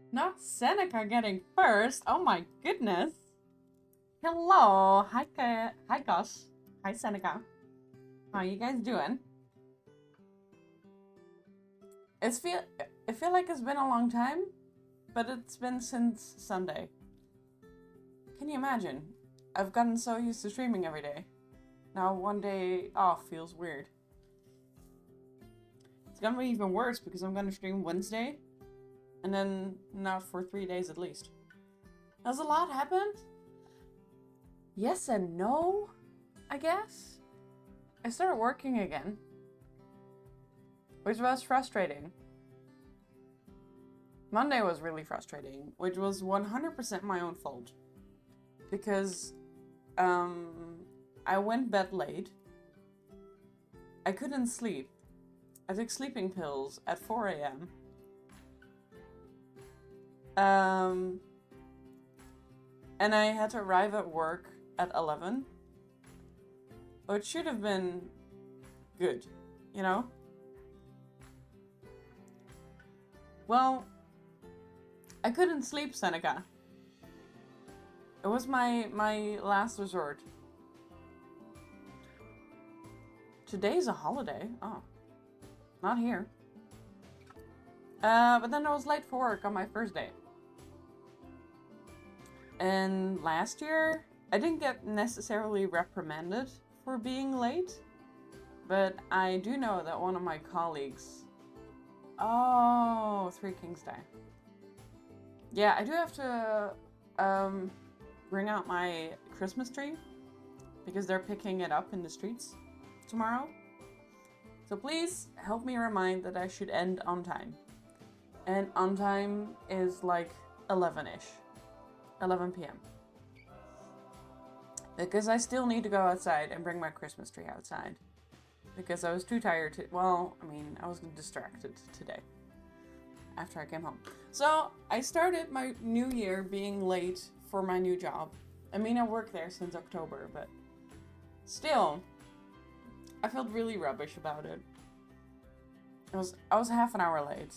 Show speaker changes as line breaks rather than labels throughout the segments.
Not Seneca getting first. Oh my goodness. Hello. Hi, Gus. Hi, Seneca. How you guys doing? I feel like it's been a long time, but it's been since Sunday. Can you imagine? I've gotten so used to streaming every day. Now one day off feels weird. It's gonna be even worse because I'm gonna stream Wednesday, and then not for 3 days at least. Has a lot happened? Yes and no, I guess. I started working again, which was frustrating. Monday was really frustrating, which was 100% my own fault. Because I went bed late. I couldn't sleep. I took sleeping pills at 4 a.m. And I had to arrive at work at 11. Which should have been good, you know? Well, I couldn't sleep, Seneca. It was my last resort. Today's a holiday. Oh. Not here. But then I was late for work on my first day. And last year, I didn't get necessarily reprimanded for being late. But I do know that one of my colleagues... Oh, Three Kings Day. Yeah, I do have to bring out my Christmas tree because they're picking it up in the streets tomorrow. So please help me remind that I should end on time. And on time is like 11-ish. 11 p.m. Because I still need to go outside and bring my Christmas tree outside. Because I was too tired to... Well, I mean, I was distracted today. After I came home. So, I started my new year being late for my new job. I mean, I worked there since October, but... Still... I felt really rubbish about it. I was half an hour late.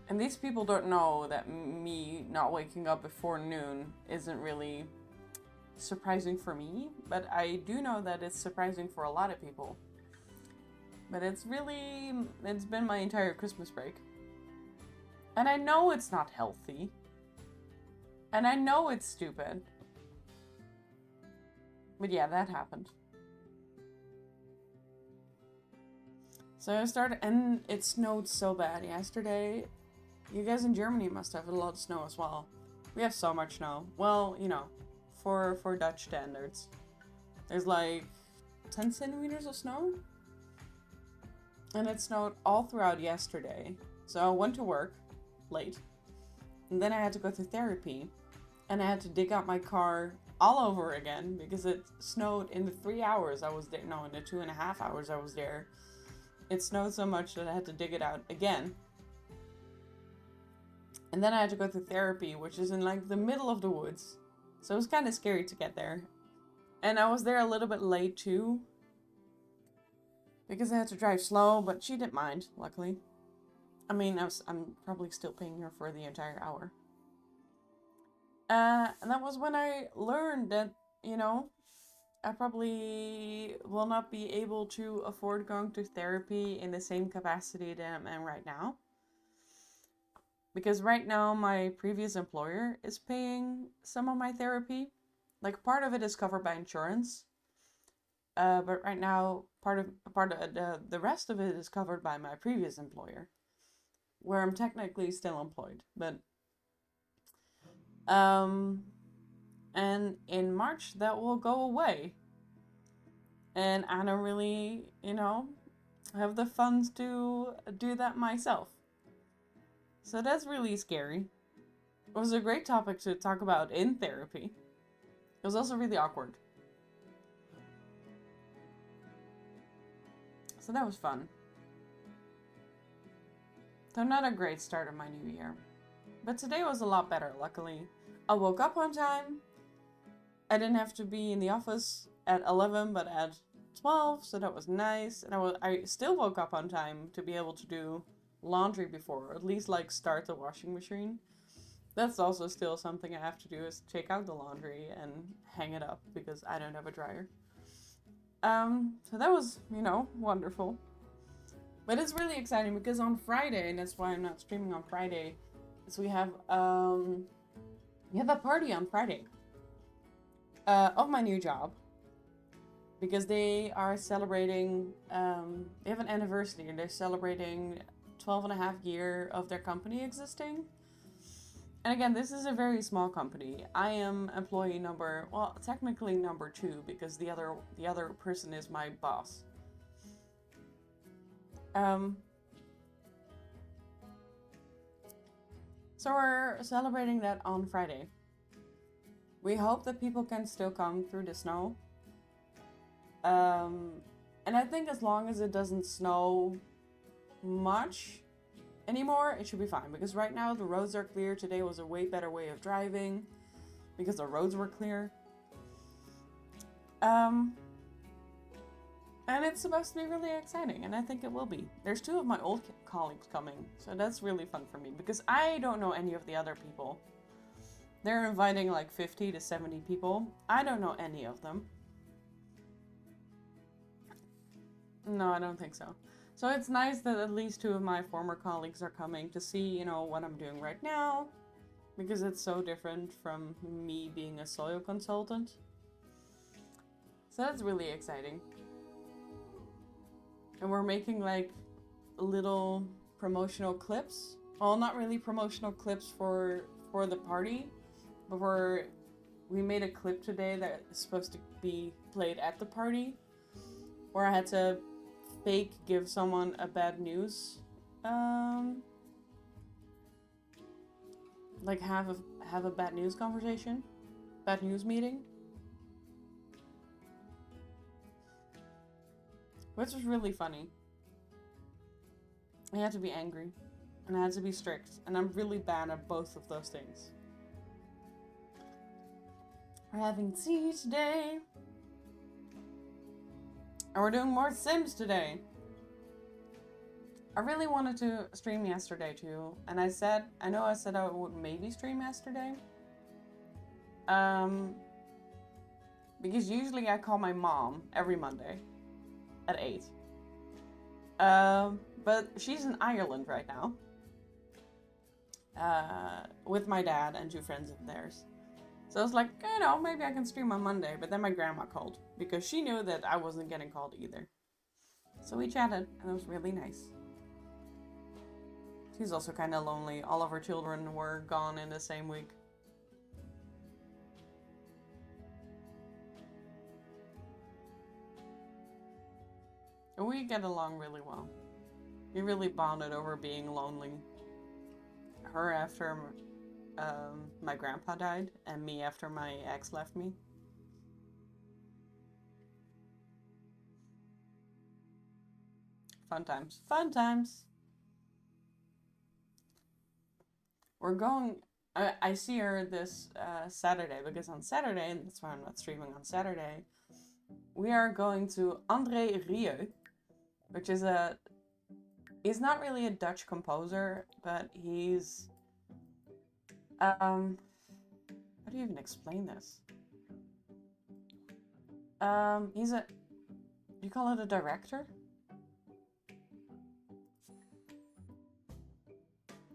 And these people don't know that me not waking up before noon isn't really surprising for me, but I do know that it's surprising for a lot of people. But it's been my entire Christmas break. And I know it's not healthy. And I know it's stupid. But yeah, that happened. So I started, and it snowed so bad yesterday. You guys in Germany must have a lot of snow as well. We have so much snow. Well, you know, for Dutch standards. There's like 10 centimeters of snow. And it snowed all throughout yesterday. So I went to work late. And then I had to go to therapy. And I had to dig out my car all over again because it snowed in the 3 hours I was there. No, in the 2.5 hours I was there. It snowed so much that I had to dig it out again. And then I had to go to therapy, which is in like the middle of the woods. So it was kind of scary to get there. And I was there a little bit late too. Because I had to drive slow, but she didn't mind, luckily. I mean, I'm probably still paying her for the entire hour. And that was when I learned that, you know, I probably will not be able to afford going to therapy in the same capacity that I'm in right now. Because right now my previous employer is paying some of my therapy. Like part of it is covered by insurance. But right now part of the rest of it is covered by my previous employer. Where I'm technically still employed. But and in March that will go away. And I don't really, you know, have the funds to do that myself. So that's really scary. It was a great topic to talk about in therapy. It was also really awkward. So that was fun. So not a great start of my new year. But today was a lot better, luckily. I woke up on time. I didn't have to be in the office at 11, but at 12, so that was nice. And I still woke up on time to be able to do laundry before, or at least like start the washing machine. That's also still something I have to do, is take out the laundry and hang it up because I don't have a dryer. So that was, wonderful. But it's really exciting because on Friday, and that's why I'm not streaming on Friday, is we have a party on Friday of my new job. Because they are celebrating, they have an anniversary and they're celebrating 12.5 years of their company existing. And again, this is a very small company. I am employee technically number 2 because the other person is my boss. So we're celebrating that on Friday. We hope that people can still come through the snow. And I think as long as it doesn't snow much anymore, it should be fine. Because right now the roads are clear. Today was a way better way of driving because the roads were clear. And it's supposed to be really exciting, and I think it will be. There's 2 of my old colleagues coming, so that's really fun for me because I don't know any of the other people. They're inviting like 50 to 70 people. I don't know any of them. No, I don't think so. So it's nice that at least 2 of my former colleagues are coming to see, what I'm doing right now. Because it's so different from me being a soil consultant. So that's really exciting. And we're making like little promotional clips. Well, not really promotional clips for the party. But we made a clip today that is supposed to be played at the party. Where I had to fake give someone a bad news, like have a bad news conversation, bad news meeting, which was really funny. I had to be angry, and I had to be strict, and I'm really bad at both of those things. We're having tea today. And we're doing more Sims today. I really wanted to stream yesterday too. And I know I said I would maybe stream yesterday. Because usually I call my mom every Monday at 8. But she's in Ireland right now. With my dad and 2 friends of theirs. So I was like, maybe I can stream on Monday. But then my grandma called because she knew that I wasn't getting called either. So we chatted and it was really nice. She's also kind of lonely. All of her children were gone in the same week. And we get along really well. We really bonded over being lonely. Her after my grandpa died, and me after my ex left me. Fun times. Fun times! We're going... I see her this Saturday, because on Saturday, and that's why I'm not streaming on Saturday, we are going to André Rieu, which is he's not really a Dutch composer, but he's... how do you even explain this? You call it a director?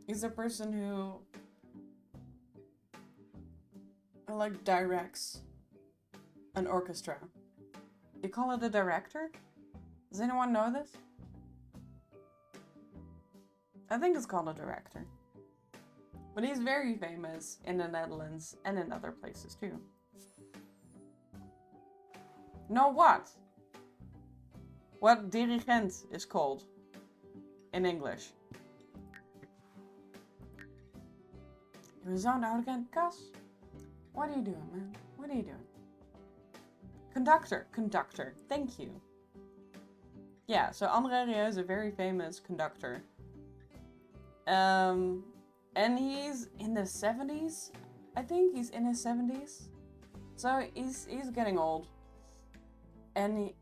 He's a person who like directs an orchestra. You call it a director? Does anyone know this? I think it's called a director. But he's very famous in the Netherlands and in other places too. Know what? What dirigent is called in English? You're zo'n out again, Cas? What are you doing, man? What are you doing? Conductor. Thank you. Yeah, so André Rieu is a very famous conductor. And he's in the 70s. I think he's in his 70s. So he's getting old. And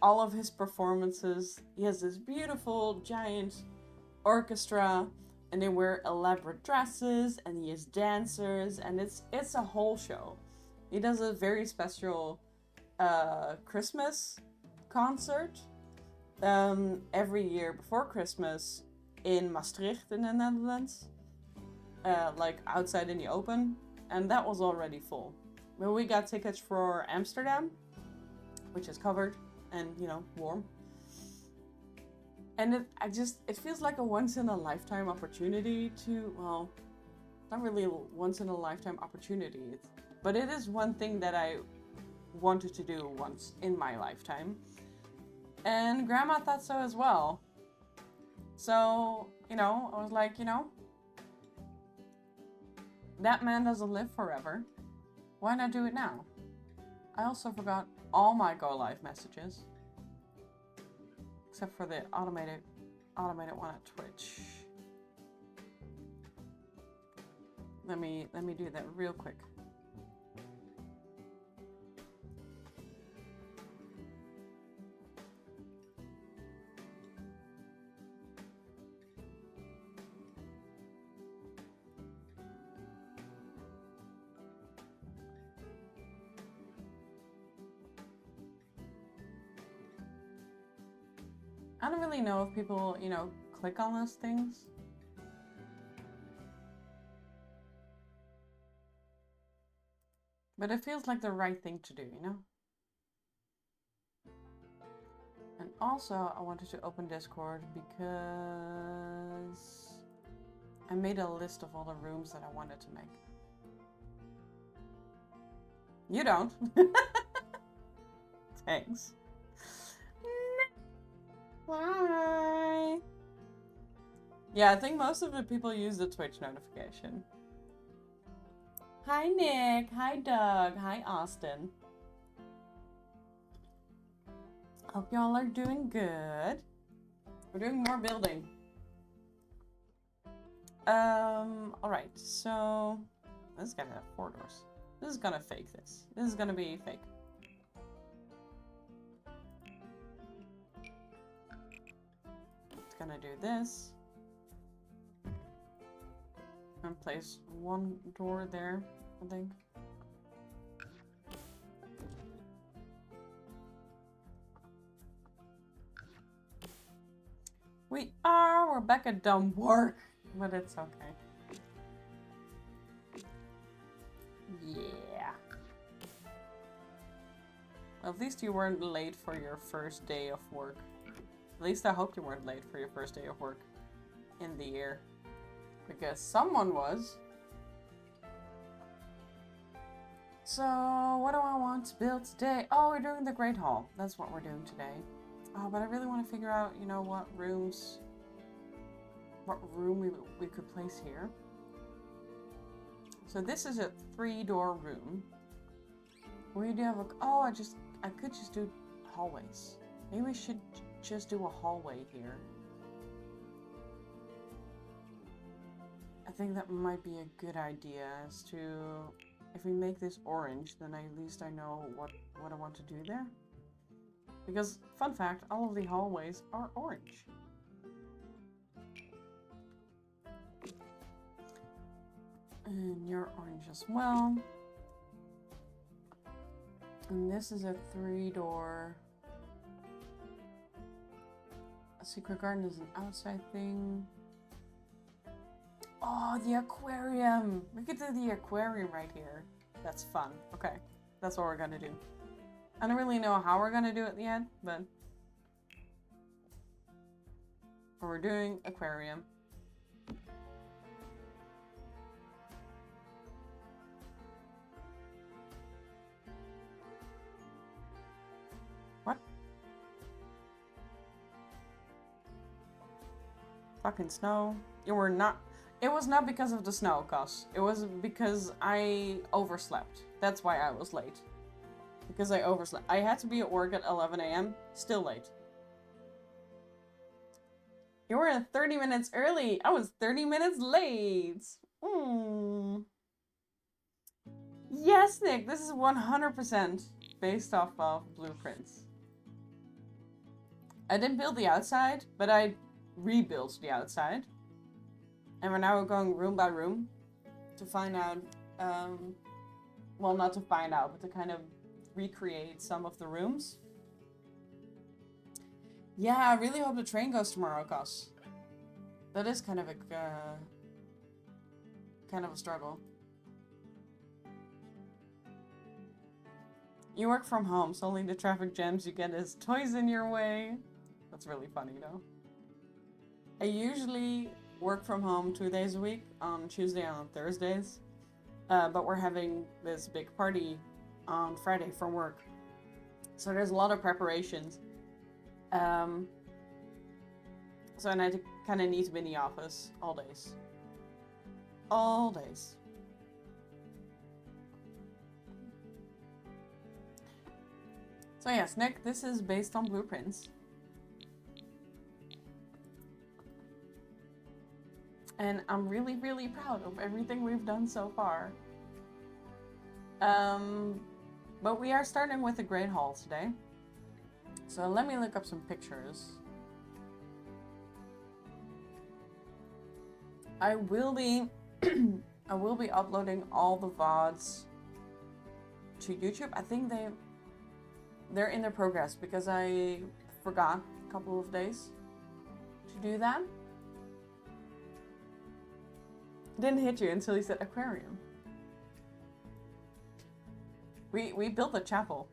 all of his performances, he has this beautiful giant orchestra, and they wear elaborate dresses, and he has dancers, and it's a whole show. He does a very special Christmas concert every year before Christmas in Maastricht in the Netherlands, like outside in the open, and that was already full. But we got tickets for Amsterdam, which is covered and, you know, warm. And it feels like a once in a lifetime opportunity to, well, not really a once in a lifetime opportunity, but it is one thing that I wanted to do once in my lifetime. And Grandma thought so as well. So, you know, I was like, you know, that man doesn't live forever. Why not do it now? I also forgot all my go live messages. Except for the automated one at Twitch. Let me do that real quick. I don't really know if people, you know, click on those things. But it feels like the right thing to do, you know? And also, I wanted to open Discord because I made a list of all the rooms that I wanted to make. You don't. Thanks. Bye. Yeah, I think most of the people use the Twitch notification. Hi Nick, hi Doug, hi Austin. Hope y'all are doing good. We're doing more building. Alright, so this is gonna have 4 doors. This is gonna fake this. This is gonna be fake. It's gonna do this. And place 1 door there, I think. We're back at dumb work, but it's okay. Yeah. Well, at least you weren't late for your first day of work. At least I hope you weren't late for your first day of work in the year. Because someone was. So, what do I want to build today? Oh, we're doing the Great Hall. That's what we're doing today. Oh, but I really want to figure out, you know, what room we could place here. So this is a 3-door room. We do have a, oh, I could just do hallways. Maybe we should just do a hallway here. I think that might be a good idea, as to, if we make this orange, then at least I know what I want to do there. Because, fun fact, all of the hallways are orange. And you're orange as well. And this is a 3-door. A secret garden is an outside thing. Oh, the aquarium! We could do the aquarium right here. That's fun. Okay, that's what we're gonna do. I don't really know how we're gonna do it yet, but we're doing aquarium. What? Fucking snow. You were not. It was not because of the snow, cuz. It was because I overslept. That's why I was late. Because I overslept. I had to be at work at 11 a.m. Still late. You were 30 minutes early. I was 30 minutes late. Yes, Nick. This is 100% based off of blueprints. I didn't build the outside, but I rebuilt the outside. And we're now going room by room to find out, well, not to find out, but to kind of recreate some of the rooms. Yeah, I really hope the train goes tomorrow, cause that is kind of a struggle. You work from home, so only the traffic jams you get is toys in your way. That's really funny, though. I usually work from home 2 days a week, on Tuesday and on Thursdays. But we're having this big party on Friday for work. So there's a lot of preparations. So and I kind of need to be in the office all days. All days. So yes, Nick, this is based on blueprints. And I'm really, really proud of everything we've done so far. But we are starting with the Great Hall today. So let me look up some pictures. I will be uploading all the VODs to YouTube. I think they're in their progress because I forgot a couple of days to do that. Didn't hit you until you said aquarium. We built a chapel.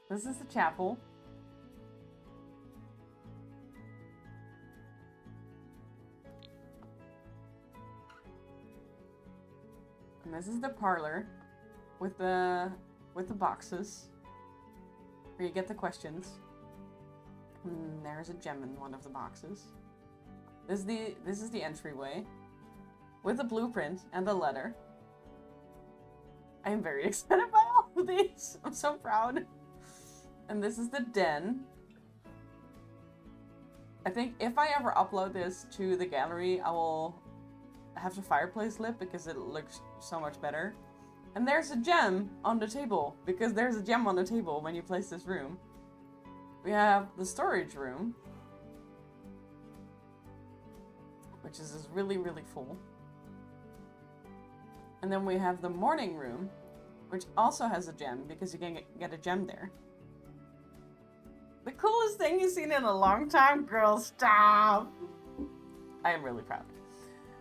This is the chapel. And this is the parlor with the boxes where you get the questions. And there's a gem in one of the boxes. This is the entryway with the blueprint and the letter. I am very excited by all of these. I'm so proud. And this is the den. I think if I ever upload this to the gallery, I will have the fireplace lit because it looks so much better. And there's a gem on the table because there's a gem on the table when you place this room. We have the storage room, which is really, really full. And then we have the morning room, which also has a gem because you can get a gem there. The coolest thing you've seen in a long time, girl, stop! I am really proud.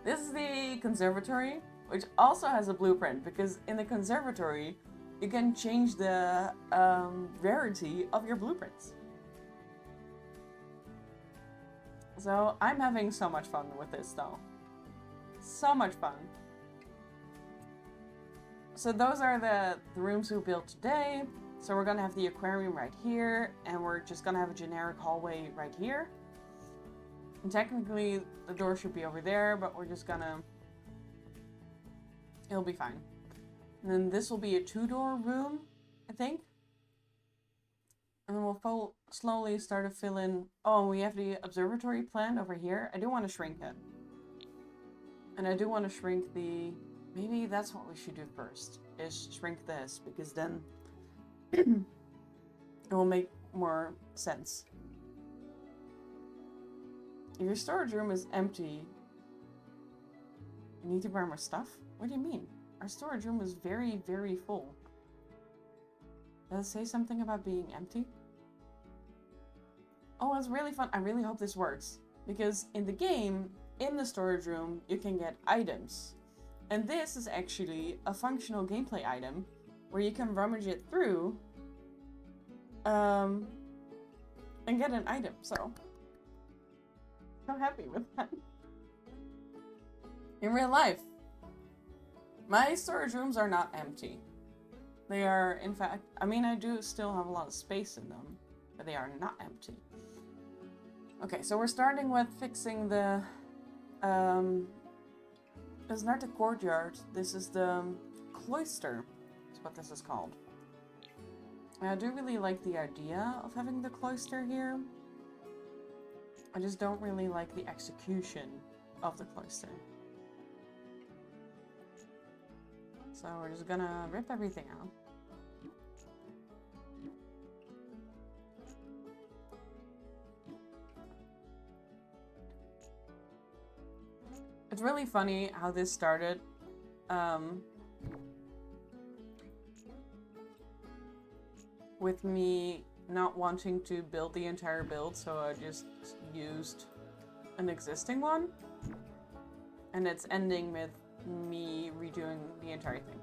This is the conservatory, which also has a blueprint because in the conservatory, you can change the rarity of your blueprints. So I'm having so much fun with this though. So much fun. So those are the rooms we built today. So we're gonna have the aquarium right here, and we're just gonna have a generic hallway right here. And technically the door should be over there, but we're just gonna... It'll be fine. And then this will be a 2-door room, I think. And then we'll slowly start to fill in... Oh, and we have the observatory planned over here. I do want to shrink it. And I do want to shrink the... Maybe that's what we should do first, is shrink this, because then it will make more sense. If your storage room is empty, you need to buy more stuff? What do you mean? Our storage room is very, very full. Does it say something about being empty? Oh, it's really fun. I really hope this works. Because in the game, in the storage room, you can get items. And this is actually a functional gameplay item where you can rummage it through and get an item. So happy with that. In real life, my storage rooms are not empty. They are, in fact, I mean, I do still have a lot of space in them, but they are not empty. Okay, so we're starting with fixing the, it's not the courtyard, this is the cloister, is what this is called. And I do really like the idea of having the cloister here. I just don't really like the execution of the cloister. So we're just gonna rip everything out. It's really funny how this started. with me not wanting to build the entire build, so I just used an existing one. And it's ending with me redoing the entire thing.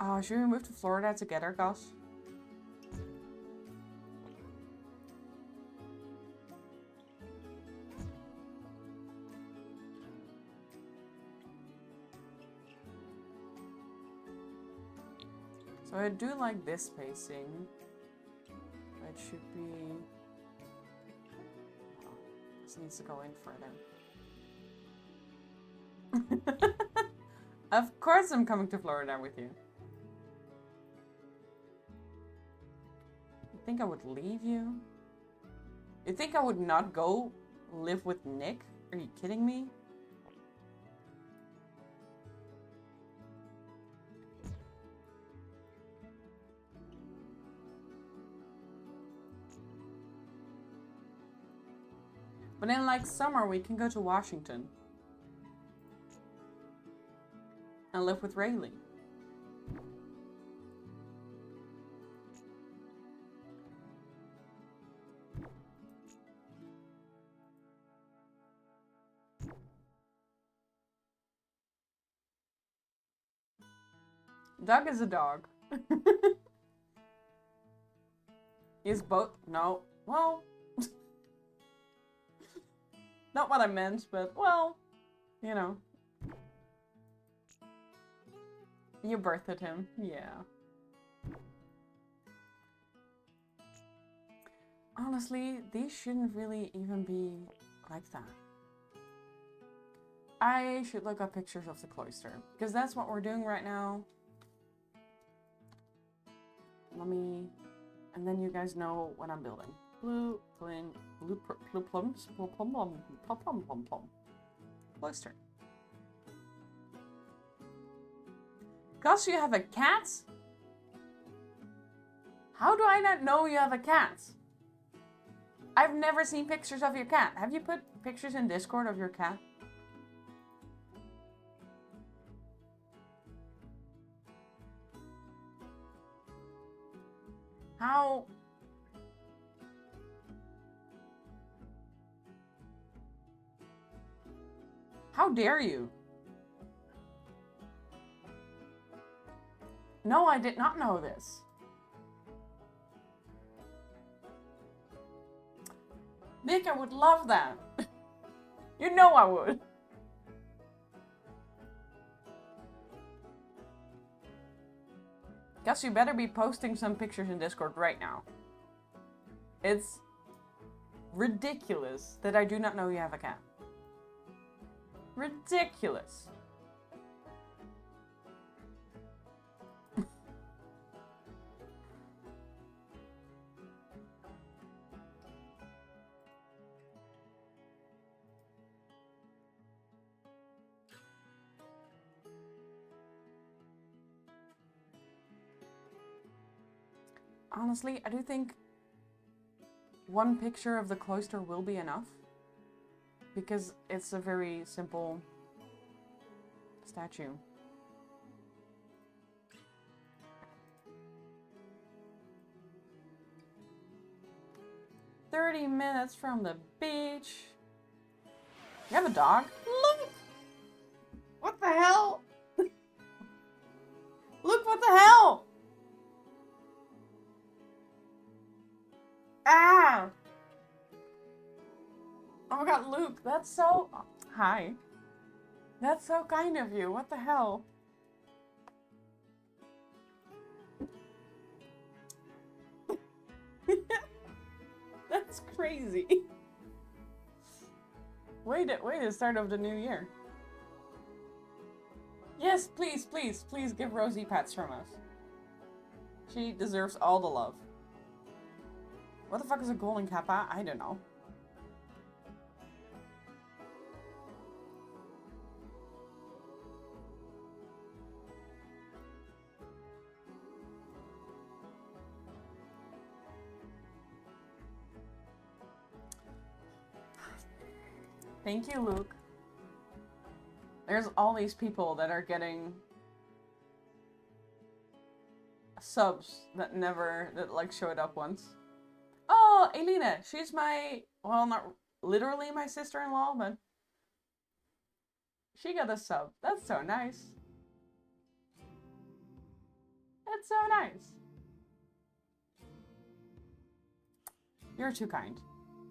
Oh, should we move to Florida together, Gosh? So I do like this spacing. It should be... Oh, this needs to go in further. Of course I'm coming to Florida with you. You think I would leave you? You think I would not go live with Nick? Are you kidding me? But in like summer we can go to Washington. And live with Rayleigh. Doug is a dog. Is both? No. Well, not what I meant, but well, you know. You birthed him, yeah. Honestly, these shouldn't really even be like that. I should look up pictures of the cloister, because that's what we're doing right now. Let me, and then you guys know what I'm building. Blue plum cloister. Gus, you have a cat? How do I not know you have a cat? I've never seen pictures of your cat. Have you put pictures in Discord of your cat? How? How dare you? No, I did not know this. Nick, I would love that. You know I would. Guess you better be posting some pictures in Discord right now. It's ridiculous that I do not know you have a cat. Ridiculous. Honestly, I do think one picture of the cloister will be enough. Because it's a very simple statue. "30 minutes from the beach." You have a dog? Look! What the hell? Look, what the hell? Ah! Oh my god, Luke, that's so... Hi. That's so kind of you. What the hell? That's crazy. Wait the start of the new year. Yes, please, please, please give Rosie pets from us. She deserves all the love. What the fuck is a golden kappa? I don't know. Thank you, Luke. There's all these people that are getting subs that like showed up once. Oh, Elena, she's my, well, not literally my sister-in-law, but she got a sub. That's so nice. That's so nice. You're too kind.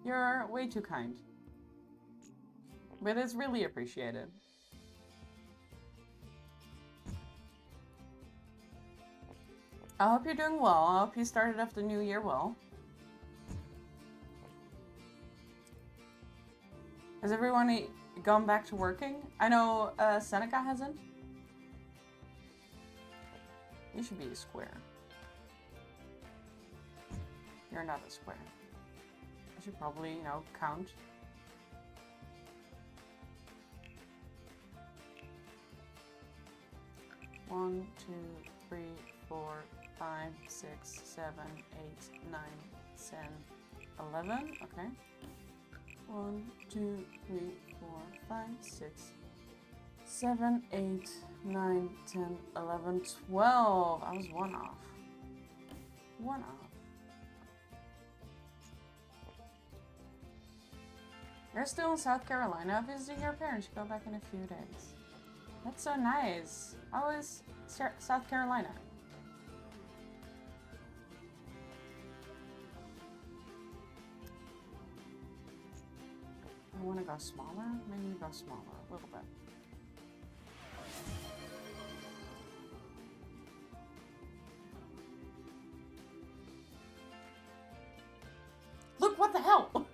You're way too kind. But it's really appreciated. I hope you're doing well. I hope you started off the new year well. Has everyone gone back to working? I know Seneca hasn't. You should be a square. You're not a square. I should probably, you know, count. One, 2, 3, 4, 5, 6, 7, 8, 9, 10, 11. Okay. 1, 2, 3, 4, 5, 6, 7, 8, 9, 10, 11, 12. I was one off. One off. You're still in South Carolina visiting your parents. You go back in a few days. That's so nice. How is South Carolina? I want to go smaller. Maybe go smaller a little bit. Look, what the hell?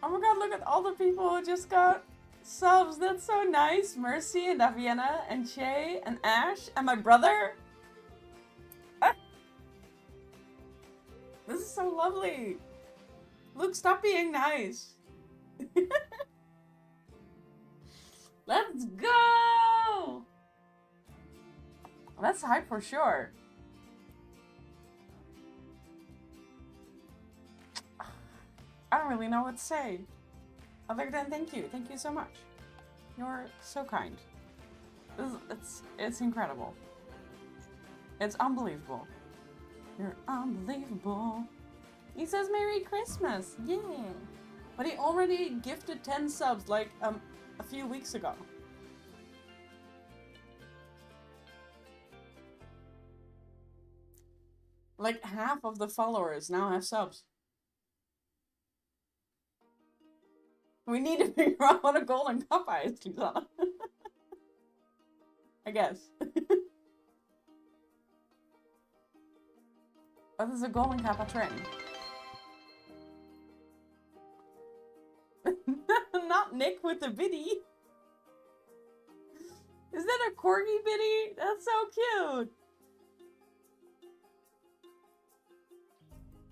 Oh my god, look at all the people who just got subs. That's so nice. Mercy and Daviana and Shay and Ash and my brother. This is so lovely. Luke, stop being nice. Let's go! That's hype for sure. I don't really know what to say. Other than thank you. Thank you so much. You're so kind. It's incredible. It's unbelievable. You're unbelievable. He says Merry Christmas. Yeah. But he already gifted 10 subs like a few weeks ago. Like half of the followers now have subs. We need to figure out what a golden kappa is, Susanna. I guess. What is a golden kappa train? Not Nick with the biddy. Is that a corgi biddy? That's so cute.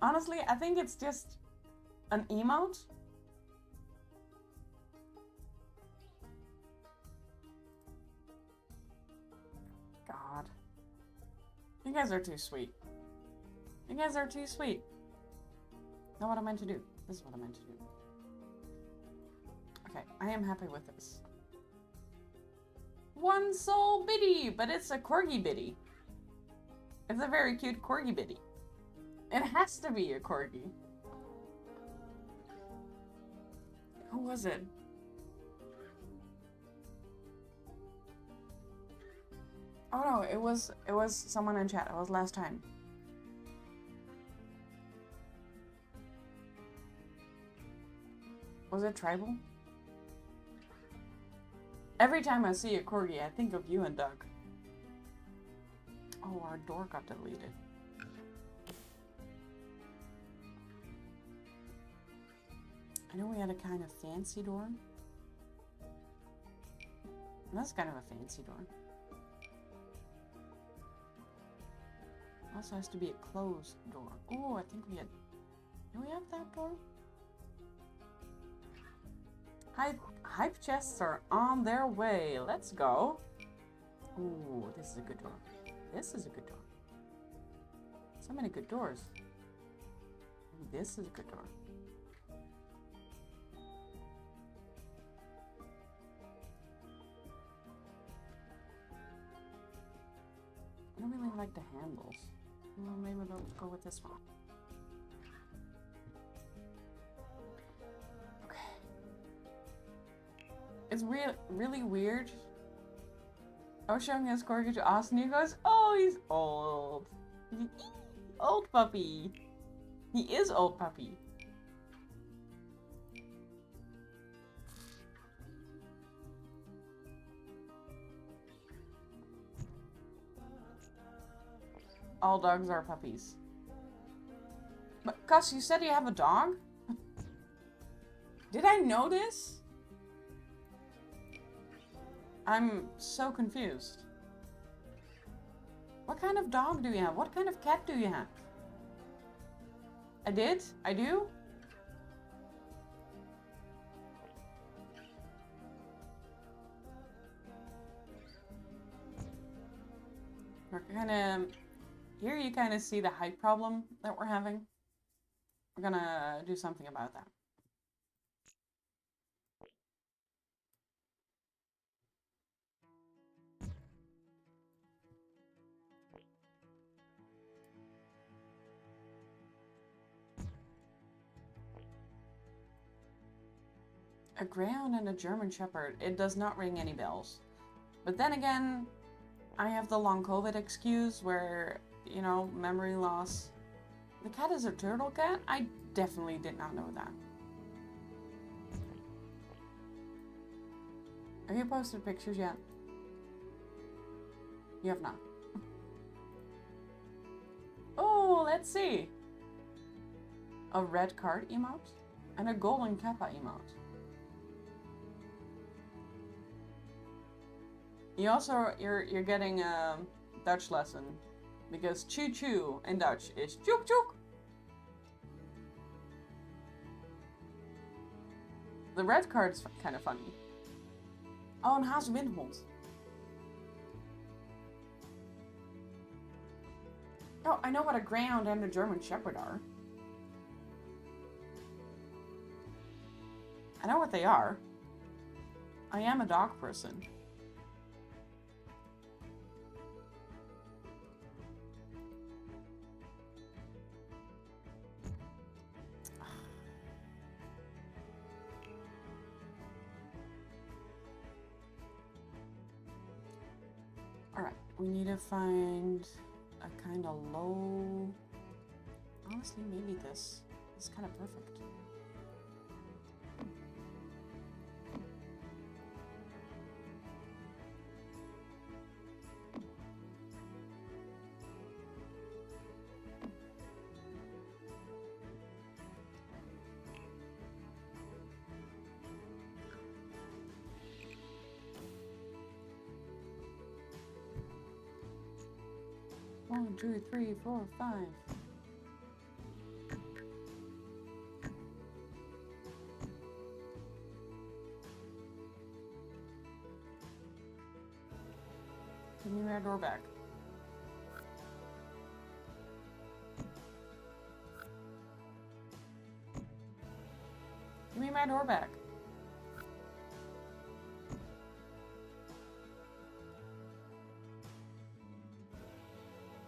Honestly, I think it's just an emote. God. You guys are too sweet. You guys are too sweet. Not what I meant to do. This is what I meant to do. Okay, I am happy with this. One soul biddy, but it's a corgi biddy. It's a very cute corgi biddy. It has to be a corgi. Who was it? Oh no, it was someone in chat. It was last time. Was it tribal? Every time I see a corgi, I think of you and Doug. Oh, our door got deleted. I know we had a kind of fancy door. And that's kind of a fancy door. Also has to be a closed door. Oh, I think we had... Do we have that door? Hype chests are on their way. Let's go. Ooh, this is a good door. This is a good door. So many good doors. This is a good door. I don't really like the handles. Well, maybe I'll go with this one. Okay. It's really weird. I was showing his corgi to Austin. He goes, "Oh, he's old. Old puppy. He is old puppy." All dogs are puppies. But Gus, you said you have a dog? Did I know this? I'm so confused. What kind of dog do you have? What kind of cat do you have? I did? I do? We're kind of... Here you kind of see the height problem that we're having. We're gonna do something about that. A Greyhound and a German Shepherd. It does not ring any bells. But then again, I have the long COVID excuse where, you know, memory loss. The cat is a turtle cat? I definitely did not know that. Have you posted pictures yet? You have not. Oh, let's see. A red card emote and a golden kappa emote. You also, you're getting a Dutch lesson because choo choo in Dutch is chook chook. The red card's kind of funny. Oh, and Haas Windhond. Oh, I know what a Greyhound and a German Shepherd are. I know what they are. I am a dog person. Alright, we need to find a kind of low... Honestly, maybe this is kind of perfect. One, two, three, four, five. Give me my door back. Give me my door back.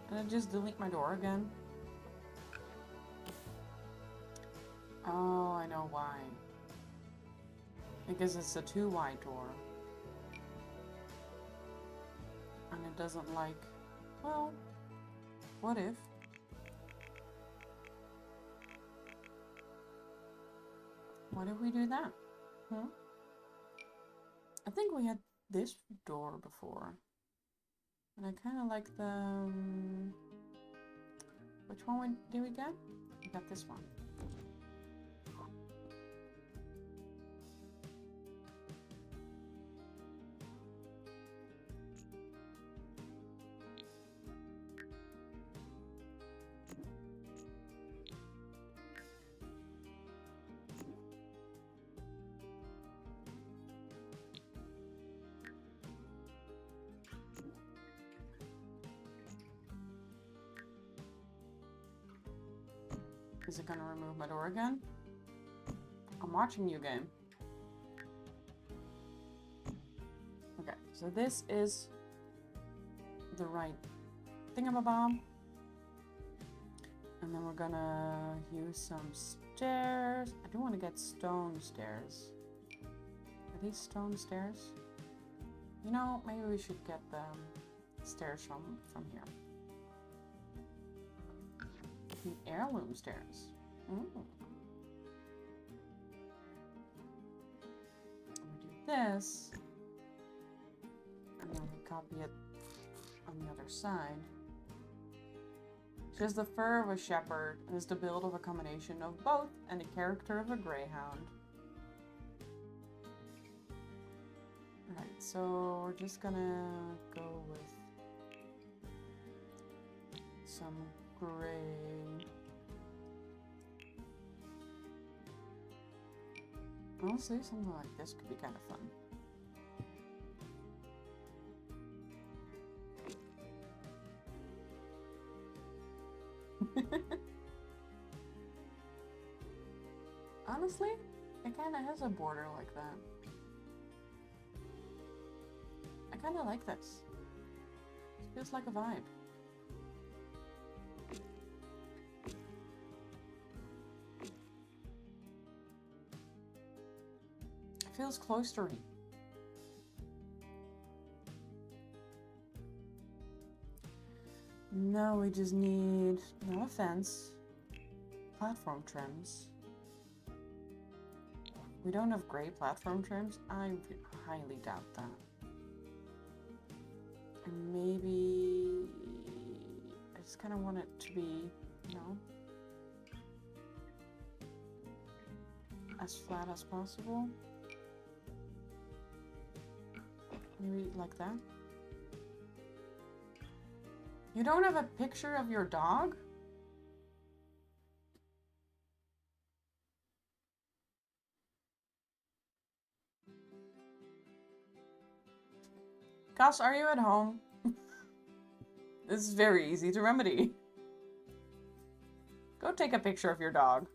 Did I just delete my door again? Oh, I know why. Because it's a too wide door. And it doesn't like... Well, what if? What if we do that? Hmm? I think we had this door before. And I kind of like the... Which one did we get? We got this one. Is it gonna remove my door again? I'm watching you, game. Okay, so this is the right thingamabob. And then we're gonna use some stairs. I do want to get stone stairs. Are these stone stairs? You know, maybe we should get the stairs from here. The heirloom stairs. Ooh. I'm gonna do this. And then we copy it on the other side. She has the fur of a shepherd and is the build of a combination of both and the character of a greyhound. Alright, so we're just gonna go with some gray. Honestly, something like this could be kind of fun. Honestly, it kind of has a border like that. I kind of like this. It feels like a vibe. It feels cloistery. Now we just need, not a fence, platform trims. We don't have gray platform trims? I highly doubt that. And maybe I just kind of want it to be, you know, as flat as possible. Maybe like that. You don't have a picture of your dog? Gus, are you at home? This is very easy to remedy. Go take a picture of your dog.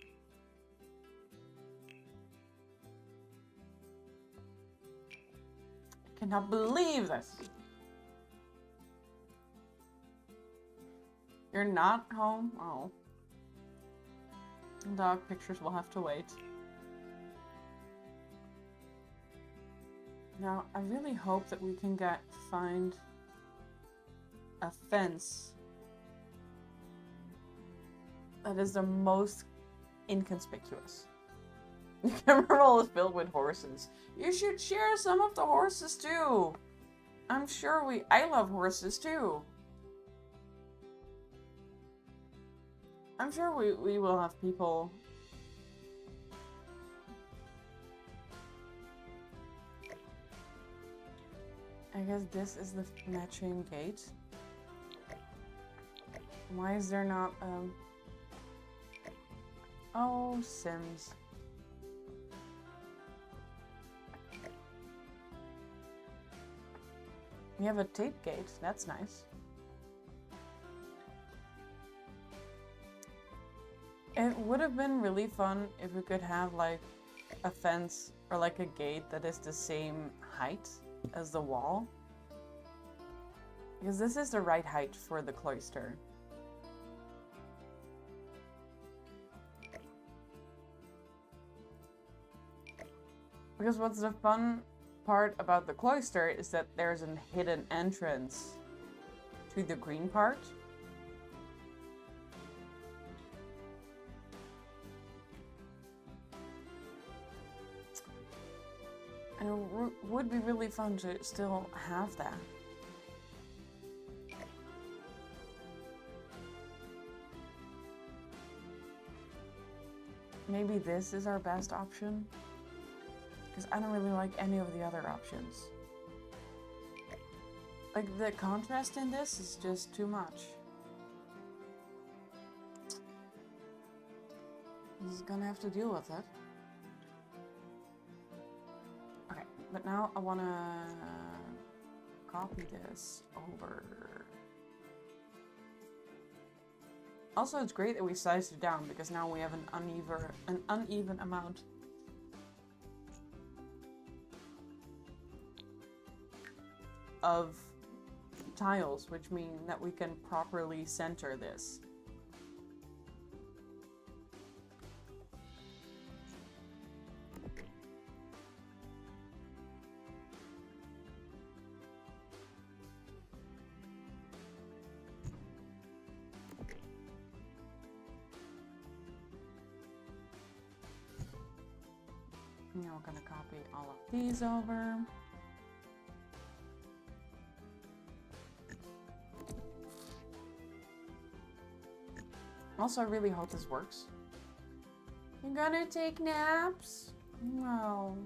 I cannot believe this. You're not home? Oh. Dog pictures will have to wait. Now, I really hope that we can find a fence that is the most inconspicuous. The camera roll is filled with horses. You should share some of the horses too. I'm sure I love horses too. I'm sure we will have people. I guess this is the matching gate. Why is there not, oh, Sims. We have a tape gate, that's nice. It would have been really fun if we could have like a fence or like a gate that is the same height as the wall. Because this is the right height for the cloister. Because what's the fun part about the cloister is that there's a hidden entrance to the green part. And it would be really fun to still have that. Maybe this is our best option. Because I don't really like any of the other options. Like, the contrast in this is just too much. I'm just gonna have to deal with it. Okay, but now I wanna copy this over. Also, it's great that we sized it down because now we have an uneven amount of tiles, which mean that we can properly center this. Now we're gonna copy all of these over. Also, I really hope this works. You're gonna take naps? No.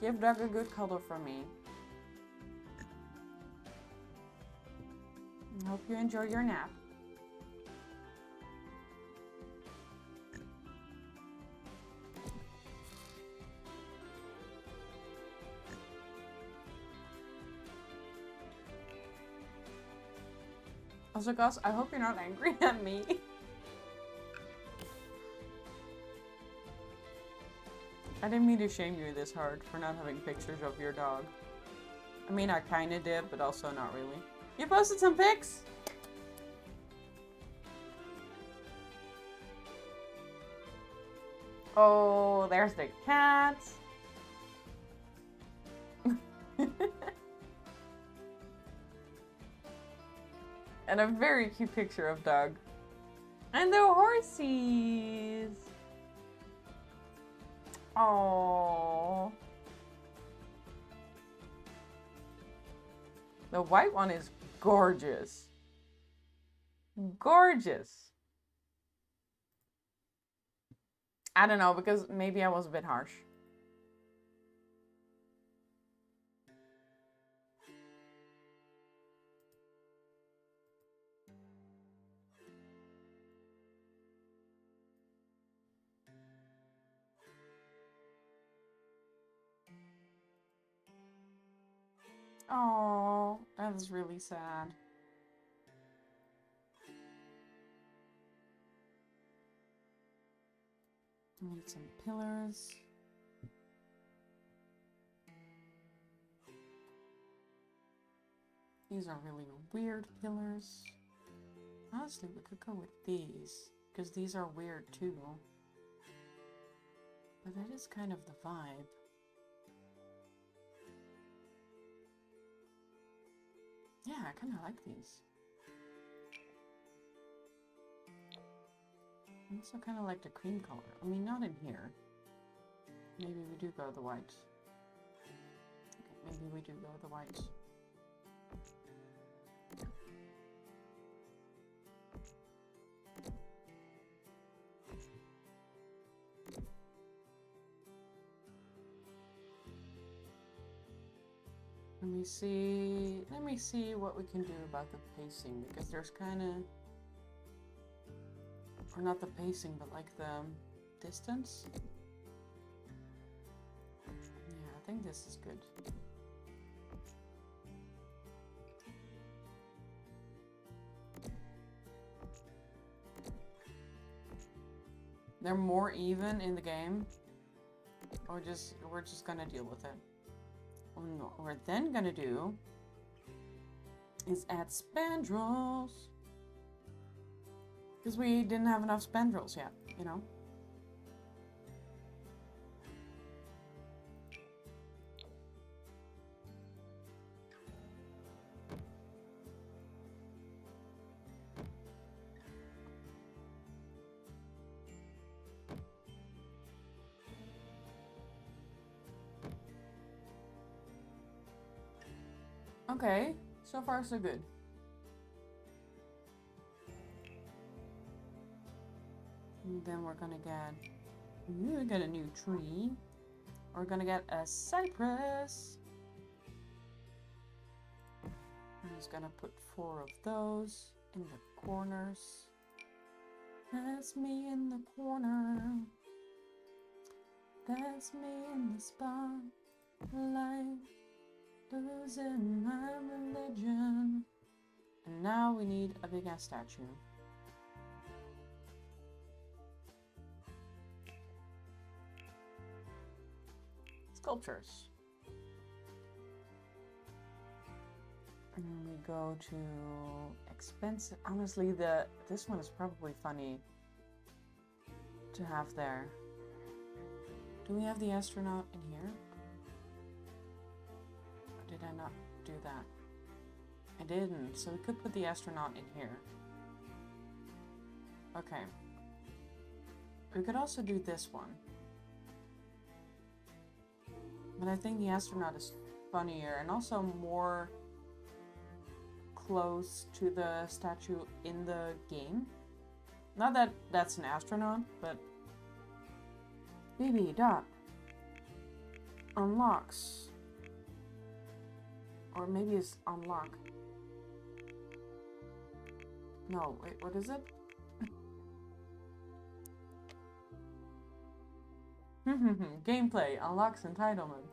Give Doug a good cuddle from me. I hope you enjoy your nap. Also, Gus, I hope you're not angry at me. I didn't mean to shame you this hard for not having pictures of your dog. I mean, I kinda did, but also not really. You posted some pics? Oh, there's the cat. And a very cute picture of Doug. And the horsies. Oh. The white one is gorgeous. Gorgeous. I don't know, because maybe I was a bit harsh. Oh, that is really sad. I need some pillars. These are really weird pillars. Honestly, we could go with these, because these are weird too. But that is kind of the vibe. Yeah, I kind of like these. I also kind of like the cream color. I mean, not in here. Maybe we do go the white. Okay, maybe we do go the white. Let me see what we can do about the pacing, because there's kind of, or not the pacing, but like the distance. Yeah, I think this is good. They're more even in the game, or we're just gonna deal with it. What we're then gonna do is add spandrels, because we didn't have enough spandrels yet, you know. Okay, so far so good. And then we're gonna get a new tree. We're gonna get a cypress. I'm just gonna put 4 of those in the corners. That's me in the corner. That's me in the spotlight. Losing my religion. And now we need a big ass statue. Sculptures. And then we go to expensive. Honestly, this one is probably funny to have there. Do we have the astronaut in here? Or did I not do that? I didn't, so we could put the astronaut in here. Okay. We could also do this one. But I think the astronaut is funnier and also more close to the statue in the game. Not that that's an astronaut, but BB dot unlocks. Or maybe it's unlock. No, wait, what is it? Gameplay unlocks entitlements.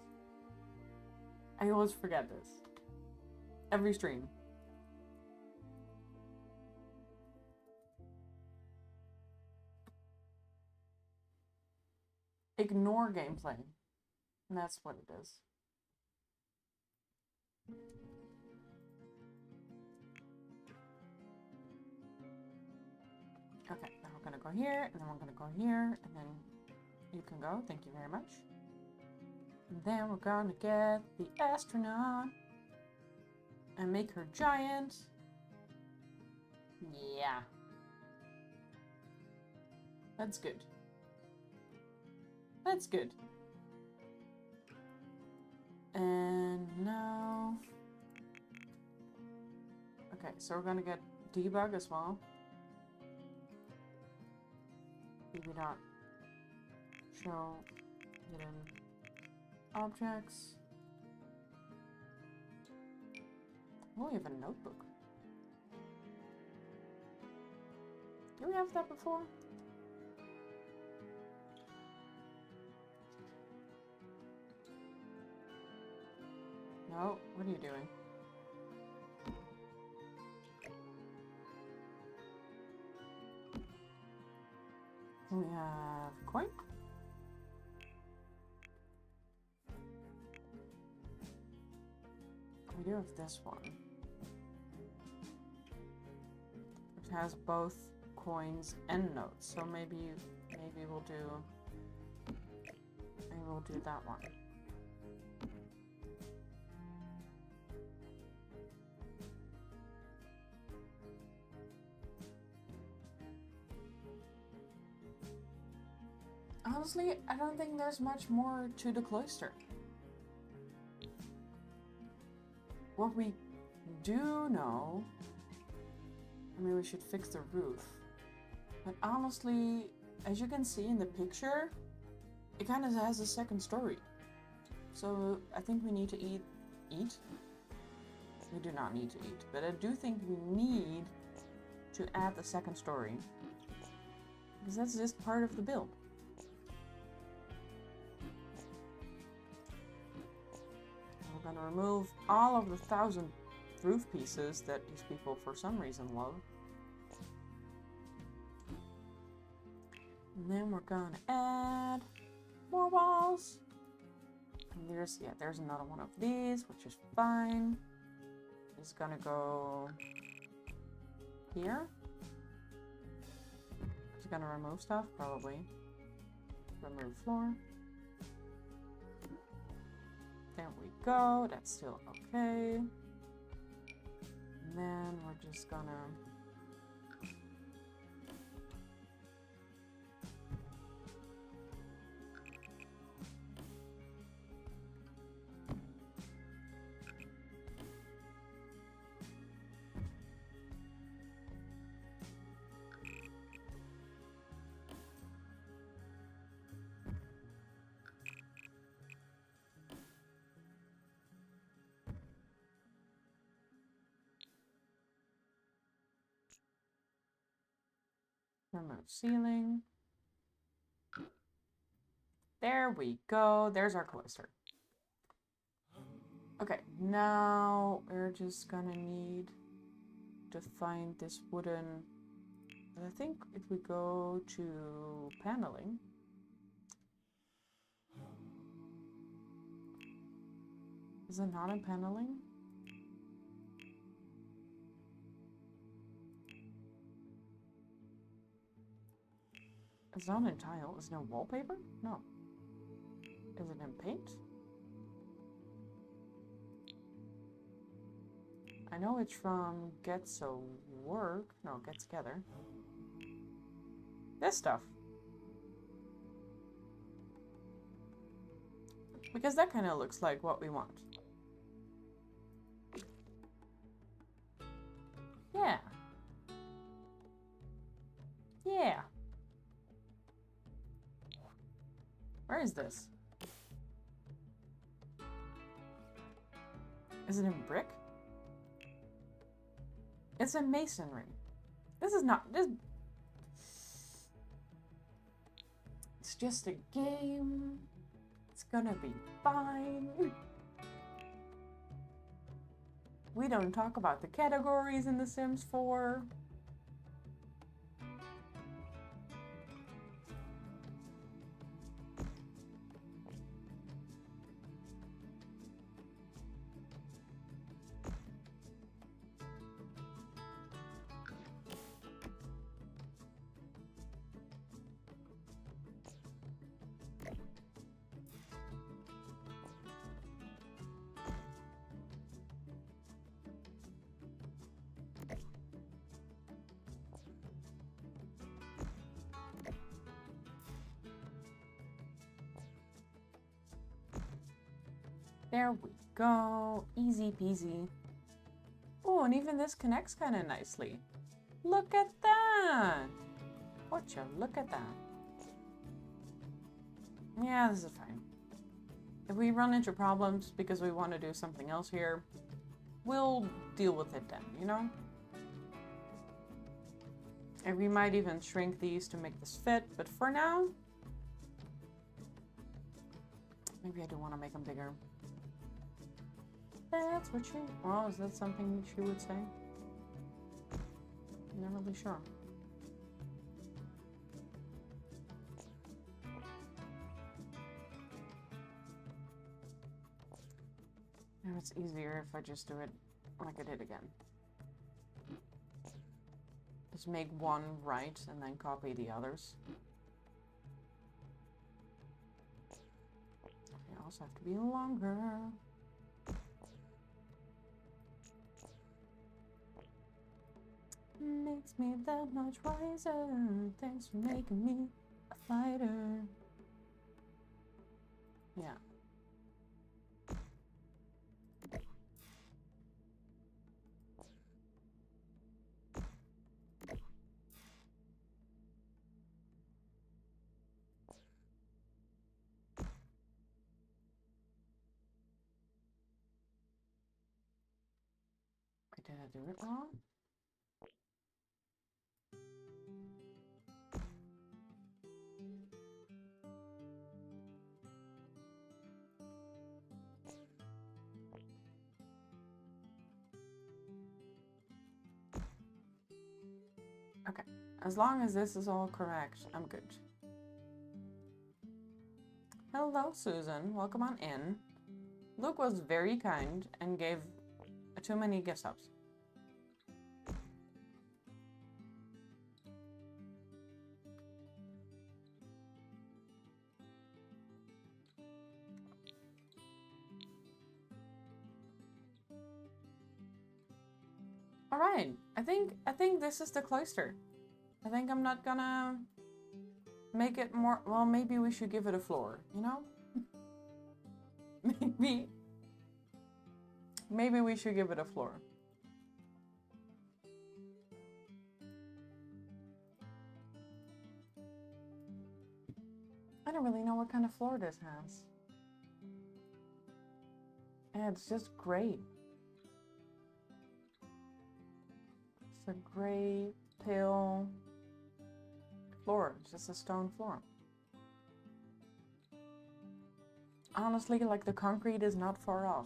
I always forget this. Every stream. Ignore gameplay. And that's what it is. Okay, now we're gonna go here, and then we're gonna go here, and then you can go. Thank you very much. And then we're gonna get the astronaut and make her giant. Yeah. That's good. That's good. And now... Okay, so we're gonna get debug as well. Maybe not show hidden objects. Oh, we have a notebook. Do we have that before? No, what are you doing? We have coin. We do have this one. It has both coins and notes, so maybe we'll do that one. Honestly, I don't think there's much more to the cloister. What we do know, I mean, we should fix the roof. But honestly, as you can see in the picture, it kind of has a second story. So I think we need to eat? We do not need to eat, but I do think we need to add the second story. Because that's just part of the build. We're gonna remove all of the 1,000 roof pieces that these people for some reason love. And then we're gonna add more walls. And there's another one of these, which is fine. It's gonna go here. It's gonna remove stuff, probably. Remove floor. There we go, that's still okay. And then we're just gonna... remove ceiling. There we go. There's our cloister. Okay, now we're just gonna need to find this wooden... But I think if we go to paneling... Is it not in paneling? It's not in tile. Is it in wallpaper? No. Is it in paint? I know it's from Get So Work. No, Get Together. This stuff. Because that kind of looks like what we want. Yeah. Yeah. Where is this? Is it in brick? It's in masonry. This is not... This... It's just a game. It's gonna be fine. We don't talk about the categories in The Sims 4. There we go. Easy peasy. Oh, and even this connects kind of nicely. Look at that. Watch out, look at that. Yeah, this is fine. If we run into problems because we want to do something else here, we'll deal with it then, you know? And we might even shrink these to make this fit, but for now, maybe I do want to make them bigger. That's what she... Oh, is that something she would say? I'm not really sure. Now it's easier if I just do it like I did again. Just make one right and then copy the others. They also have to be longer. Makes me that much wiser. Thanks for making me a fighter. Yeah. Did I do it wrong? Okay, as long as this is all correct, I'm good. Hello, Susan. Welcome on in. Luke was very kind and gave too many gift subs. All right, I think this is the cloister. I think I'm not gonna make it more. Well, maybe we should give it a floor. You know, maybe we should give it a floor. I don't really know what kind of floor this has. Yeah, it's just great. It's a gray, pale floor. It's just a stone floor. Honestly, like the concrete is not far off.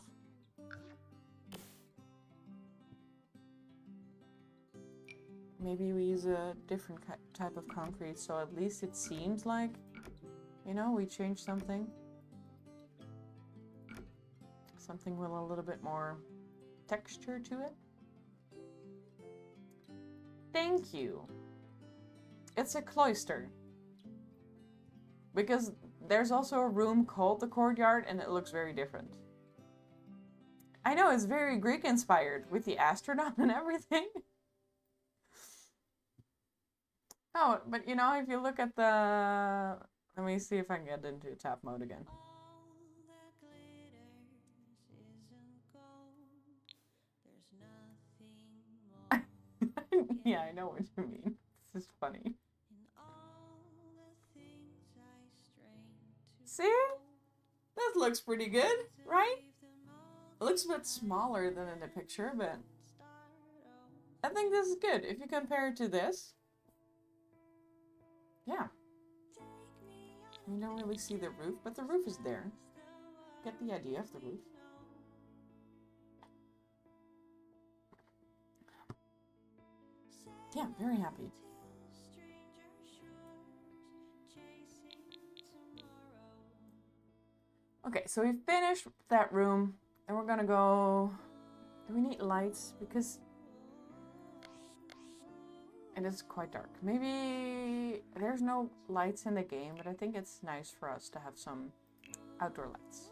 maybe we use a different type of concrete, so at least it seems like, you know, we changed something. Something with a little bit more texture to it. Thank you. It's a cloister. Because there's also a room called the courtyard and it looks very different. I know, it's very Greek inspired with the astronaut and everything. Oh, but you know, if you look at the... Let me see if I can get into tap mode again. Yeah, I know what you mean. This is funny. See? That looks pretty good, right? It looks a bit smaller than in the picture, but I think this is good. If you compare it to this, yeah. You don't really see the roof, but the roof is there. Get the idea of the roof. Yeah, very happy. Okay, so we finished that room, and we're gonna go... Do we need lights? Because it is quite dark. Maybe there's no lights in the game, but I think it's nice for us to have some outdoor lights.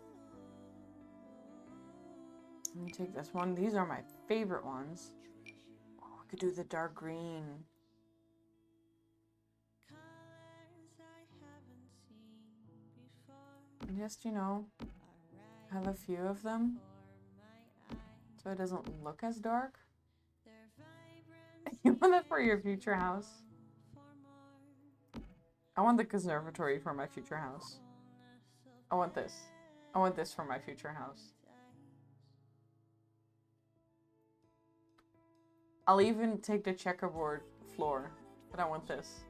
Let me take this one. These are my favorite ones. Oh, I could do the dark green. And just, you know, have a few of them so it doesn't look as dark. You want that for your future house? I want the conservatory for my future house. I want this. I want this for my future house. I'll even take the checkerboard floor, but I want this.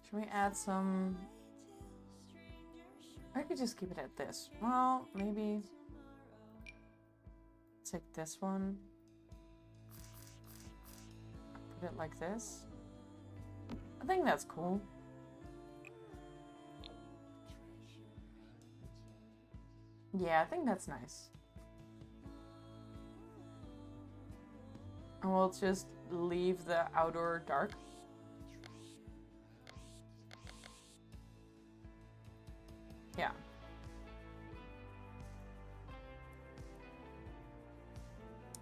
Should we add some... I could just keep it at this. Well, maybe... Take this one. Put it like this. I think that's cool. Yeah, I think that's nice. And we'll just leave the outdoor dark. Yeah.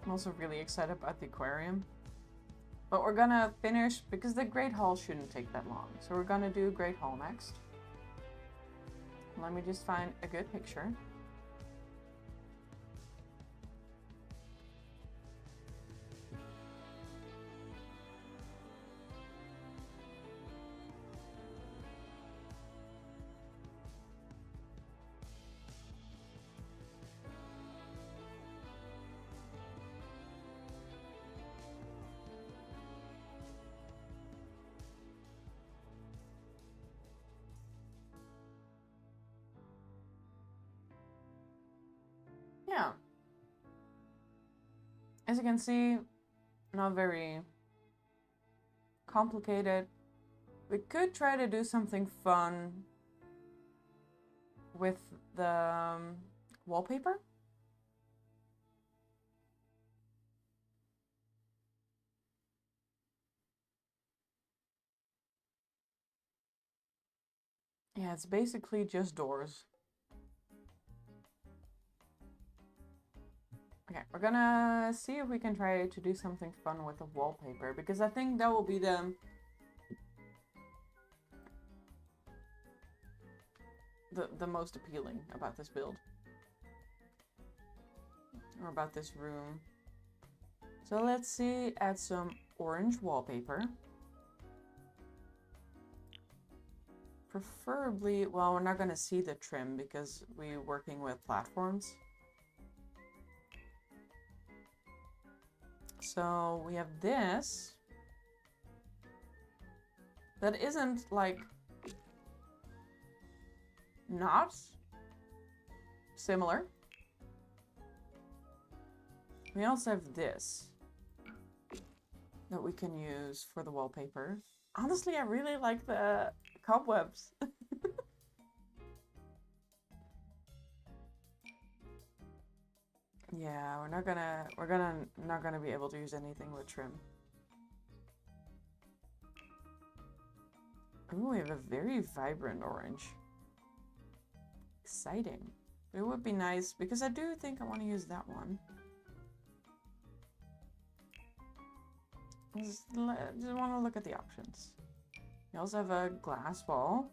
I'm also really excited about the aquarium. But we're gonna finish, because the Great Hall shouldn't take that long. So we're gonna do Great Hall next. Let me just find a good picture. Yeah. As you can see, not very complicated. We could try to do something fun with the wallpaper. Yeah, it's basically just doors. Okay, we're gonna see if we can try to do something fun with the wallpaper, because I think that will be the most appealing about this build. Or about this room. So let's see, add some orange wallpaper. Preferably, well, we're not gonna see the trim because we're working with platforms. So we have this. That isn't like not similar. We also have this that we can use for the wallpaper. Honestly, I really like the cobwebs. Yeah, we're not gonna be able to use anything with trim. Ooh, we have a very vibrant orange. Exciting. It would be nice because I do think I want to use that one. Just want to look at the options. We also have a glass wall,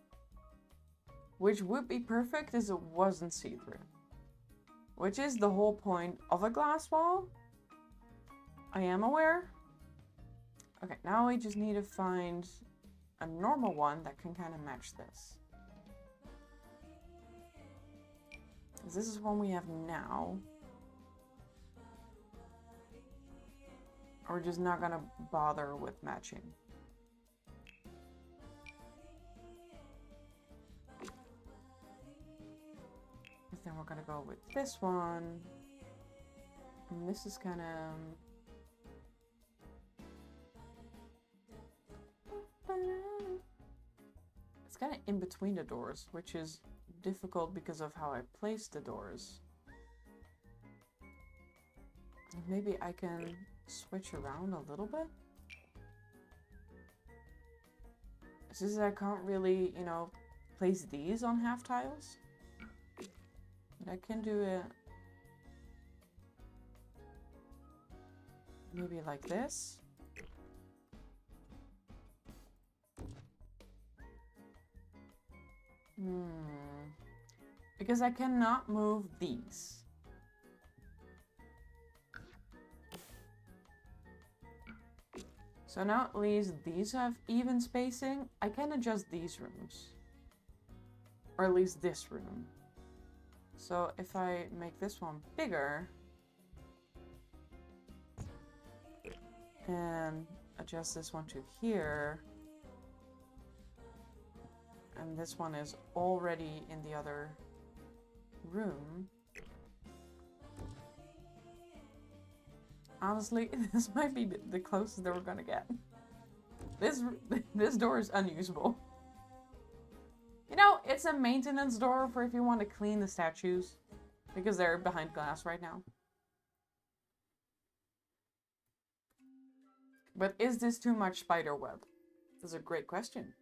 which would be perfect as it wasn't see-through. Which is the whole point of a glass wall. I am aware. Okay, now we just need to find a normal one that can kind of match this. This is one we have now. We're just not gonna bother with matching. Then we're gonna go with this one. And this is kind of... It's kind of in between the doors, which is difficult because of how I place the doors. Maybe I can switch around a little bit. It's just that I can't really, you know, place these on half tiles. But I can do it maybe like this. Because I cannot move these. So now at least these have even spacing. I can adjust these rooms. Or at least this room. So if I make this one bigger and adjust this one to here, and this one is already in the other room. Honestly, this might be the closest that we're gonna get. This door is unusable. You know, it's a maintenance door for if you want to clean the statues, because they're behind glass right now. But is this too much spider web? That's a great question.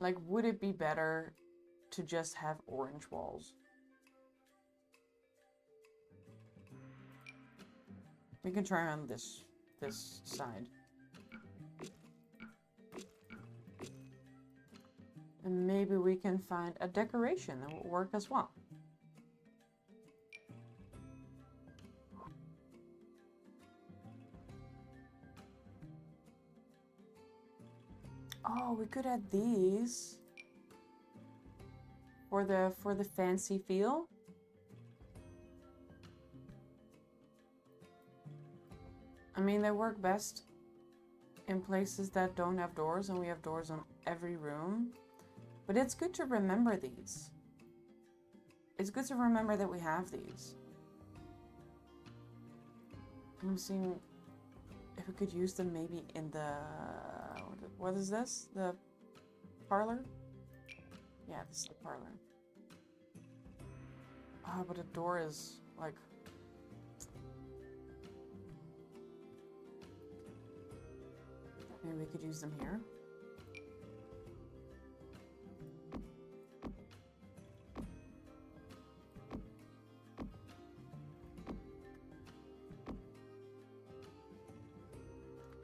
Like, would it be better to just have orange walls? We can try on this side. And maybe we can find a decoration that will work as well. Oh, we could add these for the fancy feel. I mean, they work best in places that don't have doors, and we have doors on every room. But it's good to remember these. It's good to remember that we have these. I'm seeing if we could use them maybe in the... What is this? The parlor? Yeah, this is the parlor. Oh, but the door is like... Maybe we could use them here.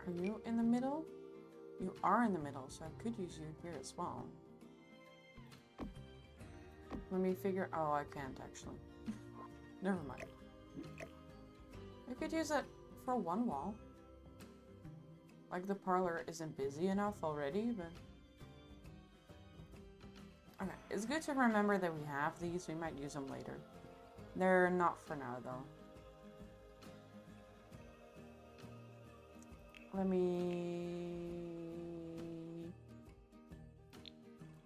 Are you in the middle? You are in the middle, so I could use you here as well. Let me figure... Oh, I can't actually. Never mind. I could use it for one wall. Like, the parlor isn't busy enough already, but... Okay, it's good to remember that we have these. We might use them later. They're not for now, though. Let me...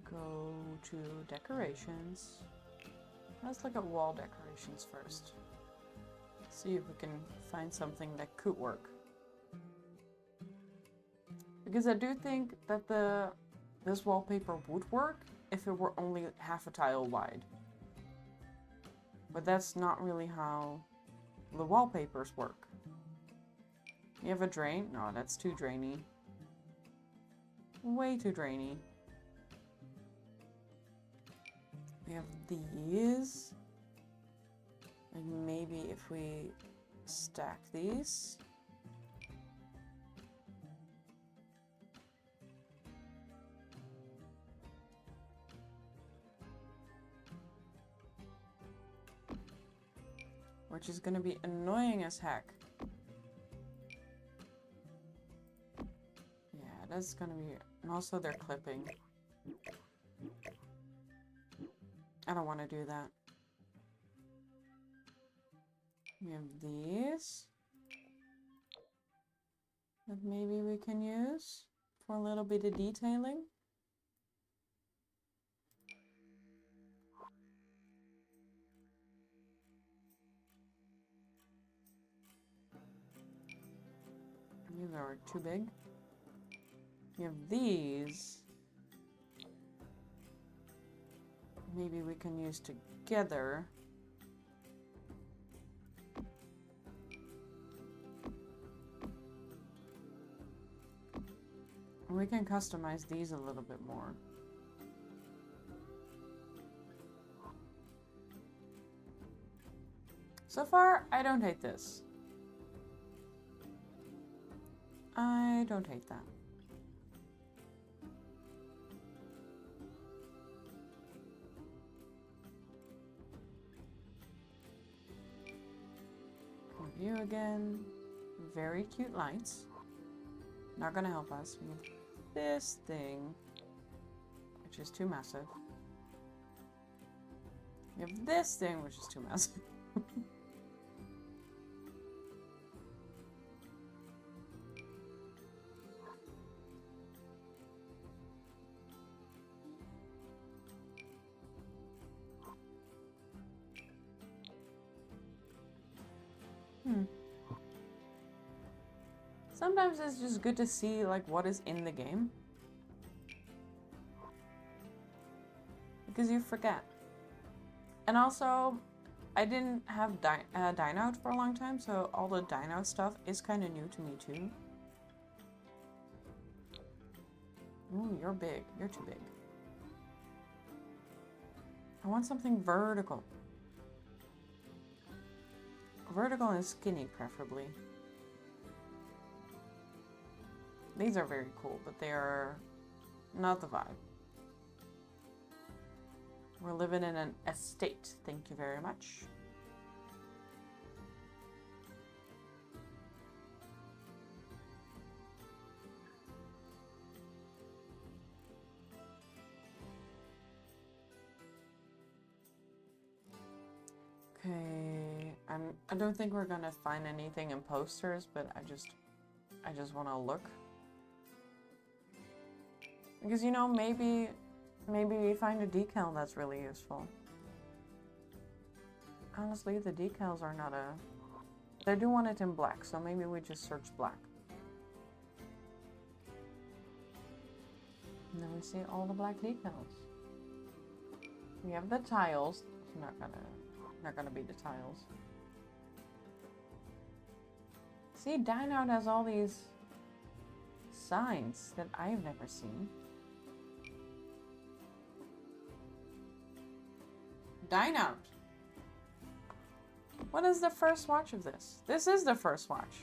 go to decorations. Let's look at wall decorations first. See if we can find something that could work. Because I do think that this wallpaper would work if it were only half a tile wide. But that's not really how the wallpapers work. You have a drain? No, that's too drainy. Way too drainy. We have these. And maybe if we stack these. Which is gonna be annoying as heck. Yeah, that's gonna be... And also they're clipping. I don't want to do that. We have these. That maybe we can use for a little bit of detailing. These are too big. You have these. Maybe we can use together. And we can customize these a little bit more. So far, I don't hate this. I don't hate that. Review again. Very cute lights. Not gonna help us. We have this thing, which is too massive. We have this thing, which is too massive. Sometimes it's just good to see like what is in the game. Because you forget. And also, I didn't have Dine Out for a long time, so all the Dine Out stuff is kind of new to me too. Ooh, you're big. You're too big. I want something vertical. Vertical and skinny, preferably. These are very cool, but they are not the vibe. We're living in an estate. Thank you very much. Okay, I don't think we're gonna find anything in posters, but I just want to look. Because, you know, maybe we find a decal that's really useful. Honestly, the decals are not a... They do want it in black, so maybe we just search black. And then we see all the black decals. We have the tiles. It's not gonna be the tiles. See, Dine Out has all these signs that I've never seen. Dine Out. What is the first watch of this? This is the first watch.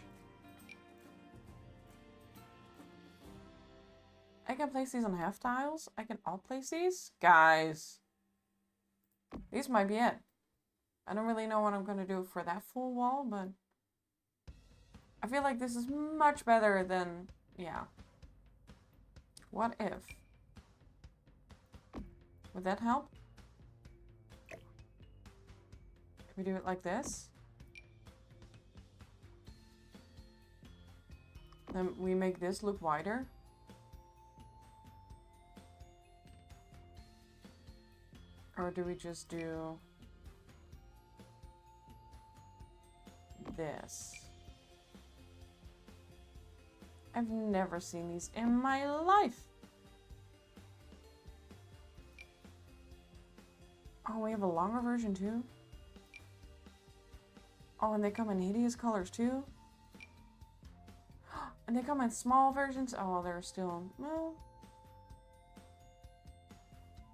I can place these on half tiles. I can all place these. Guys. These might be it. I don't really know what I'm going to do for that full wall, but I feel like this is much better than, yeah. What if? Would that help? Can we do it like this? Then we make this look wider. Or do we just do this? I've never seen these in my life. Oh, we have a longer version too? Oh, and they come in hideous colors too? And they come in small versions? Oh, they're still... No.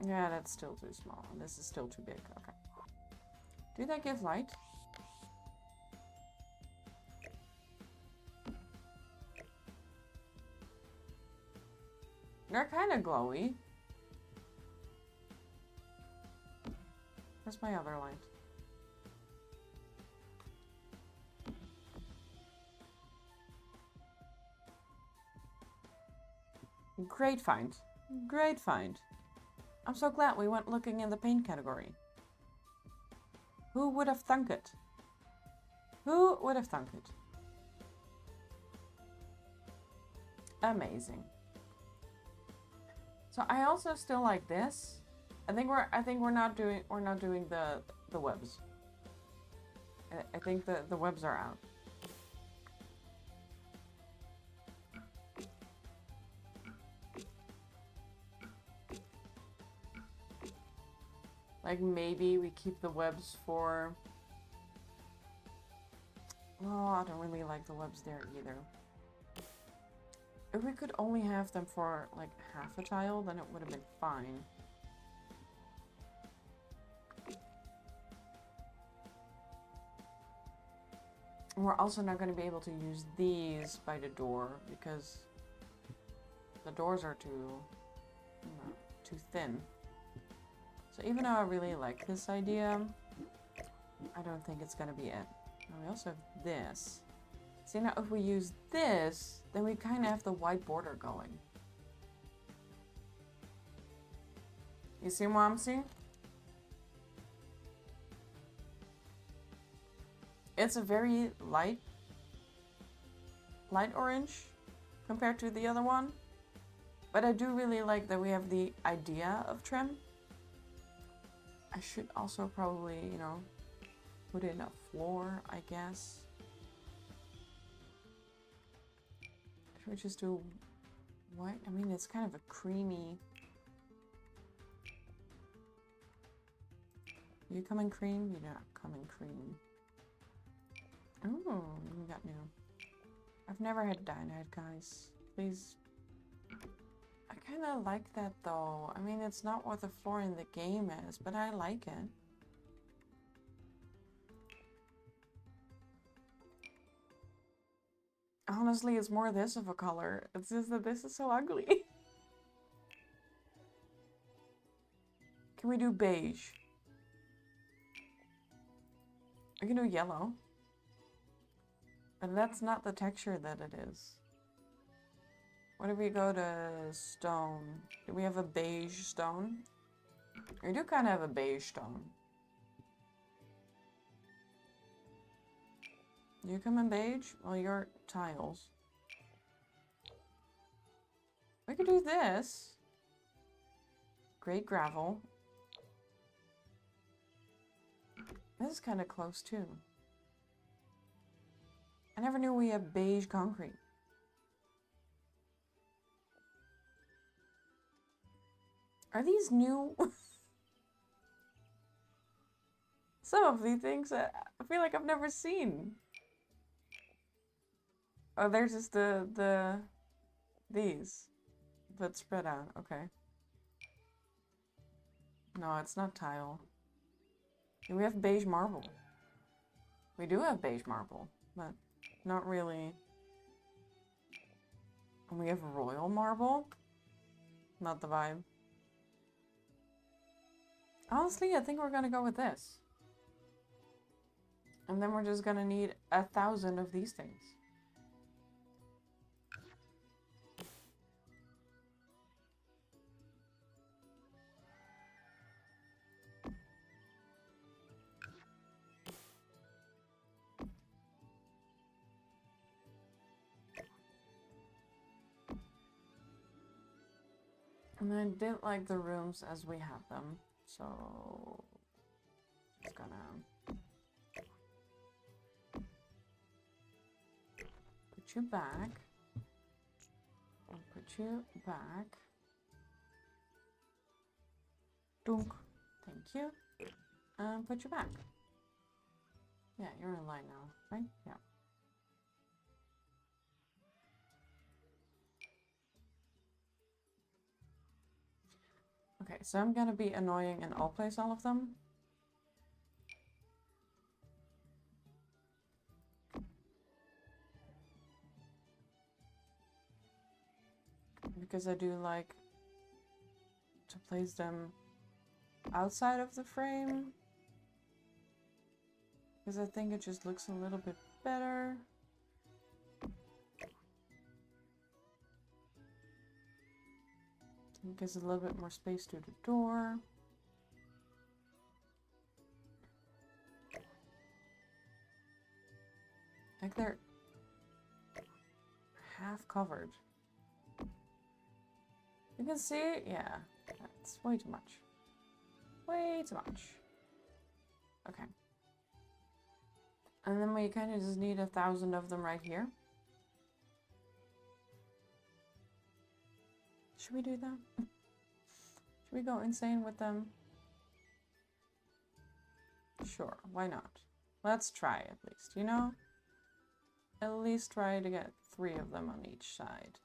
Yeah, that's still too small. This is still too big. Okay. Do they give light? They're kind of glowy. Where's my other light? Great find. Great find. I'm so glad we went looking in the paint category. Who would have thunk it? Who would have thunk it? Amazing. So I also still like this. I think we're not doing the webs. I think the webs are out. Like maybe we keep the webs for... Oh, I don't really like the webs there either. If we could only have them for like half a tile, then it would have been fine. And we're also not going to be able to use these by the door because the doors are too thin. So even though I really like this idea, I don't think it's going to be it. And we also have this. See, now if we use this, then we kind of have the white border going. You see what I'm seeing? It's a very light orange compared to the other one. But I do really like that we have the idea of trim. I should also probably, you know, put in a floor, I guess. Should we just do white? I mean, it's kind of a creamy. You come in cream? You don't come in cream. Oh, we got new. I've never had Dynamite, guys. Please. I kind of like that though. I mean, it's not what the floor in the game is, but I like it. Honestly, it's more this of a color. It's just that this is so ugly. Can we do beige? We can do yellow. But that's not the texture that it is. What if we go to stone? Do we have a beige stone? We do kind of have a beige stone. You come in beige? Well, you're tiles. We could do this. Great gravel. This is kind of close too. I never knew we had beige concrete. Are these new? Some of these things I feel like I've never seen. Oh, there's just these, but spread out. Okay. No, it's not tile. We have beige marble. We do have beige marble, but not really. And we have royal marble. Not the vibe. Honestly, I think we're gonna go with this. And then we're just gonna need 1,000 of these things. And I didn't like the rooms as we have them. So just gonna put you back. I'll put you back. Dunk. Thank you. And put you back. Yeah, you're in line now, right? Yeah. Okay, so I'm gonna be annoying and I'll place all of them. Because I do like to place them outside of the frame. Because I think it just looks a little bit better. It gives a little bit more space to the door. Like they're half covered. You can see, yeah, that's way too much. Way too much. Okay. And then we kind of just need 1,000 of them right here. Should we do that? Should we go insane with them? Sure, why not? Let's try at least, you know? At least try to get 3 of them on each side.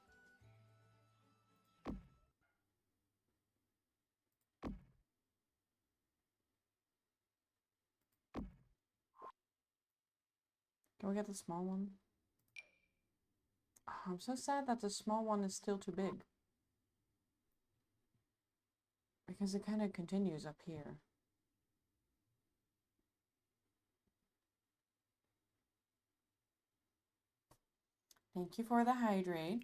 Can we get the small one? Oh, I'm so sad that the small one is still too big. Because it kind of continues up here. Thank you for the hydrate.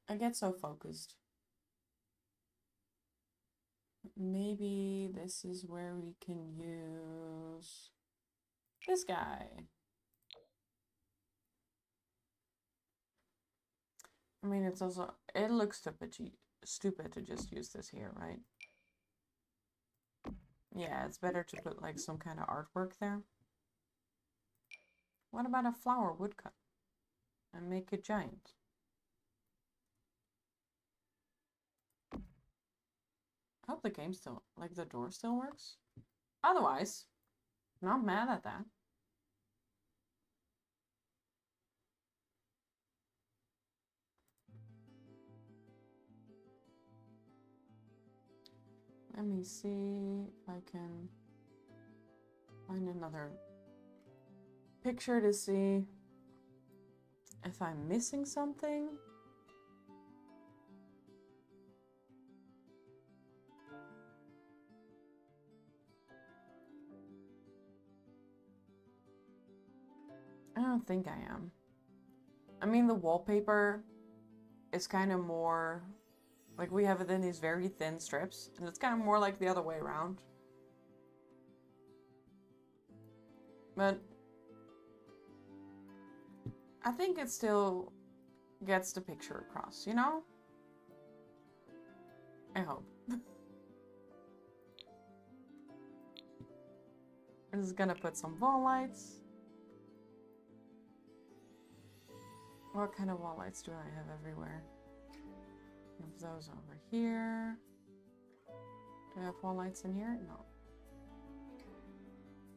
I get so focused. Maybe this is where we can use this guy. I mean, it's also, it looks stupid to just use this here, right? Yeah, it's better to put like some kind of artwork there. What about a flower woodcut? And make it giant. I hope the game still, like the door still works. Otherwise, not mad at that. Let me see if I can find another picture to see if I'm missing something. I don't think I am. I mean, the wallpaper is kind of more like we have it in these very thin strips, and it's kind of more like the other way around. But I think it still gets the picture across, you know? I hope. I'm just gonna put some wall lights. What kind of wall lights do I have everywhere? I have those over here. Do I have wall lights in here? No.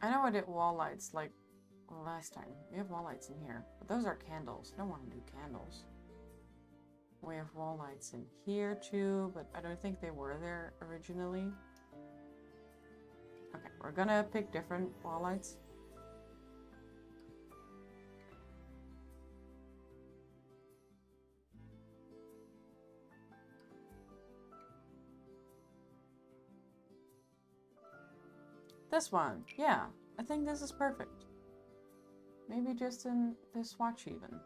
I know I did wall lights like last time. We have wall lights in here, but those are candles. I don't want to do candles. We have wall lights in here too, but I don't think they were there originally. Okay, we're gonna pick different wall lights. This one, yeah, I think this is perfect. Maybe just in this swatch even.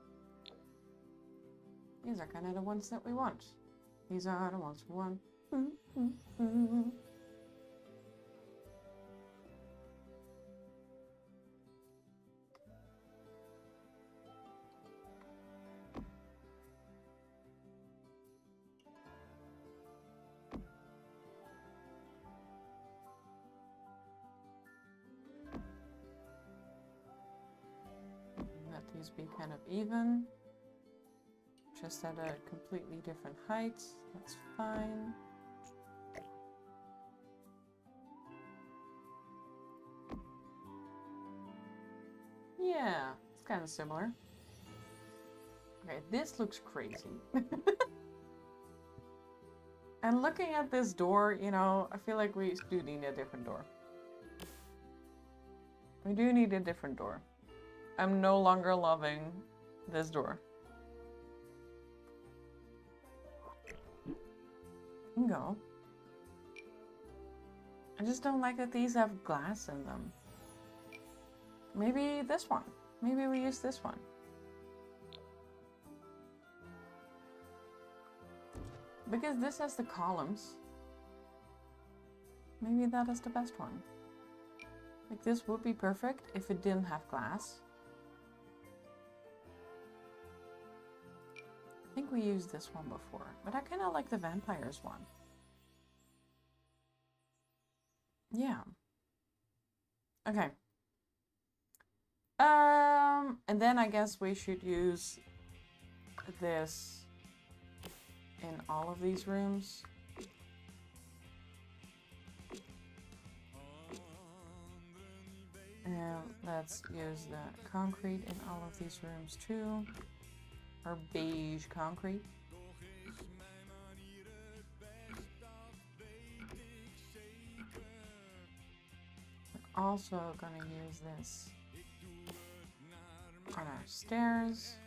These are kind of the ones that we want. These are the ones we want. just be kind of even. Just at a completely different height. That's fine. Yeah, it's kind of similar. Okay, this looks crazy. And looking at this door, you know, I feel like we do need a different door. We do need a different door. I'm no longer loving this door. Go. I just don't like that these have glass in them. Maybe this one. Maybe we use this one. Because this has the columns. Maybe that is the best one. Like this would be perfect if it didn't have glass. I think we used this one before, but I kind of like the vampires one. Yeah. Okay. And then I guess we should use this in all of these rooms. And let's use the concrete in all of these rooms too. Or beige concrete. We're also gonna use this on our stairs.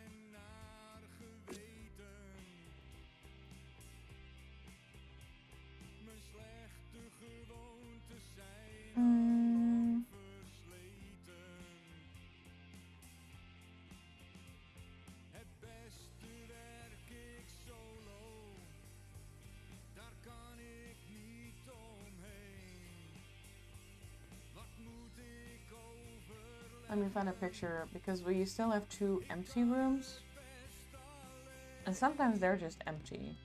Let me find a picture because we still have 2 empty rooms. And sometimes they're just empty.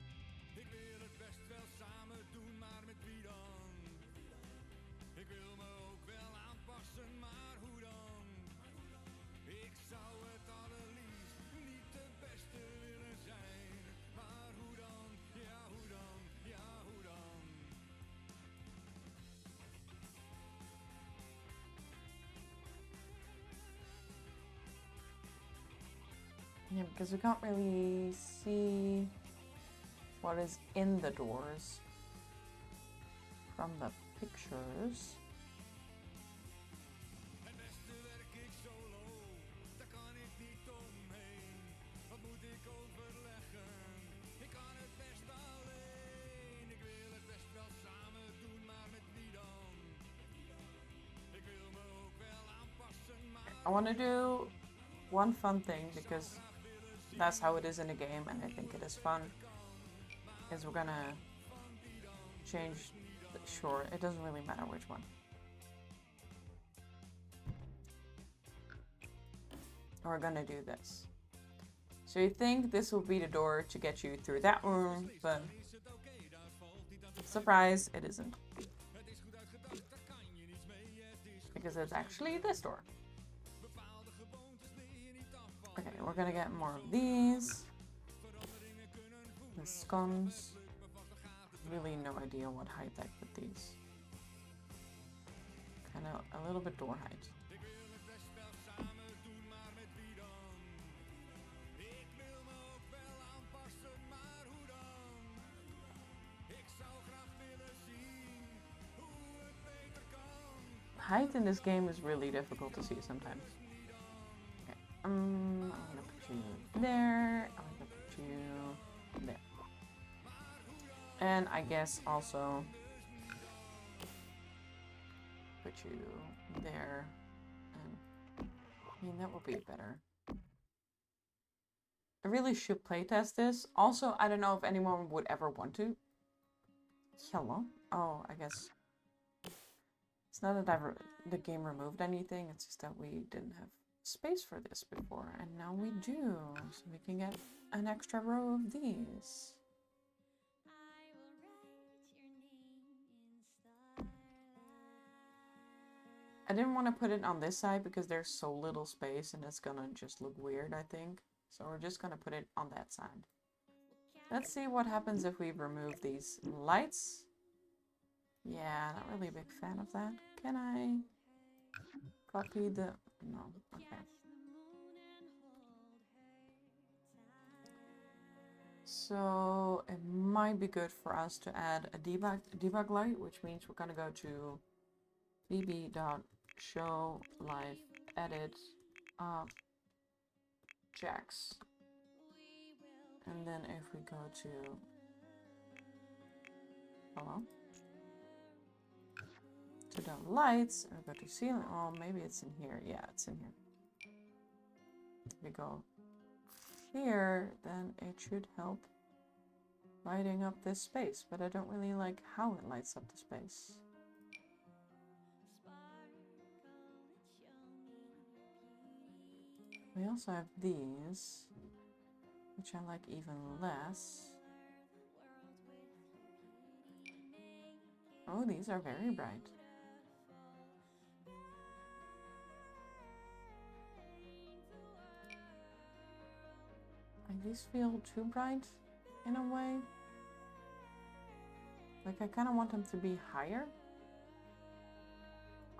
Yeah, because we can't really see what is in the doors from the pictures. I want to do one fun thing because that's how it is in the game and I think it is fun. Is we're gonna change, sure, it doesn't really matter which one. We're gonna do this. So you think this will be the door to get you through that room, but surprise, it isn't. Because it's actually this door. Okay, we're gonna get more of these. The scones. Really no idea what height I put these. Kind of a little bit door height. Height in this game is really difficult to see sometimes. Okay, I'm gonna put you there. I'm gonna put you there. And I guess also put you there. And I mean, that would be better. I really should playtest this. Also, I don't know if anyone would ever want to. Hello? Oh, I guess. It's not that the game removed anything, it's just that we didn't have space for this before, and now we do. So we can get an extra row of these. I didn't want to put it on this side because there's so little space and it's gonna just look weird, I think. So we're just gonna put it on that side. Let's see what happens if we remove these lights. Yeah, not really a big fan of that. Can I copy the... No, okay. So it might be good for us to add a debug light, which means we're gonna go to bb.show live edit objects. And then if we go to, hello, to the lights, and go to ceiling, oh, maybe it's in here. Yeah, it's in here. If we go here, then it should help lighting up this space, but I don't really like how it lights up the space. We also have these, which I like even less. Oh, these are very bright. Like, these feel too bright in a way. Like, I kind of want them to be higher.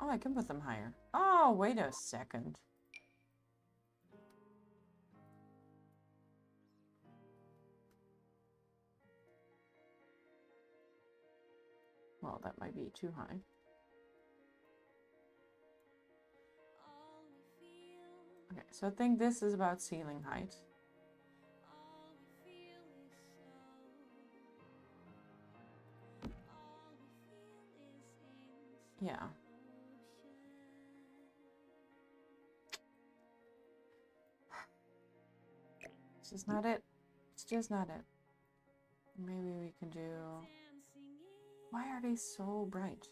Oh, I can put them higher. Oh, wait a second. Well, that might be too high. Okay, so I think this is about ceiling height. Yeah. It's just not it. It's just not it. Maybe we can do... Why are they so bright?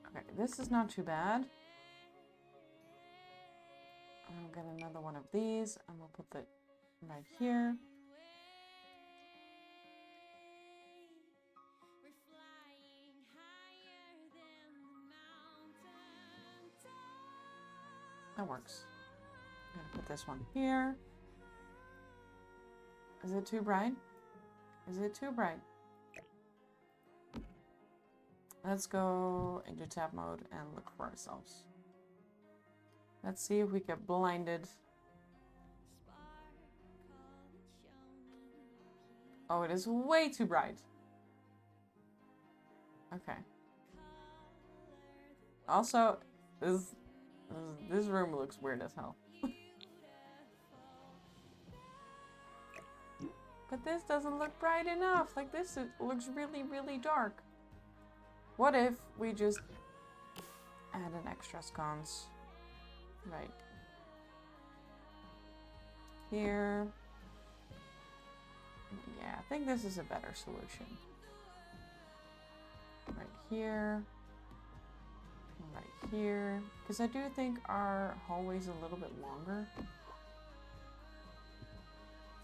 Okay, this is not too bad. I'll get another one of these and we'll put it right here. That works. I'm gonna put this one here. Is it too bright? Is it too bright? Let's go into tab mode and look for ourselves. Let's see if we get blinded. Oh, it is way too bright. Okay. Also, this room looks weird as hell. But this doesn't look bright enough. Like, this looks really, really dark. What if we just add an extra sconce right here? Yeah, I think this is a better solution. Right here. Right here. Because I do think our hallway's a little bit longer.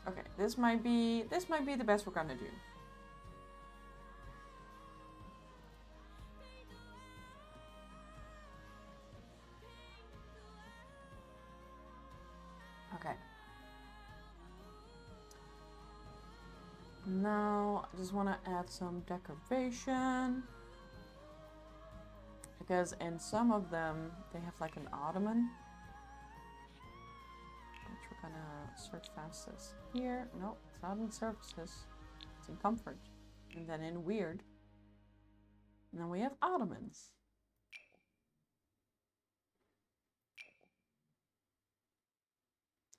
Okay, this might be the best we're gonna do. Okay. Now I just want to add some decoration. Because in some of them they have like an ottoman. Which we're gonna search fastest. Here, no, it's not in services. It's in comfort. And then in weird. And then we have ottomans.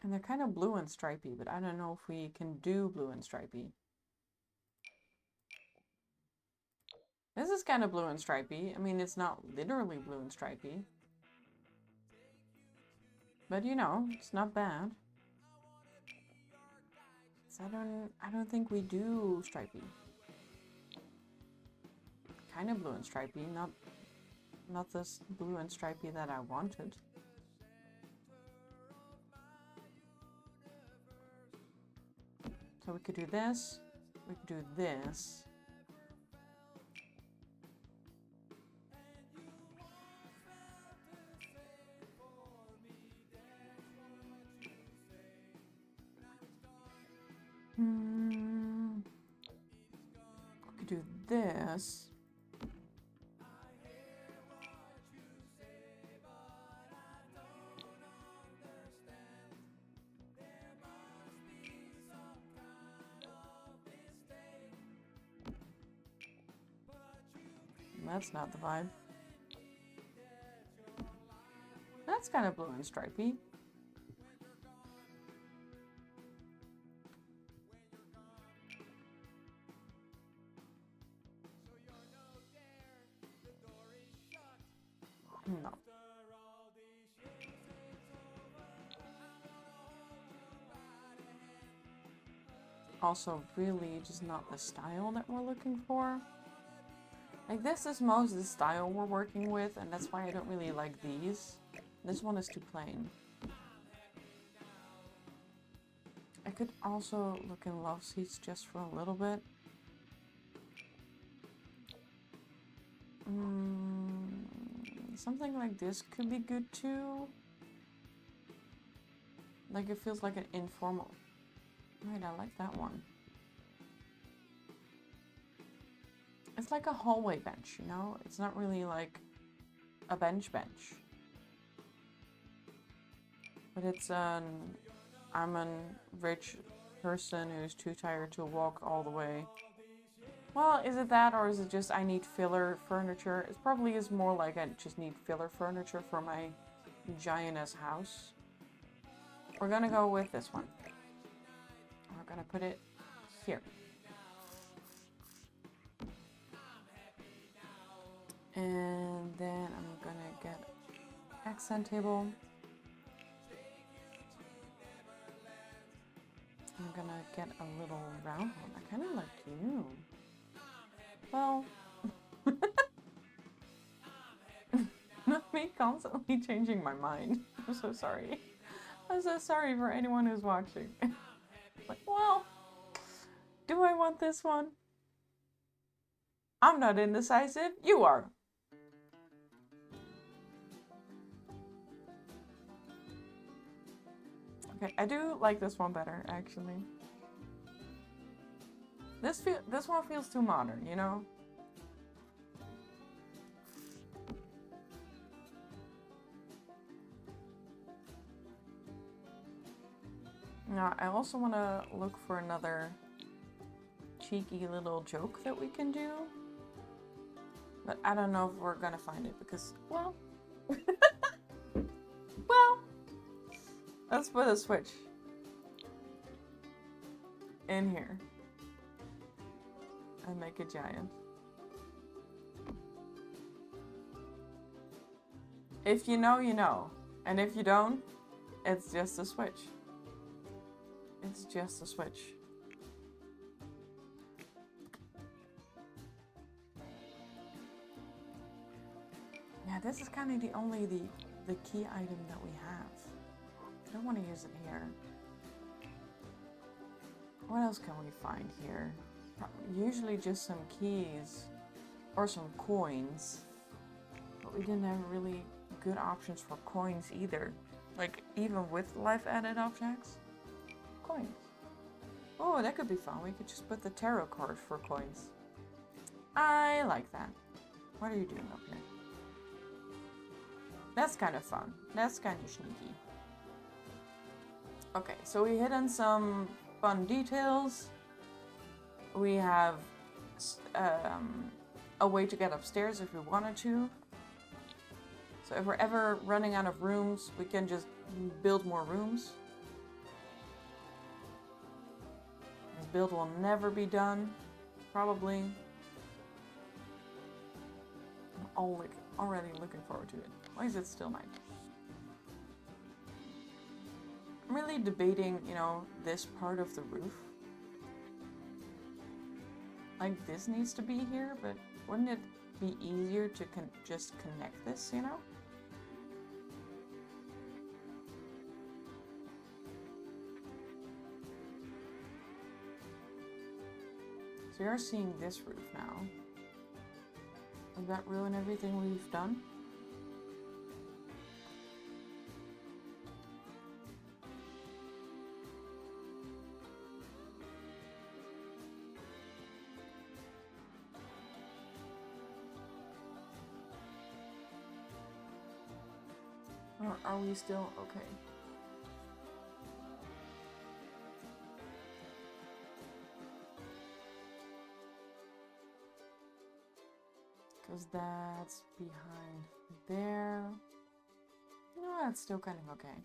And they're kind of blue and stripy, but I don't know if we can do blue and stripy. This is kind of blue and stripy. I mean, it's not literally blue and stripy. But you know, it's not bad. So I don't think we do stripy. Kind of blue and stripy, not this blue and stripy that I wanted. So we could do this. We could do this. We could do this. That's not the vibe. That's kind of blue and stripy. No. Also, really just not the style that we're looking for. Like, this is most of the style we're working with, and that's why I don't really like these. This one is too plain. I could also look in love seats just for a little bit. Something like this could be good too. Like, it feels like an informal. Right, I like that one. It's like a hallway bench, you know? It's not really like a bench. But it's I'm a rich person who's too tired to walk all the way. Well, is it that, or is it just I need filler furniture? It probably is more like I just need filler furniture for my giant-ass house. We're gonna go with this one. We're gonna put it here. And then I'm gonna get accent table. I'm gonna get a little round one. I kind of like you. Well, not me constantly changing my mind. I'm so sorry. I'm so sorry for anyone who's watching. Like, well, do I want this one? I'm not indecisive. You are. Okay, I do like this one better, actually. This one feels too modern, you know? Now, I also want to look for another cheeky little joke that we can do. But I don't know if we're gonna find it because, well... well... Let's put a switch in here and make it giant. If you know, you know. And if you don't, it's just a switch. It's just a switch. Yeah, this is kind of the only the key item that we have. I don't want to use it here. What else can we find here? Usually just some keys or some coins. But we didn't have really good options for coins either. Like, even with life added objects. Coins. Oh, that could be fun. We could just put the tarot card for coins. I like that. What are you doing up here? That's kind of fun. That's kind of sneaky. Okay, so we hit on some fun details. We have a way to get upstairs if we wanted to. So if we're ever running out of rooms, we can just build more rooms. This build will never be done, probably. I'm already looking forward to it. Why is it still night? I'm really debating, you know, this part of the roof. Like, this needs to be here, but wouldn't it be easier to just connect this, you know? So you're seeing this roof now. Would that ruin everything we've done? Or are we still okay? Because that's behind there. No, that's still kind of okay.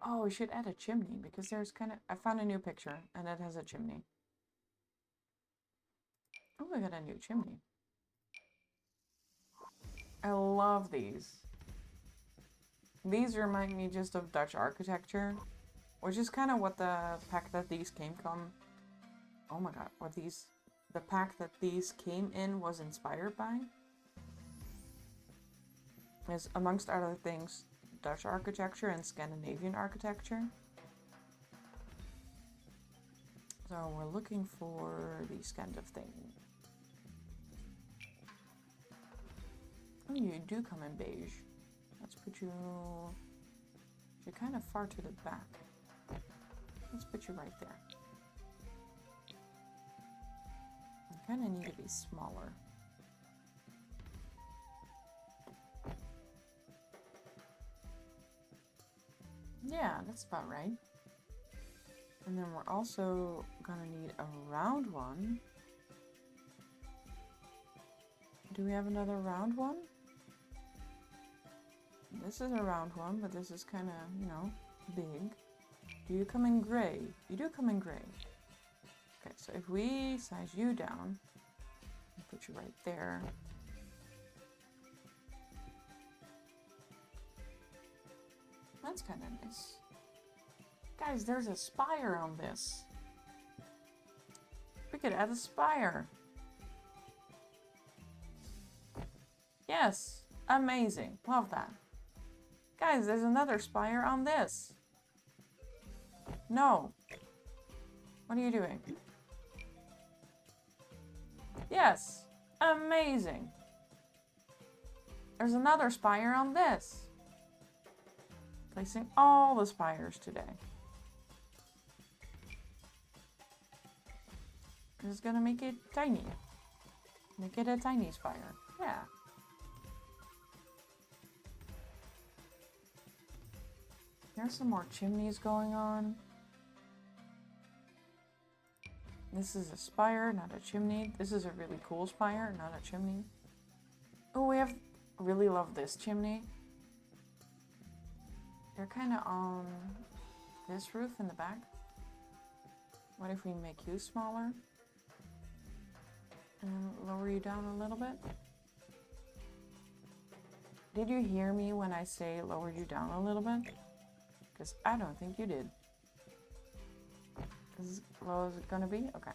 Oh, we should add a chimney because there's kind of... I found a new picture and it has a chimney. Oh, we got a new chimney. I love these. These remind me just of Dutch architecture, which is kind of what the pack that these came from. Oh my god, what these... The pack that these came in was inspired by. Is, amongst other things, Dutch architecture and Scandinavian architecture. So we're looking for these kind of things. Oh, you do come in beige. Let's put you... You're kind of far to the back. Let's put you right there. You kind of need to be smaller. Yeah, that's about right. And then we're also gonna need a round one. Do we have another round one? This is a round one, but this is kind of, you know, big. Do you come in gray? You do come in gray. Okay, so if we size you down, and put you right there. That's kind of nice. Guys, there's a spire on this. We could add a spire. Yes, amazing. Love that. Guys, there's another spire on this. No. What are you doing? Yes, amazing. There's another spire on this. Placing all the spires today. This is gonna make it tiny. Make it a tiny spire. Yeah. There's some more chimneys going on. This is a spire, not a chimney. This is a really cool spire, not a chimney. Oh, we have... Really love this chimney. They're kind of on this roof in the back. What if we make you smaller? And lower you down a little bit? Did you hear me when I say lower you down a little bit? Because I don't think you did. As low as it's gonna be? Okay.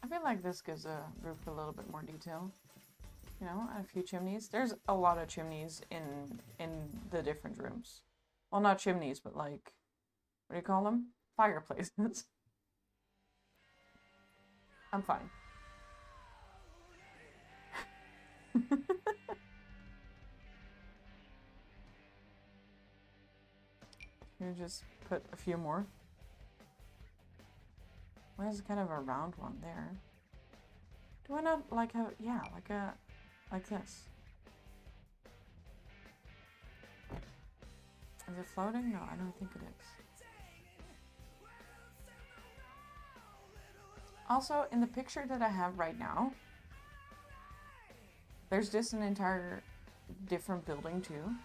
I feel like this gives a roof a little bit more detail. You know, a few chimneys. There's a lot of chimneys in the different rooms. Well, not chimneys, but like, what do you call them? Fireplaces. I'm fine. You just put a few more. Why is kind of a round one there? Do I not like have, yeah, like this. Is it floating? No, I don't think it is. Also, in the picture that I have right now, there's just an entire different building too.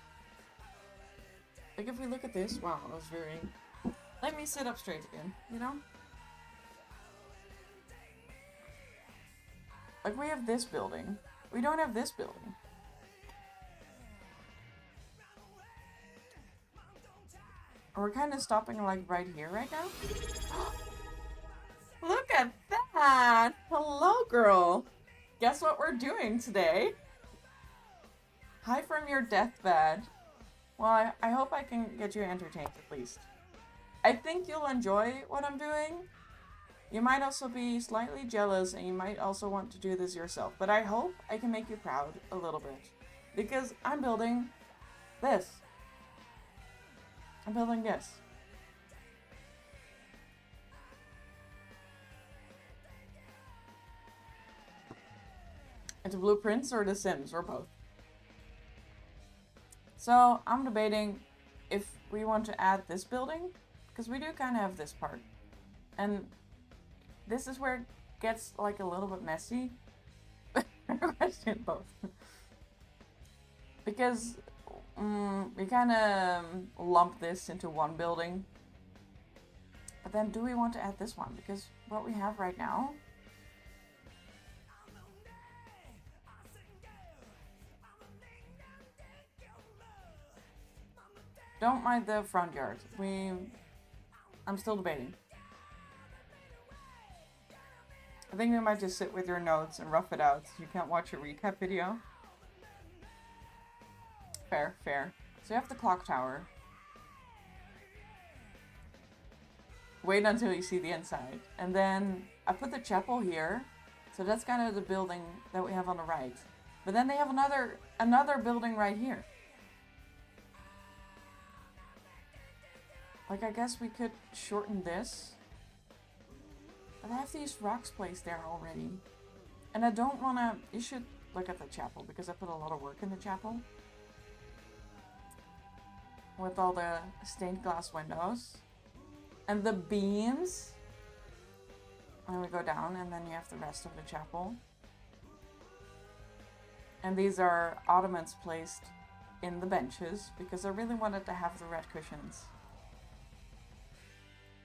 Like if we look at this, wow, that was very... Let me sit up straight again, you know? Like we have this building. We don't have this building. We're kind of stopping like right here right now. Look at that! Hello, girl! Guess what we're doing today? Hi from your deathbed. Well, I hope I can get you entertained at least. I think you'll enjoy what I'm doing. You might also be slightly jealous and you might also want to do this yourself. But I hope I can make you proud a little bit. Because I'm building this. I'm building this. Into Blueprints or The Sims or both. So I'm debating if we want to add this building. Because we do kind of have this part. And this is where it gets like a little bit messy. Question both. Because we kind of lump this into one building. But then do we want to add this one? Because what we have right now... Don't mind the front yard. I'm still debating. I think we might just sit with your notes and rough it out so you can't watch a recap video. Fair, fair. So you have the clock tower. Wait until you see the inside. And then I put the chapel here. So that's kind of the building that we have on the right. But then they have another building right here. Like, I guess we could shorten this. But I have these rocks placed there already. And I don't want to... You should look at the chapel, because I put a lot of work in the chapel. With all the stained glass windows. And the beams. And we go down, and then you have the rest of the chapel. And these are ottomans placed in the benches, because I really wanted to have the red cushions.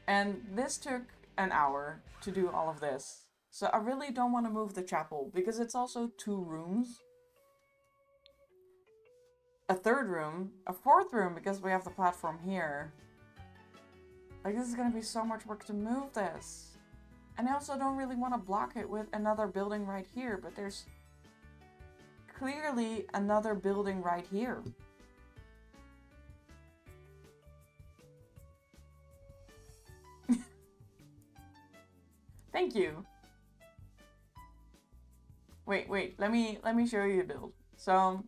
And this took an hour to do all of this. So I really don't want to move the chapel because it's also 2 rooms. A 3rd room, a 4th room because we have the platform here. Like, this is going to be so much work to move this. And I also don't really want to block it with another building right here, but there's clearly another building right here. Thank you. Wait, let me show you a build. So,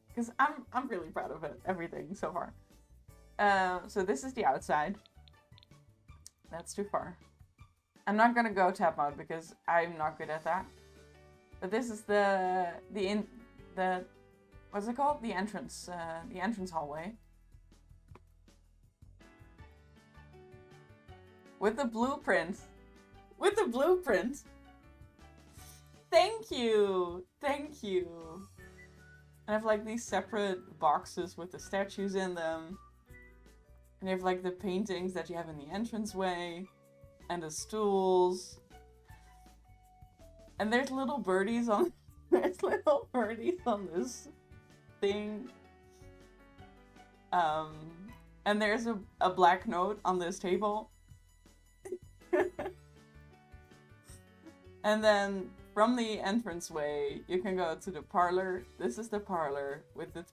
because I'm really proud of it, everything so far. So this is the outside. That's too far. I'm not gonna go tab mode because I'm not good at that. But this is the what's it called? The entrance hallway. With the blueprint. With the blueprint. Thank you. Thank you. I have like these separate boxes with the statues in them. And you have like the paintings that you have in the entranceway. And the stools. And there's little birdies on this thing. And there's a black note on this table. And then from the entranceway, you can go to the parlor. This is the parlor with the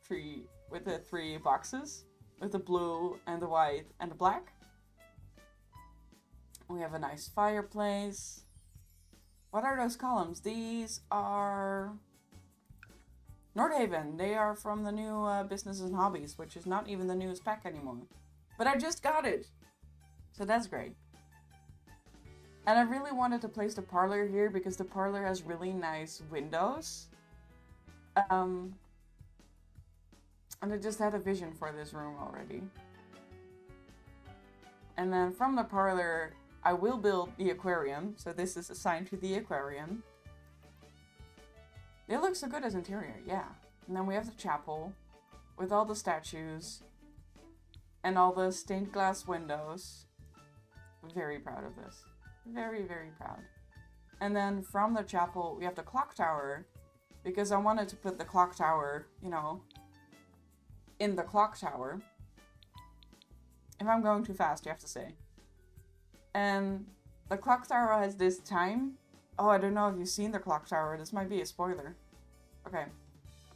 3 boxes, with the blue and the white and the black. We have a nice fireplace. What are those columns? These are Nordhaven. They are from the new Businesses and Hobbies, which is not even the newest pack anymore. But I just got it, so that's great. And I really wanted to place the parlor here because the parlor has really nice windows. And I just had a vision for this room already. And then from the parlor, I will build the aquarium. So this is assigned to the aquarium. It looks so good as interior, yeah. And then we have the chapel with all the statues and all the stained glass windows. Very proud of this. Very, very proud. And then from the chapel, we have the clock tower. Because I wanted to put the clock tower, you know, in the clock tower. If I'm going too fast, you have to say. And the clock tower has this time. Oh, I don't know if you've seen the clock tower. This might be a spoiler. Okay.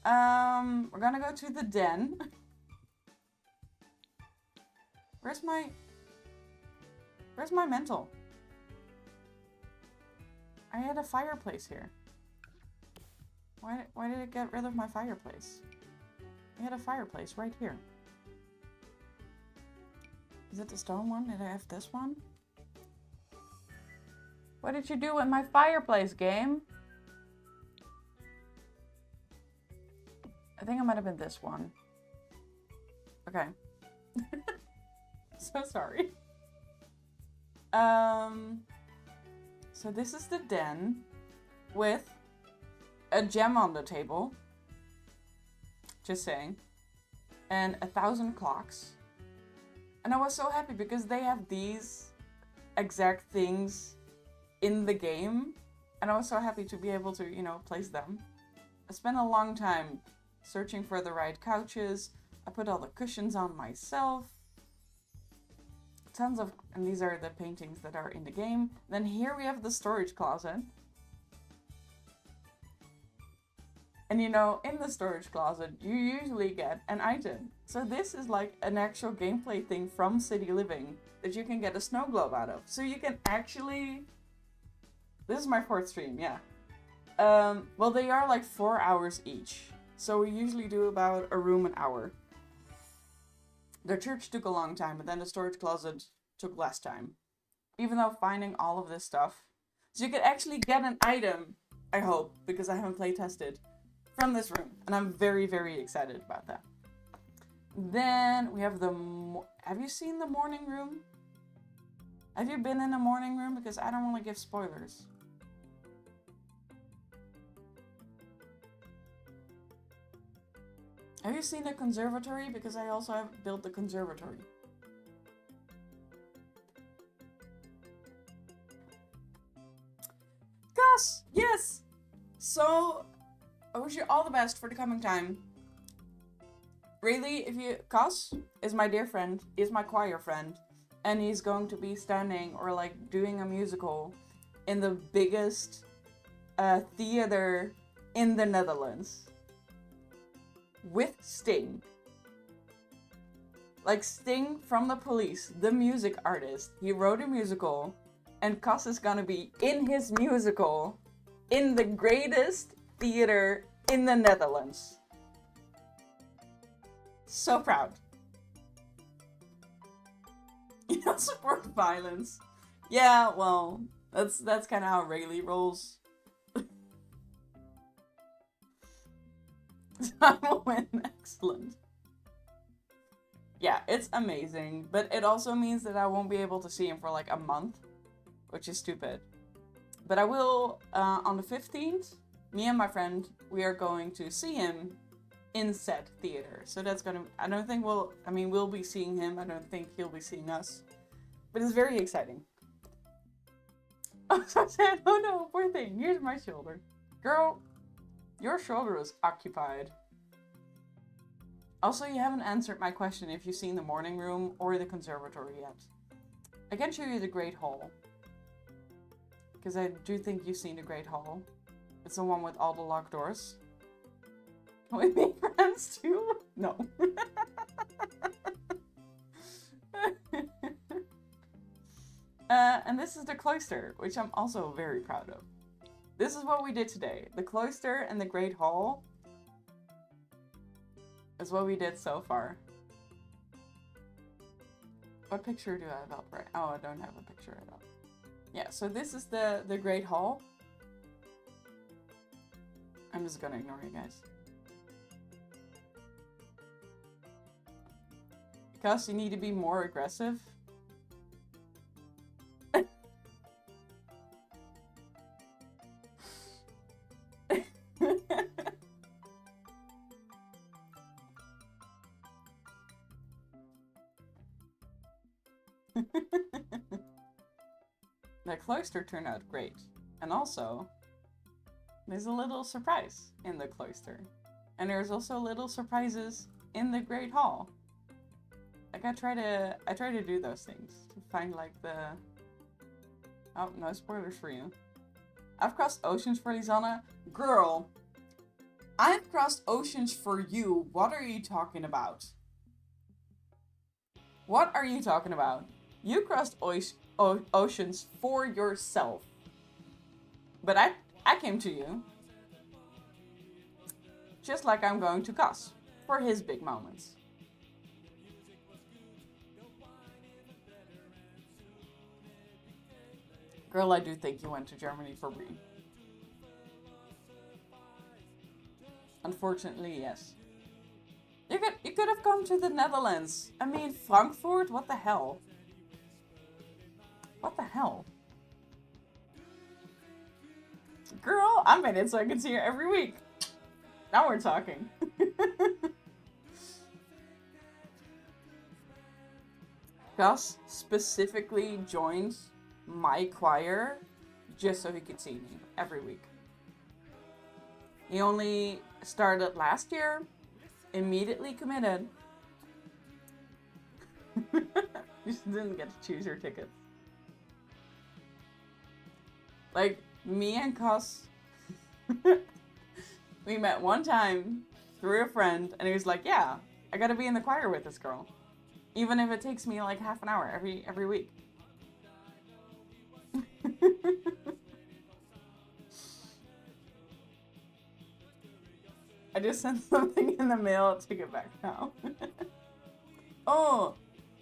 We're gonna go to the den. Where's my mental? I had a fireplace here. Why did it get rid of my fireplace? I had a fireplace right here. Is it the stone one? Did I have this one? What did you do with my fireplace, game? I think it might have been this one. Okay. So sorry. So this is the den with a gem on the table. Just saying. And 1,000 clocks. And I was so happy because they have these exact things in the game. And I was so happy to be able to, you know, place them. I spent a long time searching for the right couches. I put all the cushions on myself. Tons of, and these are the paintings that are in the game. Then here we have the storage closet. And you know, in the storage closet, you usually get an item. So this is like an actual gameplay thing from City Living that you can get a snow globe out of. So you can actually, this is my 4th stream, yeah. Well, they are like 4 hours each. So we usually do about a room an hour. The church took a long time, but then the storage closet took less time. Even though finding all of this stuff. So you could actually get an item, I hope, because I haven't playtested, from this room. And I'm very, very excited about that. Then we have the... Have you seen the morning room? Have you been in the morning room? Because I don't want to give spoilers. Have you seen the conservatory? Because I also have built the conservatory. Gus! Yes! So, I wish you all the best for the coming time. Really, if you... Gus is my dear friend. He's my choir friend. And he's going to be standing or like doing a musical in the biggest theater in the Netherlands. With Sting. Like Sting from The Police, the music artist. He wrote a musical, and Cas is gonna be in his musical in the greatest theater in the Netherlands. So proud. You don't support violence. Yeah, well, that's kind of how Rayleigh rolls. I will win. Excellent. Yeah, it's amazing, but it also means that I won't be able to see him for like a month, which is stupid. But I will, on the 15th, me and my friend, we are going to see him in said theater. So that's gonna, I don't think we'll be seeing him. I don't think he'll be seeing us. But it's very exciting. Oh, so sad. Oh no, poor thing. Here's my shoulder. Girl, your shoulder is occupied. Also, you haven't answered my question if you've seen the morning room or the conservatory yet. I can show you the Great Hall. Because I do think you've seen the Great Hall. It's the one with all the locked doors. Can we be friends too? No. And this is the cloister, which I'm also very proud of. This is what we did today. The cloister and the Great Hall is what we did so far. What picture do I have up right? Oh, I don't have a picture right up. Yeah, so this is the Great Hall. I'm just gonna ignore you guys. Because you need to be more aggressive. The cloister turned out great. And also, there's a little surprise in the cloister. And there's also little surprises in the Great Hall. Like I try to do those things. To find like the... Oh, no spoilers for you. I've crossed oceans for Lisanna. Girl, I've crossed oceans for you. What are you talking about? What are you talking about? You crossed oceans for yourself. But I came to you. Just like I'm going to Gus for his big moments. Girl, I do think you went to Germany for Brie. Unfortunately, yes. You could have come to the Netherlands. I mean, Frankfurt? What the hell? What the hell? Girl, I made it so I can see her every week. Now we're talking. Gus specifically joined my choir just so he could see me every week. He only started last year, immediately committed. You just didn't get to choose your tickets. Like, me and Gus, we met one time through a friend, and he was like, yeah, I gotta be in the choir with this girl. Even if it takes me like half an hour every week. I just sent something in the mail. I'll take it back now. Oh,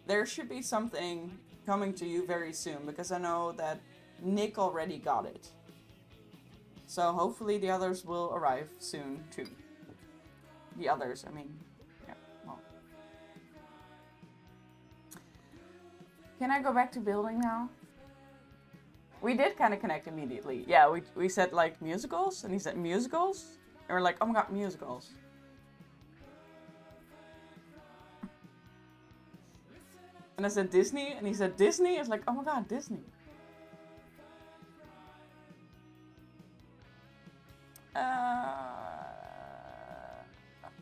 there should be something coming to you very soon because I know that Nick already got it. So hopefully the others will arrive soon too. The others, I mean, yeah, well. Can I go back to building now? We did kind of connect immediately. Yeah, we said like musicals, and he said musicals. And we're like, oh my god, musicals. And I said Disney, and he said Disney. It's like, oh my god, Disney.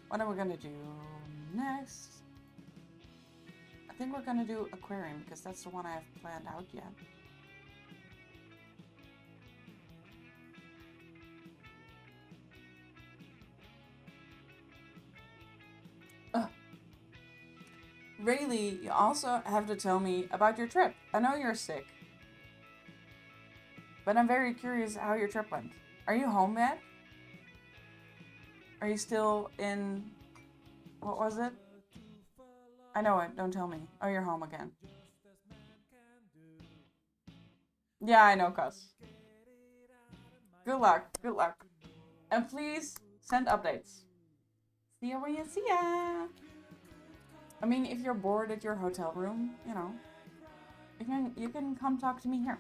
What are we gonna do next? I think we're gonna do aquarium because that's the one I have planned out yet. Rayleigh, you also have to tell me about your trip. I know you're sick, but I'm very curious how your trip went. Are you home yet? Are you still in... What was it? I know it, don't tell me. Oh, you're home again. Yeah, I know, Cuz. Good luck, good luck. And please send updates. See ya when you see ya. I mean, if you're bored at your hotel room, you know, you can come talk to me here.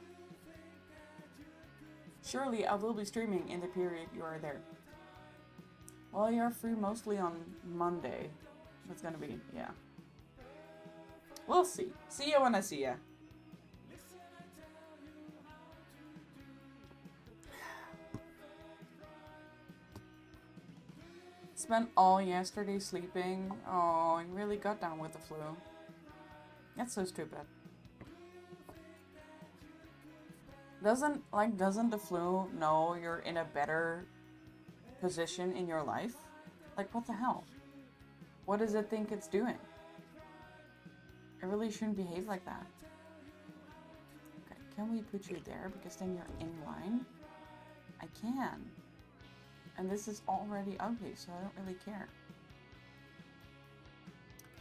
Surely I will be streaming in the period you are there. Well, you're free mostly on Monday. That's gonna be, yeah. We'll see. See ya when I see ya. Spent all yesterday sleeping. Oh, I really got down with the flu. That's so stupid. Doesn't the flu know you're in a better position in your life? Like, what the hell? What does it think it's doing? It really shouldn't behave like that. Okay, can we put you there? Because then you're in line. I can. And this is already ugly, so I don't really care.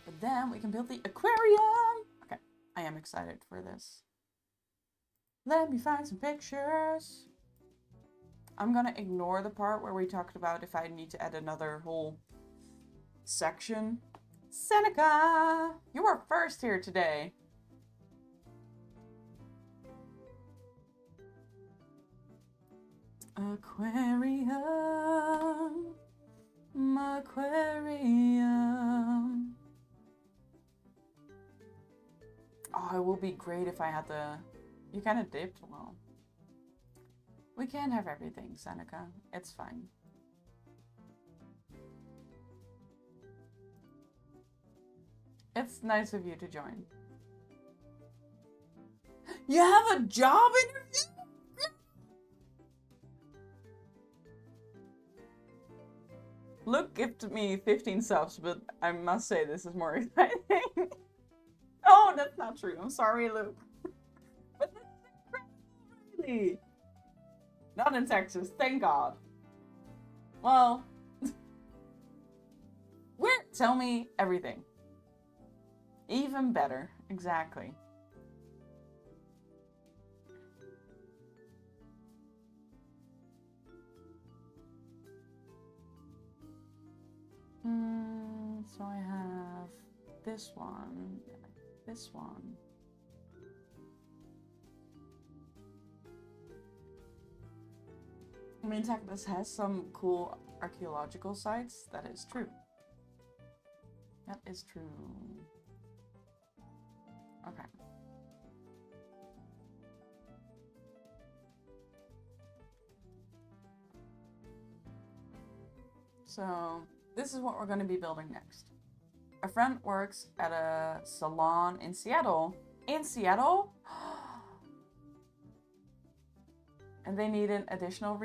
But then we can build the aquarium! Okay, I am excited for this. Let me find some pictures. I'm gonna ignore the part where we talked about if I need to add another whole section. Seneca! You were first here today. Aquarium, aquarium. Oh, it would be great if I had the... You kind of dipped. Well, we can't have everything, Seneca. It's fine. It's nice of you to join. You have a job interview? Luke gifted me 15 subs, but I must say this is more exciting. Oh, that's not true. I'm sorry, Luke. But this is incredible, really. Not in Texas, thank God. Well, where? Tell me everything. Even better, exactly. So I have this one, this one. I mean, Texas has some cool archaeological sites. That is true. That is true. Okay. So, this is what we're going to be building next. A friend works at a salon in Seattle. In Seattle? And they need an additional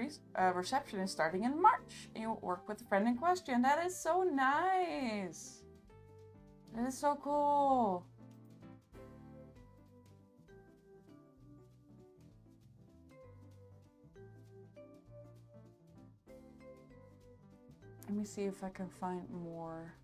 receptionist starting in March. And you'll work with the friend in question. That is so nice. That is so cool. Let me see if I can find more.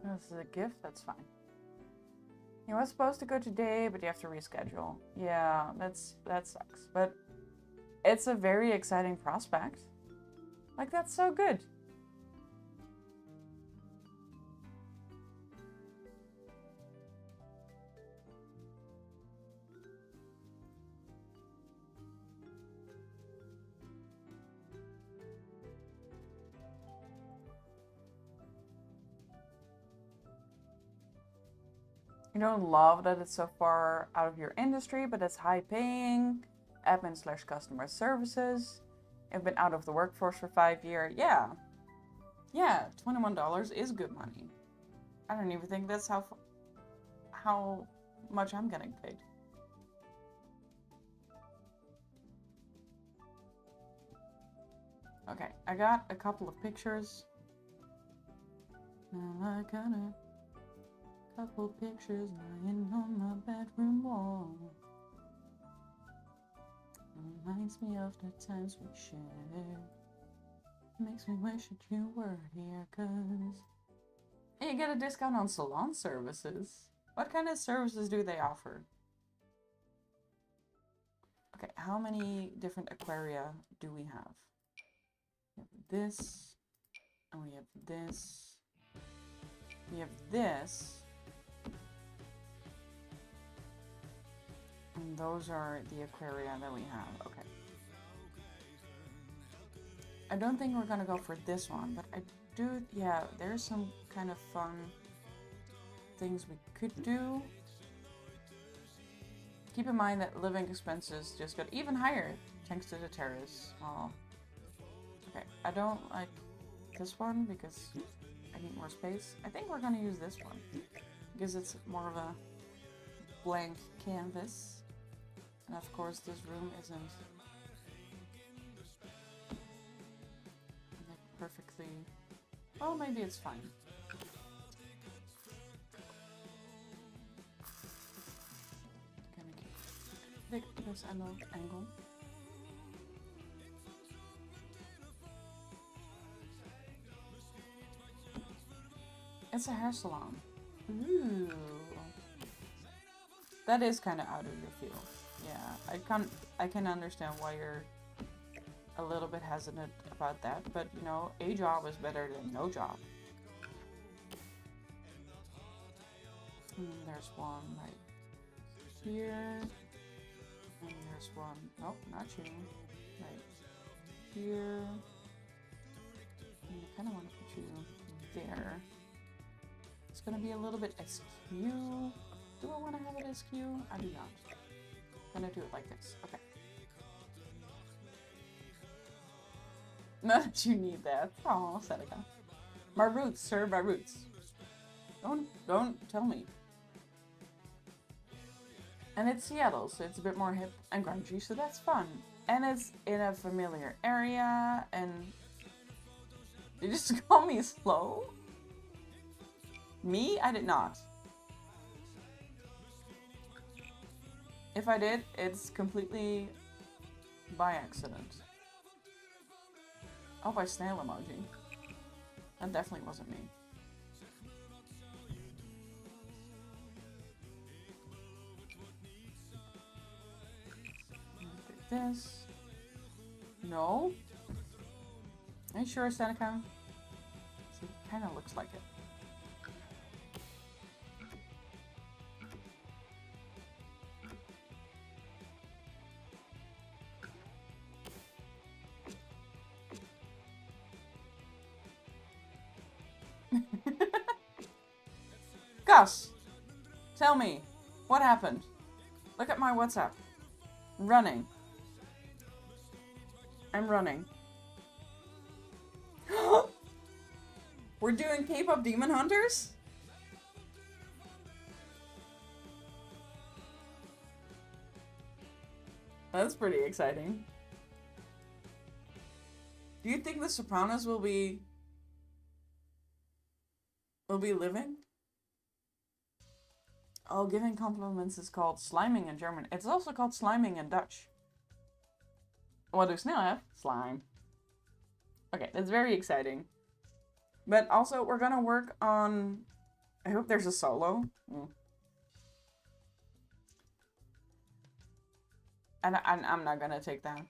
This is a gift? That's fine. You were supposed to go today, but you have to reschedule. Yeah, that sucks. But it's a very exciting prospect. Like, that's so good. You don't love that it's so far out of your industry, but it's high paying. Admin/customer services. I've been out of the workforce for 5 years. Yeah. Yeah, $21 is good money. I don't even think that's how much I'm getting paid. Okay, I got a couple of pictures. Now I got a couple pictures lying on my bedroom wall. Reminds me of the times we shared. Makes me wish that you were here, cause you get a discount on salon services. What kind of services do they offer? Okay, how many different aquaria do we have? We have this, and we have this. We have this. And those are the aquaria that we have. Okay. I don't think we're gonna go for this one, but I do, yeah, there's some kind of fun things we could do. Keep in mind that living expenses just got even higher thanks to the terrace. Oh. Okay, I don't like this one because I need more space. I think we're gonna use this one because it's more of a blank canvas. And of course this room isn't perfectly, well, maybe it's fine. Gonna keep this angle. It's a hair salon. Ooh. That is kind of out of your field. Yeah, I can understand why you're a little bit hesitant about that, but you know, a job is better than no job. There's one right here, and there's one, nope, not you, right here, and I kind of want to put you there. It's going to be a little bit askew. Do I want to have it askew? I do not. I'm going to do it like this, okay. Not that you need that. Oh, Seneca. My roots, sir, my roots. Don't tell me. And it's Seattle, so it's a bit more hip and grungy, so that's fun. And it's in a familiar area, and... You just call me slow? Me? I did not. If I did, it's completely by accident. Oh, by snail emoji. That definitely wasn't me. This. No? Are you sure, Seneca? See, it kind of looks like it. Gus! Tell me, what happened? Look at my WhatsApp. Running. I'm running. We're doing K-pop Demon Hunters? That's pretty exciting. Do you think the Sopranos will be living? Oh, giving compliments is called sliming in German. It's also called sliming in Dutch. What do snail have? Slime. Okay, that's very exciting. But also, we're gonna work on... I hope there's a solo. And I'm not gonna take that.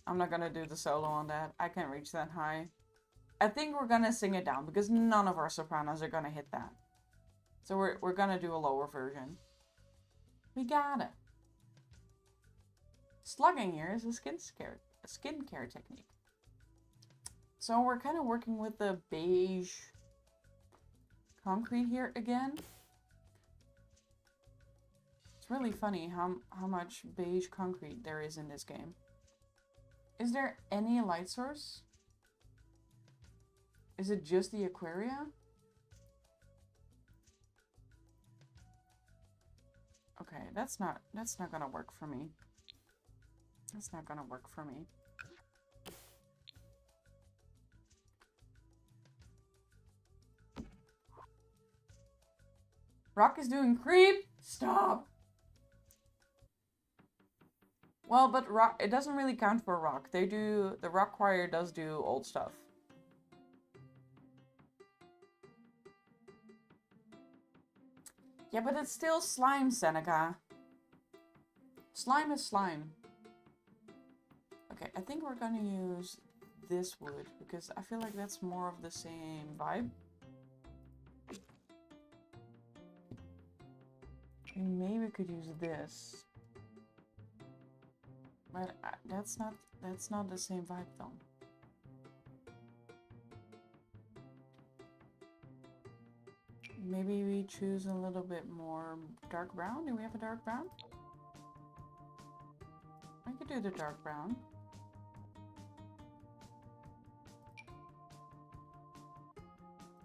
I'm not gonna do the solo on that. I can't reach that high. I think we're gonna sing it down, because none of our sopranos are gonna hit that. So we're gonna do a lower version. We got it. Slugging here is a skincare technique. So we're kind of working with the beige concrete here again. It's really funny how much beige concrete there is in this game. Is there any light source? Is it just the Aquaria? Okay, that's not gonna work for me. That's not gonna work for me. Rock is doing creep! Stop! Well, but rock, it doesn't really count for rock. They do, the rock choir does do old stuff. Yeah, but it's still slime, Seneca. Slime is slime. Okay, I think we're gonna use this wood, because I feel like that's more of the same vibe. Maybe we could use this. But that's not the same vibe though. Maybe we choose a little bit more dark brown. Do we have a dark brown? I could do the dark brown.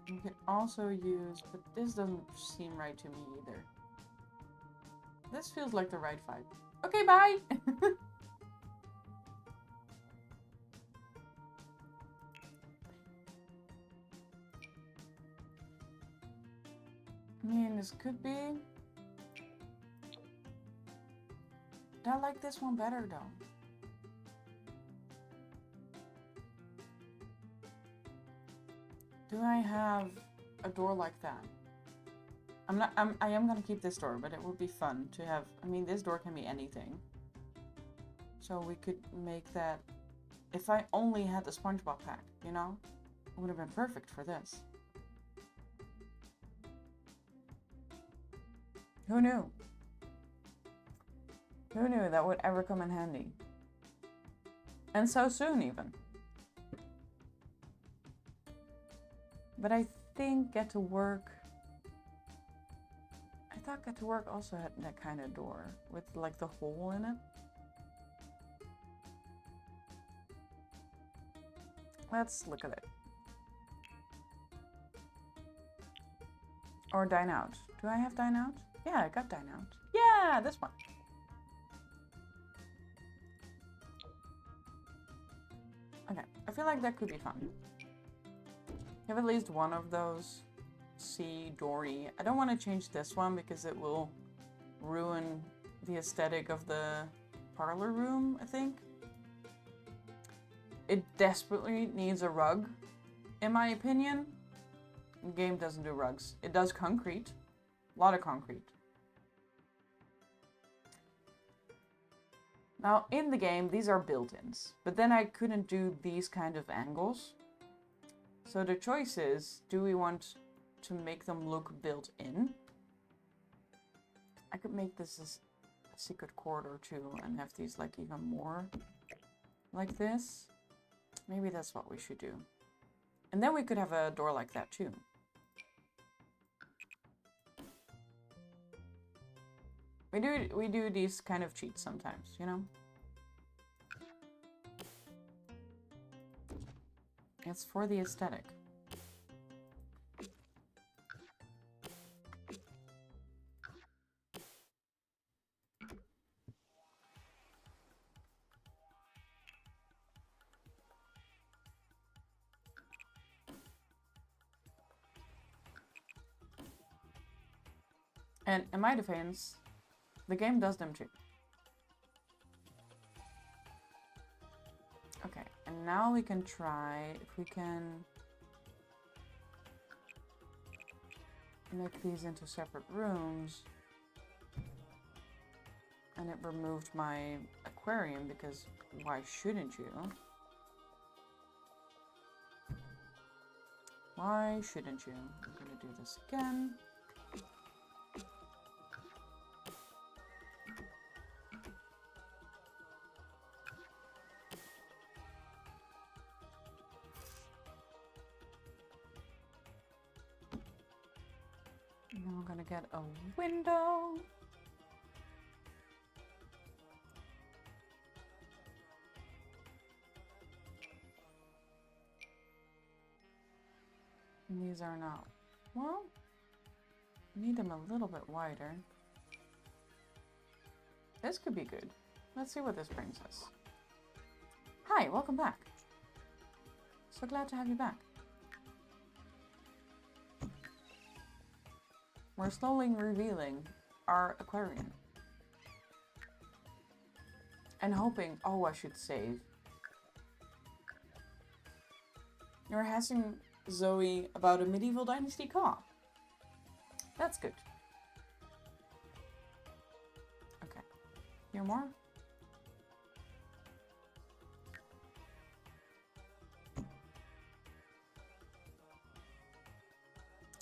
We could also use, but this doesn't seem right to me either. This feels like the right vibe. Okay, bye! I mean, this could be... I like this one better though. Do I have a door like that? I am gonna keep this door, but it would be fun to have... I mean, this door can be anything. So we could make that... If I only had the SpongeBob pack, you know? It would have been perfect for this. Who knew? Who knew that would ever come in handy? And so soon, even. But I think Get to Work... I thought Get to Work also had that kind of door with like the hole in it. Let's look at it. Or dine out. Do I have dine out? Yeah, I got dine out. Yeah, this one. Okay, I feel like that could be fun. Have at least one of those. See, Dory. I don't want to change this one because it will ruin the aesthetic of the parlor room, I think. It desperately needs a rug, in my opinion. The game doesn't do rugs. It does concrete. A lot of concrete. Now, in the game, these are built-ins. But then I couldn't do these kind of angles. So the choice is, do we want to make them look built-in? I could make this a secret corridor too and have these like even more like this. Maybe that's what we should do. And then we could have a door like that too. We do these kind of cheats sometimes, you know? It's for the aesthetic. And in my defense, the game does them too. Okay, and now we can try if we can make these into separate rooms. And it removed my aquarium because why shouldn't you? Why shouldn't you? I'm gonna do this again. And then we're gonna get a window. And these are not, well, need them a little bit wider. This could be good. Let's see what this brings us. Hi, welcome back. So glad to have you back. We're slowly revealing our aquarium. And hoping, oh, I should save. You're asking Zoe about a medieval dynasty co-op. That's good. Okay. Here more?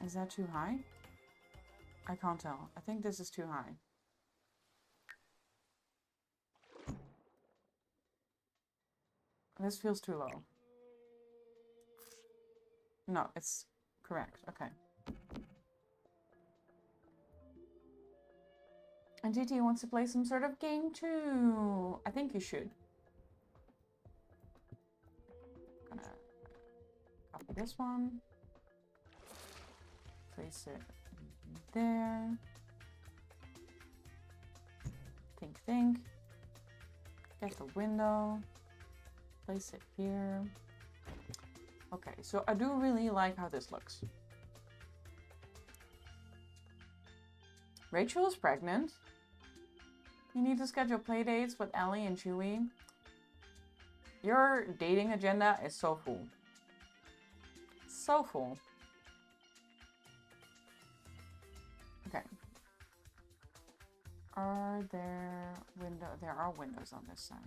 Is that too high? I can't tell. I think this is too high. This feels too low. No, it's correct. Okay. And TT wants to play some sort of game too. I think you should. Gonna copy this one. Place it there. Think. Get the window. Place it here. Okay, so I do really like how this looks. Rachel is pregnant. You need to schedule play dates with Ellie and Chewie. Your dating agenda is so full. So full. Okay. Are there windows? There are windows on this side.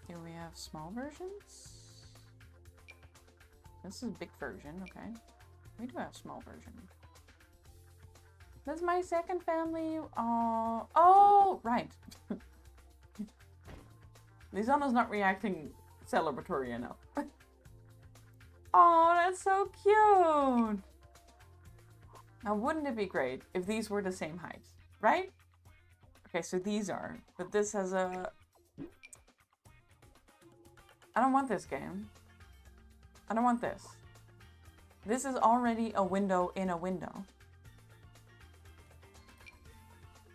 Do we have small versions? This is a big version, okay. We do have small version. This is my second family. Oh, right. Lisanna's not reacting celebratory enough. Oh, that's so cute. Now, wouldn't it be great if these were the same height, right? Okay, so these are, but this has a I don't want this game. I don't want this. This is already a window in a window.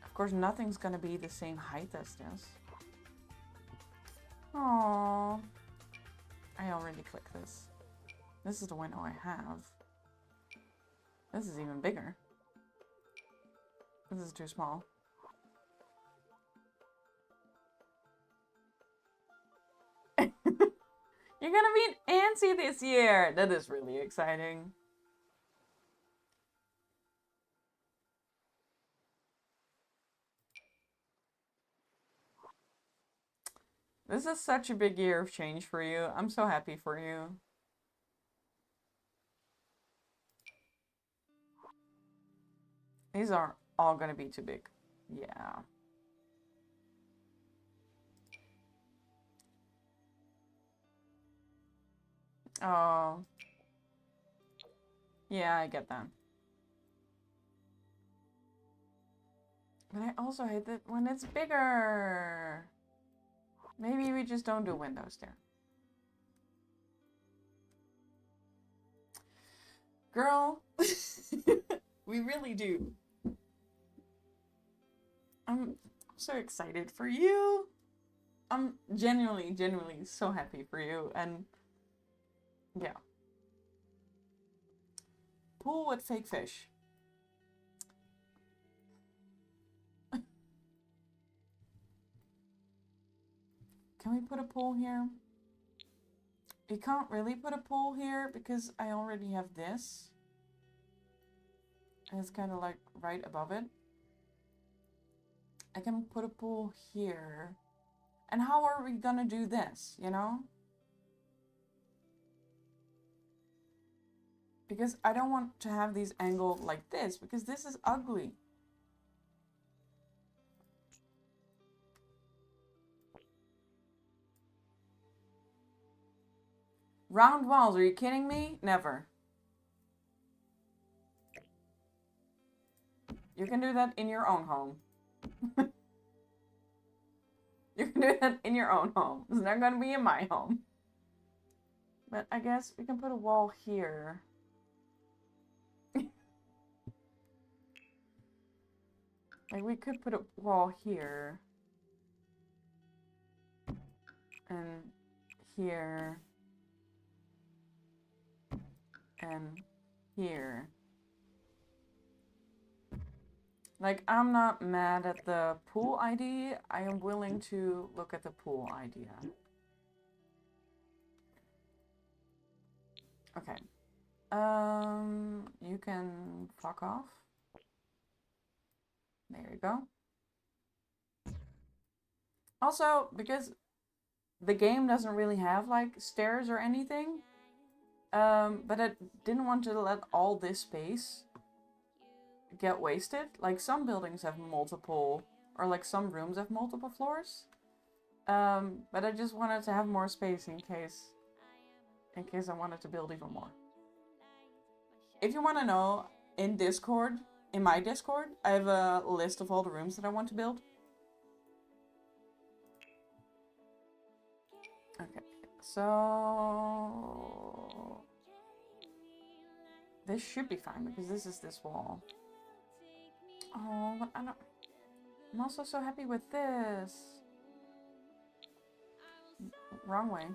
Of course, nothing's gonna be the same height as this. Aww. I already clicked this. This is the window I have. This is even bigger. This is too small. You're gonna be an Antsy this year! That is really exciting. This is such a big year of change for you. I'm so happy for you. These are all gonna be too big. Yeah. Oh. Yeah, I get that. But I also hate that when it's bigger. Maybe we just don't do windows there. Girl, we really do. I'm so excited for you. I'm genuinely so happy for you. And yeah. Pool with fake fish. Can we put a pool here? You can't really put a pool here because I already have this. And it's kind of like right above it. I can put a pool here. And how are we gonna do this, you know? Because I don't want to have these angled like this because this is ugly. Round walls, are you kidding me? Never. You can do that in your own home. You can do that in your own home. It's not gonna be in my home. But I guess we can put a wall here. Like we could put a wall here. And here. And here. Like, I'm not mad at the pool idea. I am willing to look at the pool idea. Okay. You can fuck off. There you go. Also, because the game doesn't really have, like, stairs or anything, but I didn't want to let all this space get wasted. Like, some buildings have multiple, or like some rooms have multiple floors. But I just wanted to have more space in case I wanted to build even more. If you want to know, in Discord, in my Discord, I have a list of all the rooms that I want to build. Okay, so this should be fine because this is this wall. Oh, but I'm also so happy with this. Wrong way.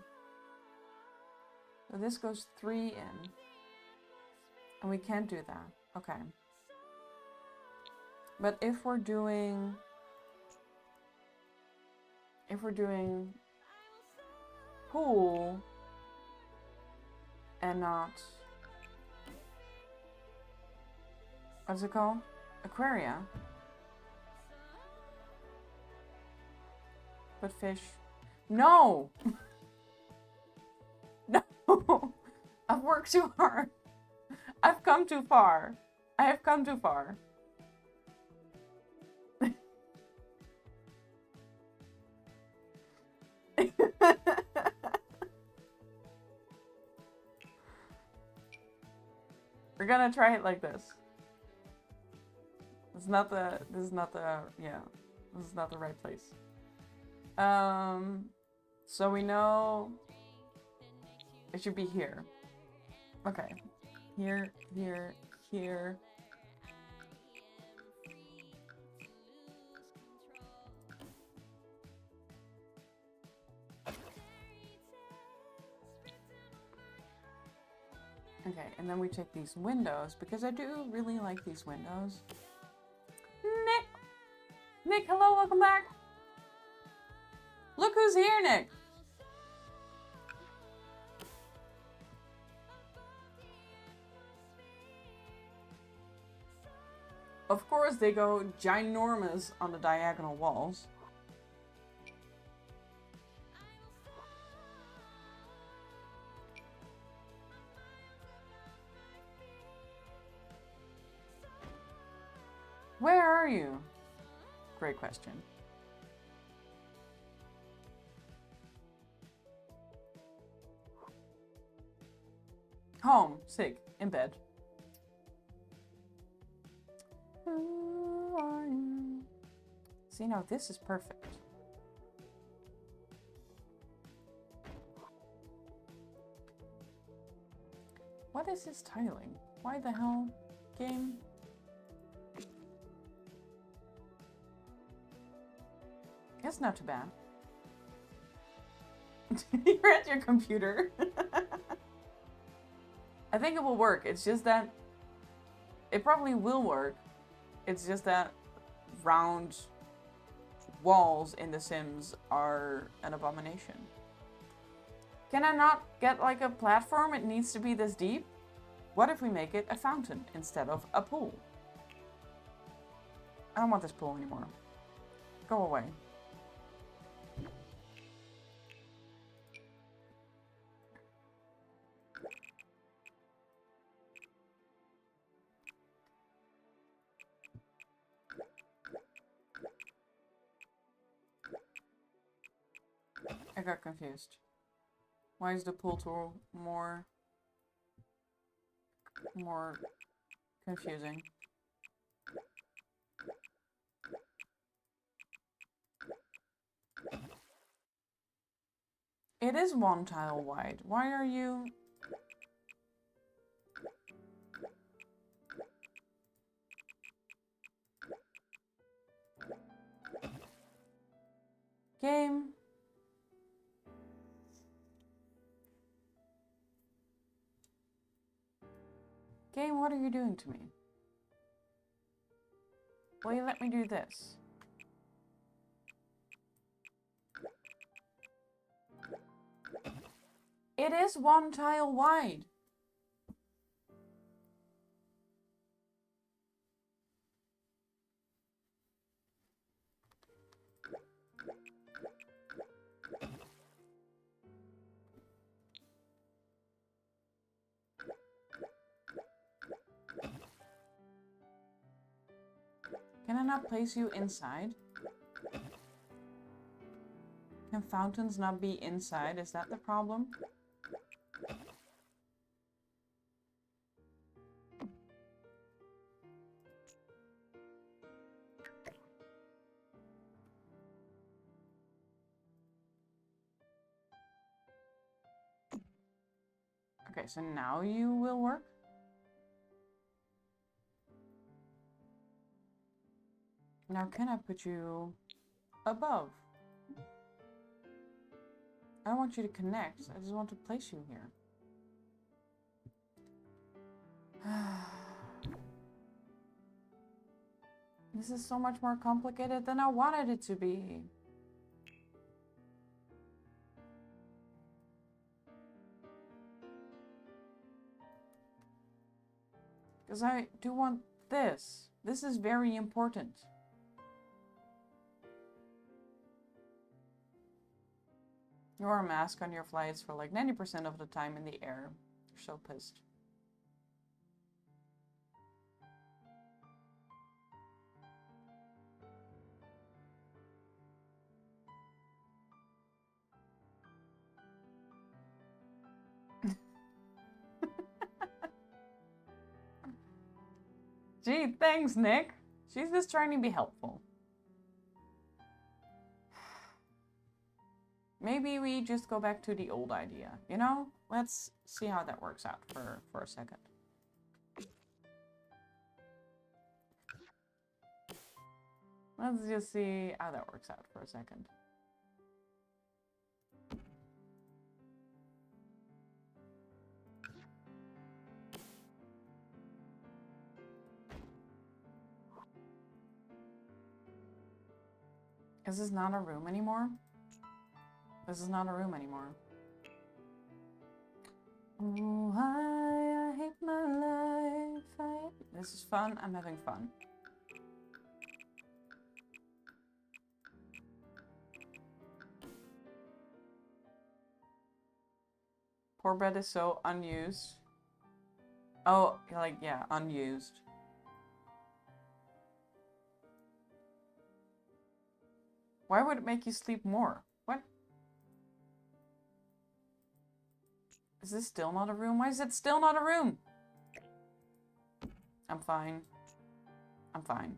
So this goes 3 in. And we can't do that. Okay. But if we're doing pool and not, what's it called? Aquaria. But fish. No! No! I've worked too hard. I've come too far. I have come too far. We're gonna try it like this. This is not the right place. So we know It should be here. Okay. Here, here, here. Okay, and then we take these windows, because I do really like these windows. Nick! Nick, hello, welcome back! Look who's here, Nick! Of course, they go ginormous on the diagonal walls. Where are you? Great question. Home, sick, in bed. Who are you? See, now this is perfect. What is this tiling? Why the hell, game? It's not too bad. You're at your computer. I think it will work. It's just that it probably will work. It's just that round walls in The Sims are an abomination. Can I not get like a platform? It needs to be this deep? What if we make it a fountain instead of a pool? I don't want this pool anymore. Go away. I got confused. Why is the pool tool more confusing? It is one tile wide. Why are you... Game. Game, what are you doing to me? Will you let me do this? It is one tile wide. Can I not place you inside? Can fountains not be inside? Is that the problem? Okay, so now you will work? Now can I put you above? I don't want you to connect. I just want to place you here. This is so much more complicated than I wanted it to be. Because I do want this. This is very important. You wear a mask on your flights for like 90% of the time in the air. You're so pissed. Gee, thanks, Nick. She's just trying to be helpful. maybe we just go back to the old idea, you know? Let's see how that works out for a second. Let's just see how that works out for a second. Is this not a room anymore? This is not a room anymore. Oh, I hate my life. This is fun. I'm having fun. Poor bed is so unused. Oh, like, yeah, unused. Why would it make you sleep more? What? Is this still not a room? Why is it still not a room? I'm fine. I'm fine.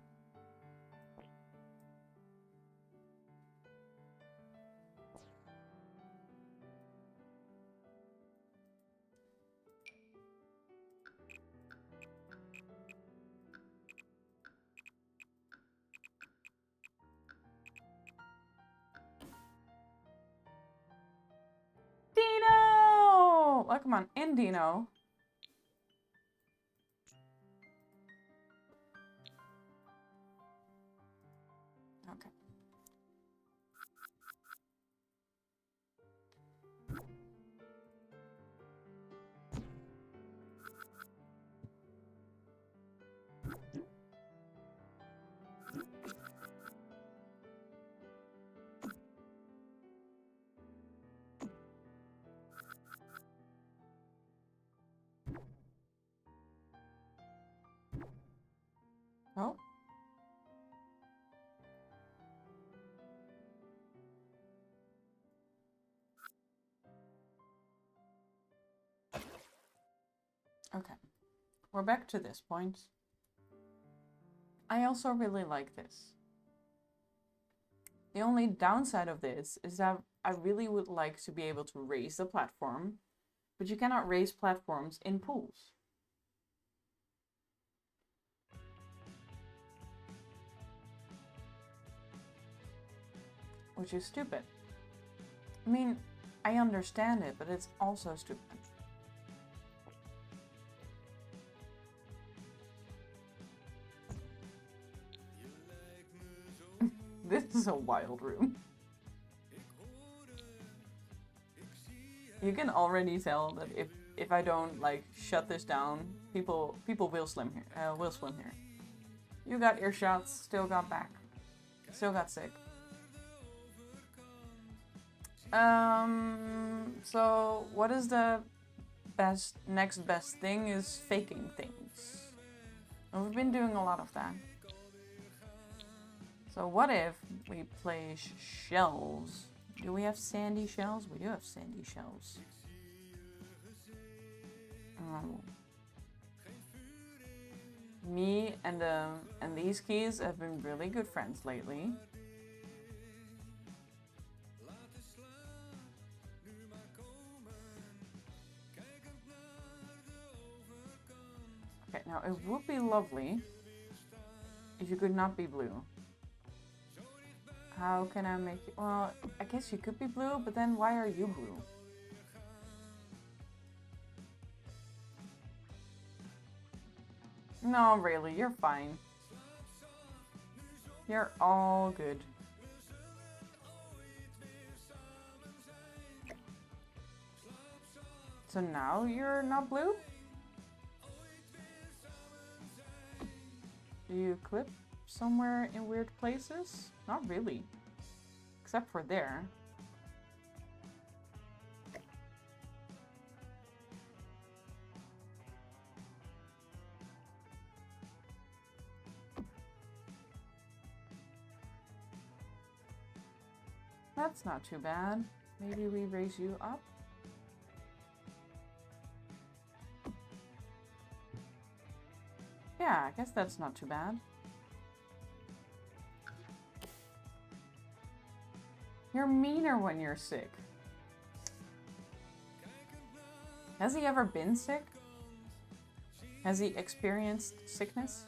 Dino! Oh, come on, in Dino. Okay. Oh. Okay. We're back to this point. I also really like this. The only downside of this is that I really would like to be able to raise the platform, but you cannot raise platforms in pools. Which is stupid. I mean, I understand it, but it's also stupid. This is a wild room. You can already tell that if I don't like shut this down, people will swim here. You got earshots, still got back, still got sick. So what is the next best thing is faking things. And we've been doing a lot of that. So what if we place shells? Do we have sandy shells? We do have sandy shells. Me and these keys have been really good friends lately. Okay, now it would be lovely if you could not be blue. How can I make you... Well, I guess you could be blue, but then why are you blue? No, really, you're fine. You're all good. So now you're not blue? Do you clip somewhere in weird places? Not really. Except for there. That's not too bad. Maybe we raise you up? Yeah, I guess that's not too bad. You're meaner when you're sick. Has he ever been sick? Has he experienced sickness?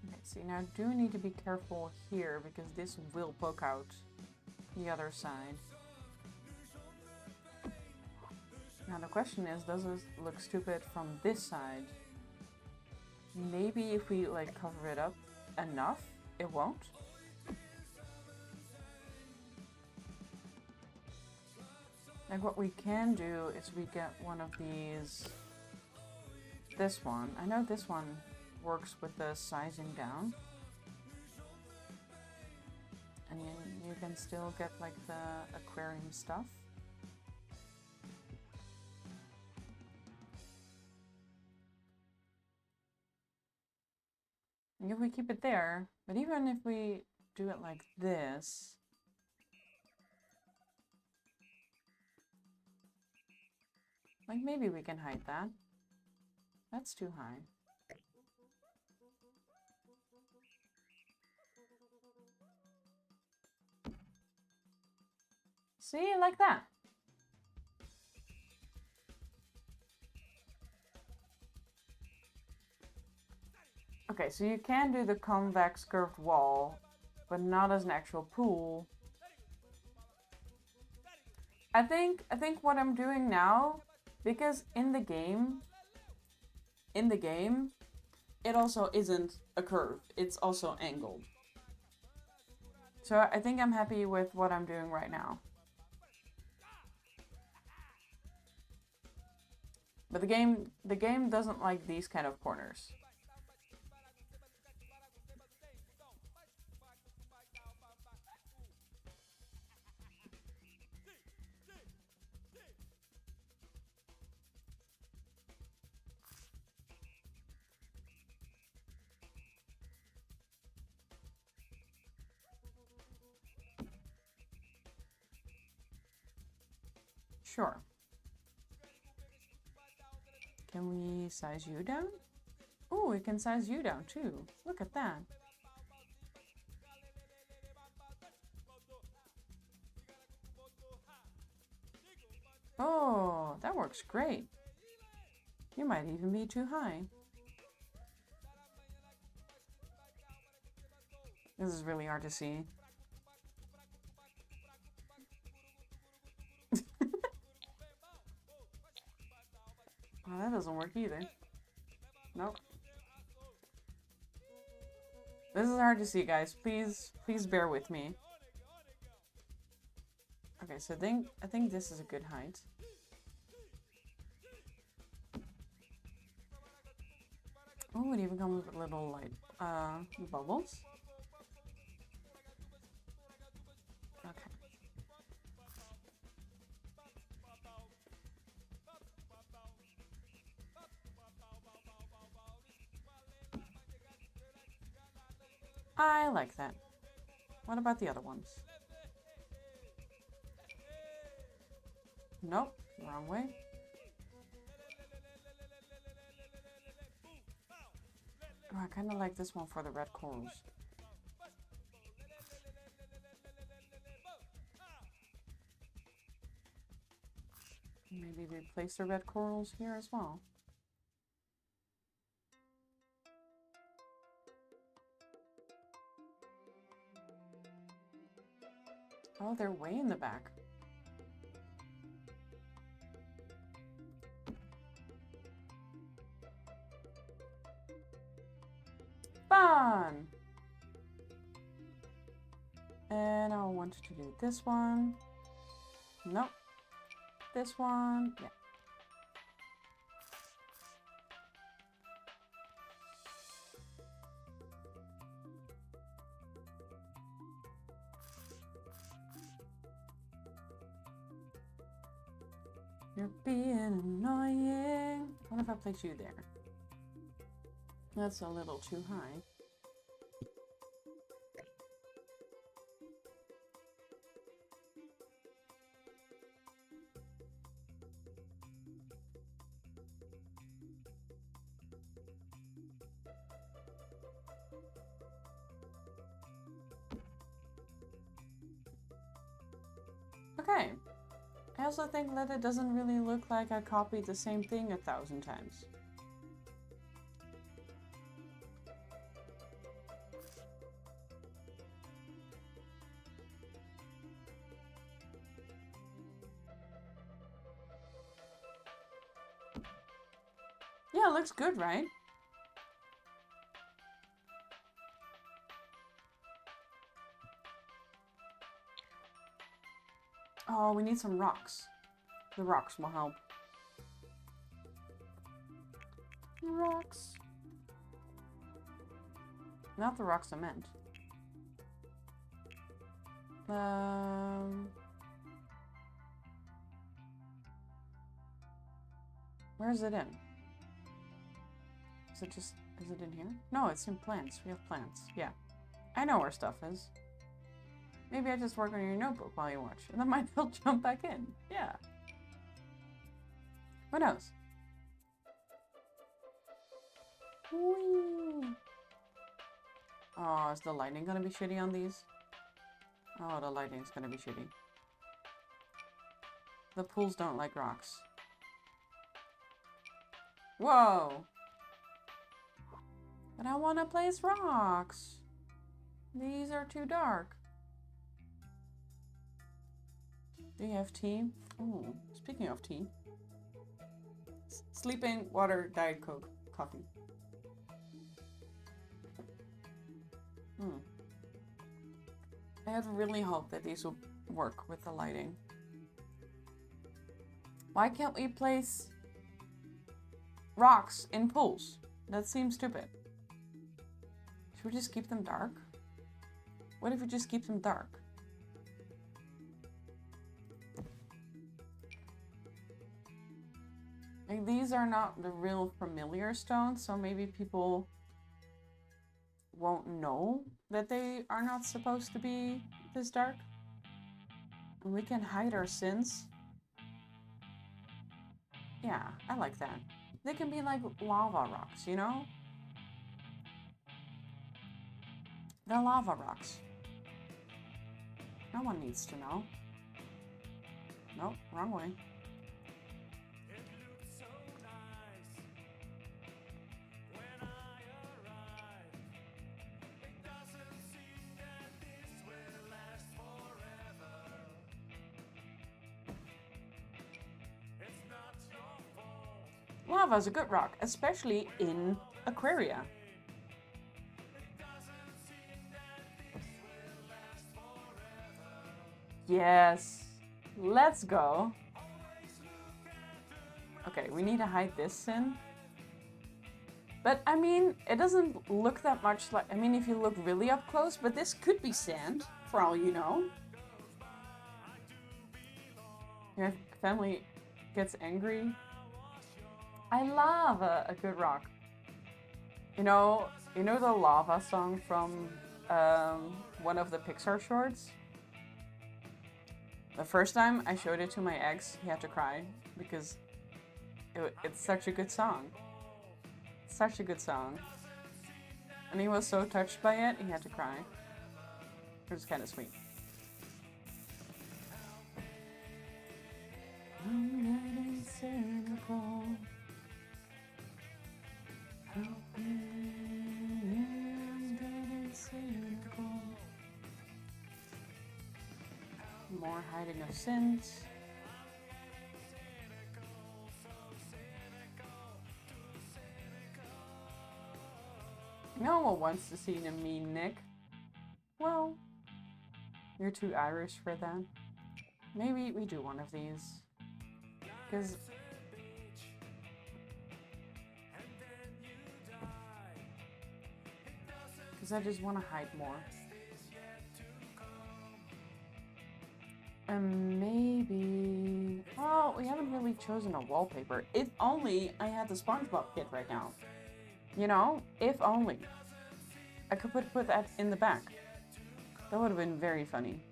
Okay, see, now I do need to be careful here because this will poke out the other side. Now the question is, does it look stupid from this side? Maybe if we like cover it up enough, it won't. Like what we can do is we get one of these, this one. I know this one works with the sizing down. And you can still get like the aquarium stuff. And if we keep it there, but even if we do it like this, like maybe we can hide that. That's too high. See, like that. Okay, so you can do the convex curved wall, but not as an actual pool. I think what I'm doing now, because in the game, it also isn't a curve. It's also angled. So I think I'm happy with what I'm doing right now. But the game doesn't like these kind of corners. Sure. Can we size you down? Oh, we can size you down too. Look at that. Oh, that works great. You might even be too high. This is really hard to see. Oh, that doesn't work either. Nope. This is hard to see, guys. Please bear with me. Okay, so I think this is a good height. Oh, it even comes with little like bubbles. Okay. I like that. What about the other ones? Nope, wrong way. Oh, I kind of like this one for the red corals. Maybe replace the red corals here as well. Oh, they're way in the back. Fun! And I want to do this one. Nope. This one. Yeah. You're being annoying. What if I place you there? That's a little too high. okay. I also think that it doesn't really look like I copied the same thing 1,000 times. Yeah, it looks good, right? Oh, we need some rocks. The rocks will help. Rocks. Not the rocks I meant. Where is it in? Is it in here? No, it's in plants. We have plants. Yeah. I know where stuff is. Maybe I just work on your notebook while you watch, and then might he'll jump back in. Yeah. Who knows? Whee! Oh, is the lighting gonna be shitty on these? Oh, the lighting's gonna be shitty. The pools don't like rocks. Whoa! But I want to place rocks. These are too dark. Do you have tea? Oh, speaking of tea. Sleeping, water, Diet Coke, coffee. I had really hoped that these would work with the lighting. Why can't we place rocks in pools? That seems stupid. Should we just keep them dark? What if we just keep them dark? Like, these are not the real familiar stones, so maybe people won't know that they are not supposed to be this dark. And we can hide our sins. Yeah, I like that. They can be like lava rocks, you know? They're lava rocks. No one needs to know. Nope, wrong way. Lava is a good rock, especially in aquaria. Yes, let's go. Okay, we need to hide this sin. But I mean, it doesn't look that much like, I mean, if you look really up close, but this could be sand, for all you know. Your family gets angry. I love a good rock. You know the lava song from one of the Pixar shorts? The first time I showed it to my ex, he had to cry because it's such a good song. Such a good song. And he was so touched by it, he had to cry. It was kind of sweet. I'm getting cynical. More hiding of sins. No one wants to see the mean Nick. Well, you're too Irish for that. Maybe we do one of these. Because I just want to hide more. And maybe... Oh, we haven't really chosen a wallpaper. If only I had the SpongeBob kit right now. You know? If only. I could put that in the back. That would have been very funny.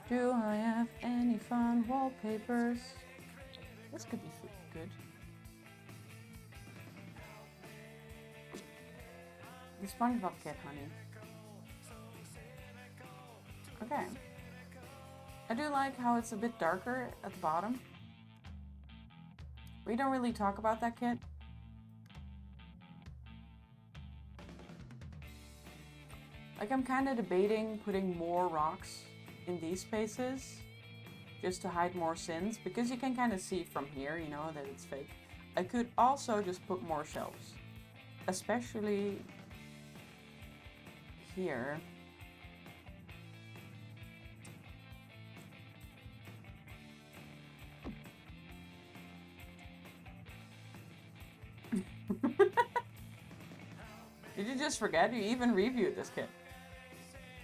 Do I have any fun wallpapers? This could be good. The SpongeBob kit, honey. Okay. I do like how it's a bit darker at the bottom. We don't really talk about that kit. Like, I'm kind of debating putting more rocks in these spaces just to hide more sins, because you can kind of see from here, you know, that it's fake. I could also just put more shelves, especially here. Did you just forget? You even reviewed this kit.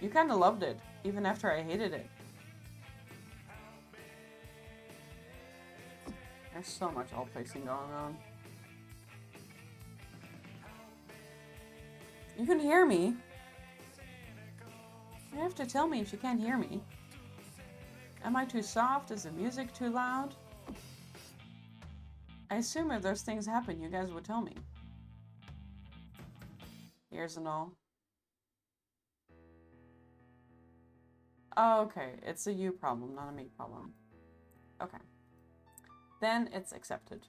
You kind of loved it, even after I hated it. There's so much alt placing going on. You can hear me. You have to tell me if you can't hear me. Am I too soft? Is the music too loud? I assume if those things happen, you guys would tell me. Here's an all. Oh, okay, it's a you problem, not a me problem. Okay. Then it's accepted.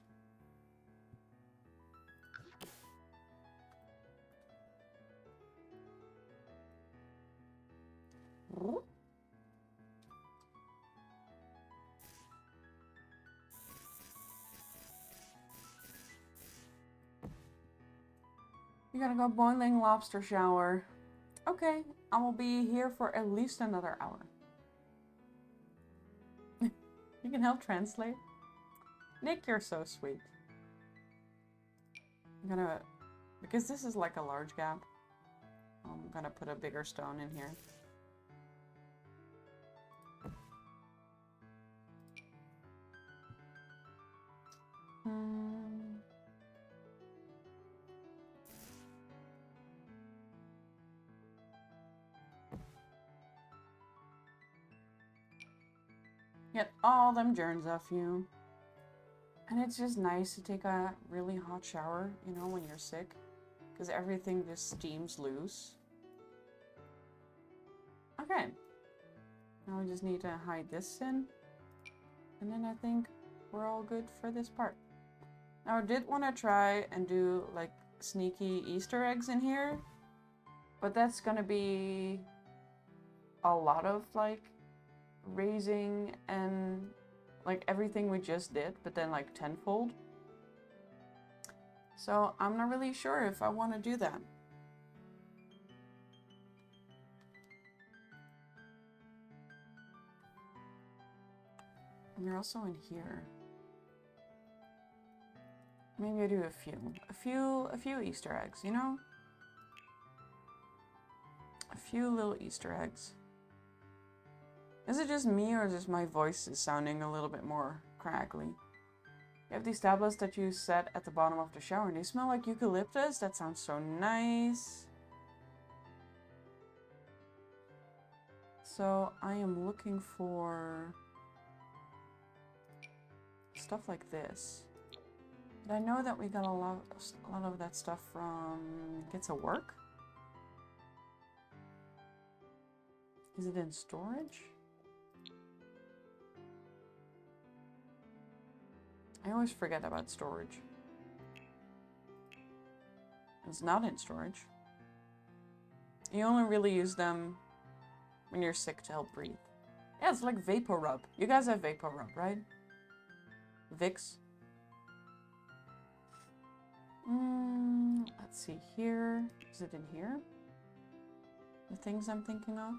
You gotta go boiling lobster shower. Okay, I will be here for at least another hour. You can help translate. Nick, you're so sweet. I'm gonna, because this is like a large gap, I'm gonna put a bigger stone in here. Get all them germs off you. And it's just nice to take a really hot shower, you know, when you're sick, because everything just steams loose. Okay. Now we just need to hide this in. And then I think we're all good for this part. Now I did want to try and do like sneaky Easter eggs in here, but that's gonna be a lot of like raising and like everything we just did, but then like tenfold. So I'm not really sure if I want to do that. And they're also in here. Maybe I do a few Easter eggs, you know? A few little Easter eggs. Is it just me, or is just my voice is sounding a little bit more crackly? You have these tablets that you set at the bottom of the shower and they smell like eucalyptus? That sounds so nice. So I am looking for stuff like this. But I know that we got a lot of that stuff from Get to Work. Is it in storage? I always forget about storage. It's not in storage. You only really use them when you're sick to help breathe. Yeah, it's like Vapor Rub. You guys have Vapor Rub, right? Vicks. Let's see here. Is it in here? The things I'm thinking of?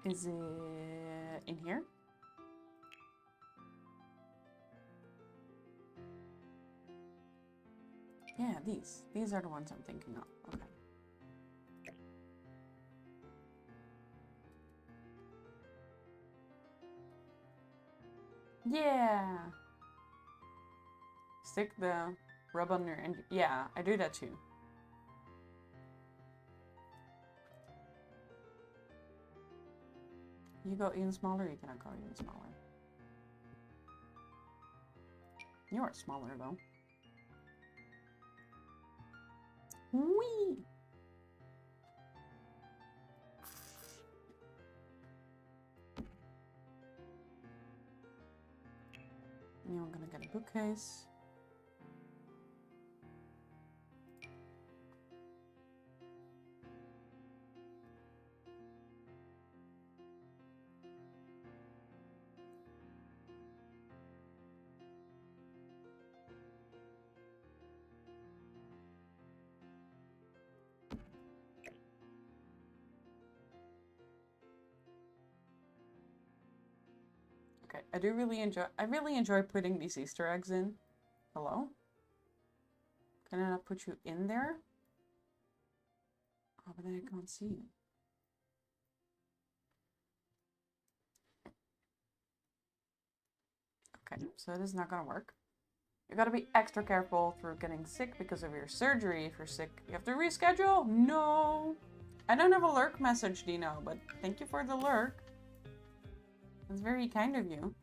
Is it in here? Yeah, these. These are the ones I'm thinking of. Okay. Yeah. Stick the rub on your end. Yeah, I do that too. You go even smaller, you cannot go even smaller. You are smaller though. Whee! Now I'm gonna get a bookcase. Okay, I really enjoy putting these Easter eggs in. Hello? Can I not put you in there? Oh, but then I can't see you. Okay, so it is not gonna work. You gotta be extra careful through getting sick because of your surgery. If you're sick, you have to reschedule? No! I don't have a lurk message, Dino, but thank you for the lurk. That's very kind of you.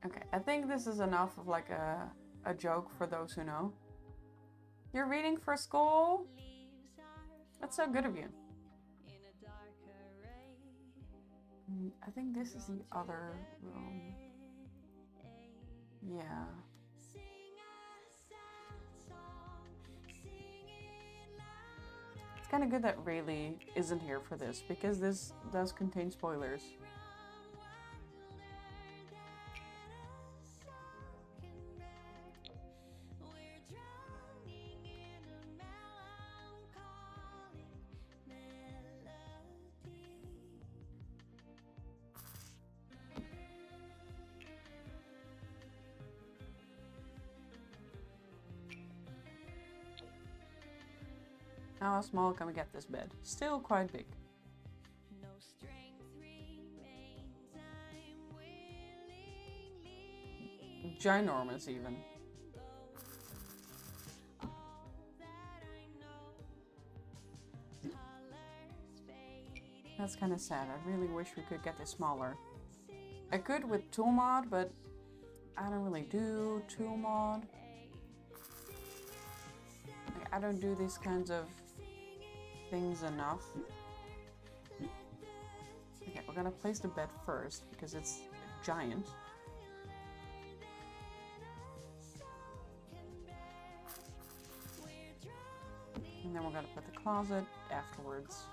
Okay, I think this is enough of like a joke for those who know. You're reading for school? That's so good of you. I think this is the other room. Yeah. It's kind of good that Rayleigh isn't here for this, because this does contain spoilers. How small can we get this bed? Still quite big. Ginormous even. That's kind of sad. I really wish we could get this smaller. I could with tool mod, but I don't really do tool mod. Like, I don't do these kinds of things enough. Okay, we're gonna place the bed first because it's giant. And then we're gonna put the closet afterwards.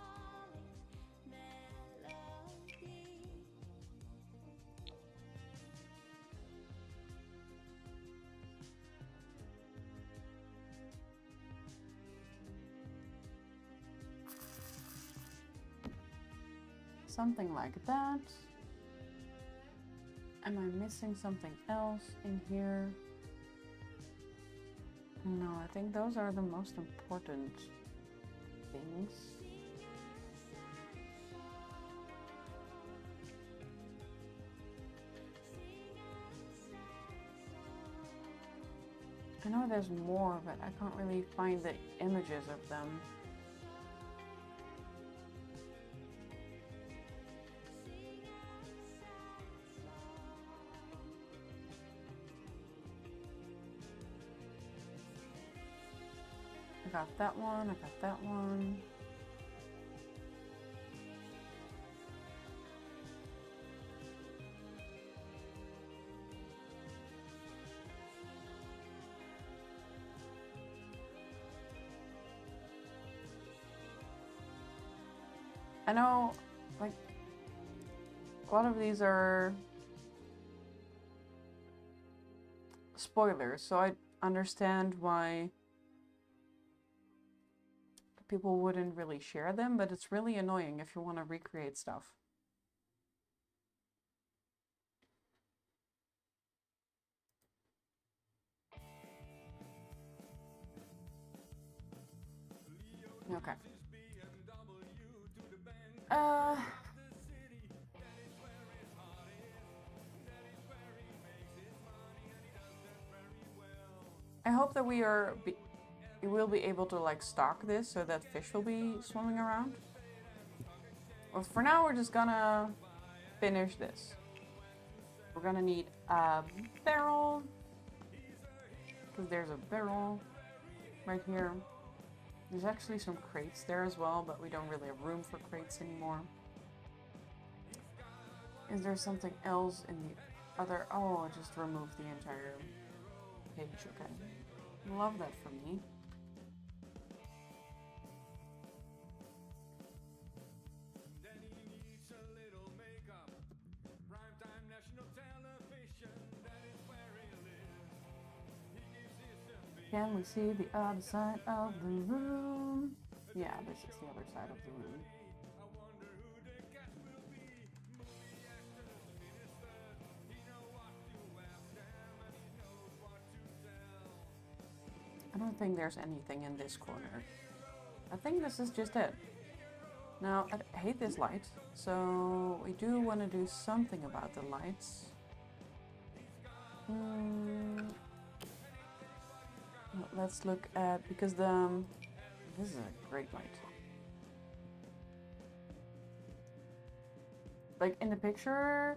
Something like that. Am I missing something else in here? No, I think those are the most important things. I know there's more, but I can't really find the images of them. I got that one, I got that one. I know, like, a lot of these are spoilers, so I understand why people wouldn't really share them, but it's really annoying if you want to recreate stuff. Okay. I hope that we are you will be able to like stock this so that fish will be swimming around. Well, for now, we're just gonna finish this. We're gonna need a barrel, because there's a barrel right here. There's actually some crates there as well, but we don't really have room for crates anymore. Is there something else in the other? Oh, I just removed the entire page. Okay. Love that for me. Can we see the other side of the room? Yeah, this is the other side of the room. I don't think there's anything in this corner. I think this is just it. Now, I hate this light, so we do want to do something about the lights. Let's look at, because this is a great light. Like in the picture,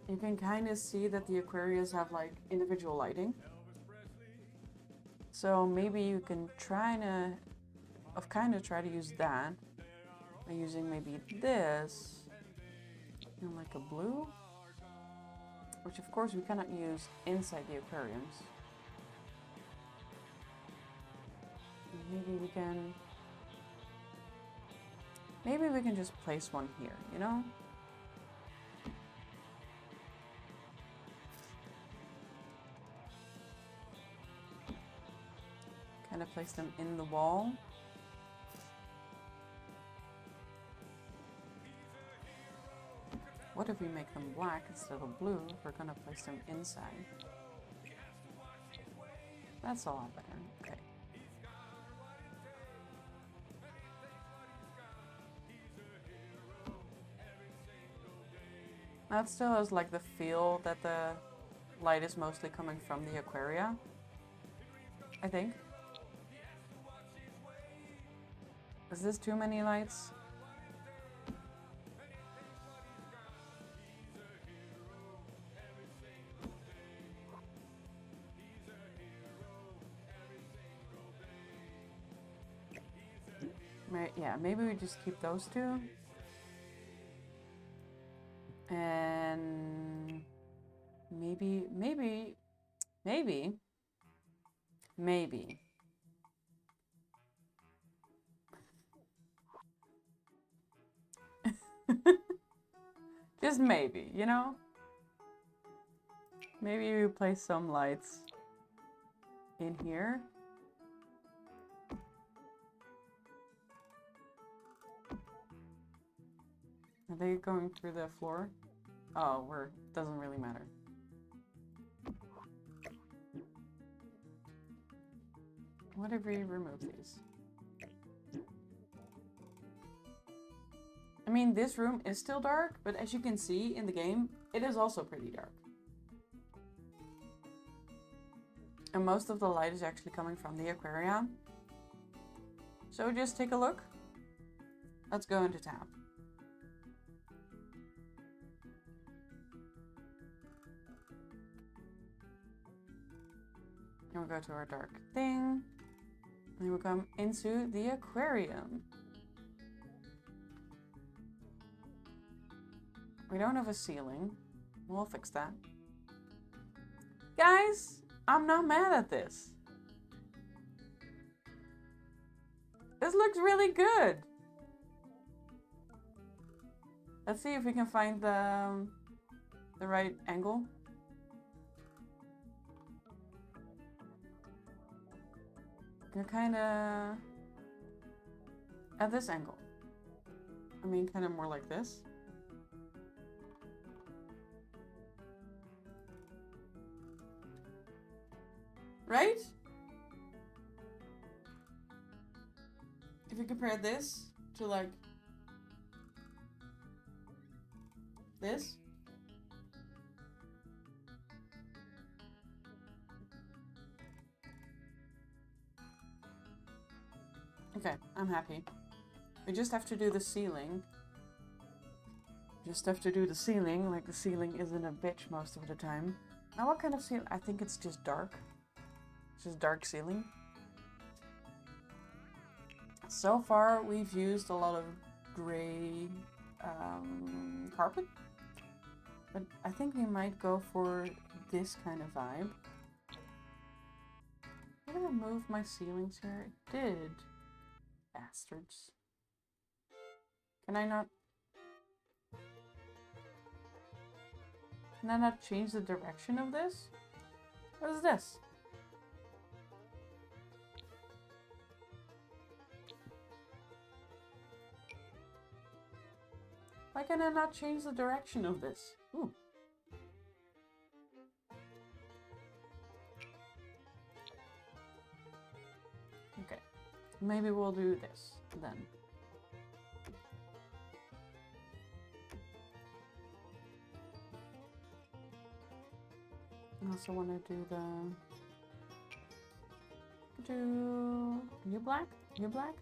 you can kind of see that the Aquarius have like individual lighting. So maybe you can try to use that by using maybe this and like a blue, which of course we cannot use inside the aquariums. Maybe we can just place one here, you know? Kind of place them in the wall. What if we make them black instead of blue? We're gonna place them inside. That's a lot better. Okay. That still has like the feel that the light is mostly coming from the aquaria, I think. Is this too many lights? Yeah, maybe we just keep those two. And maybe just maybe, you know? Maybe we place some lights in here. Are they going through the floor? Oh, doesn't really matter. What if we remove these? I mean, this room is still dark, but as you can see in the game, it is also pretty dark. And most of the light is actually coming from the aquarium. So just take a look. Let's go into town. And we'll go to our dark thing. And we'll come into the aquarium. We don't have a ceiling. We'll fix that. Guys, I'm not mad at this. This looks really good. Let's see if we can find the right angle. You're kind of at this angle. I mean, kind of more like this. Right? If you compare this to like this. I'm happy. We just have to do the ceiling. Just have to do the ceiling, like the ceiling isn't a bitch most of the time. Now what kind of ceiling? I think it's just dark. It's just dark ceiling. So far we've used a lot of gray carpet. But I think we might go for this kind of vibe. Did I move my ceilings here? It did. Bastards. Can I not change the direction of this? What is this? Why can I not change the direction of this? Ooh. Okay. Maybe we'll do this then. I also want to do you black? You black?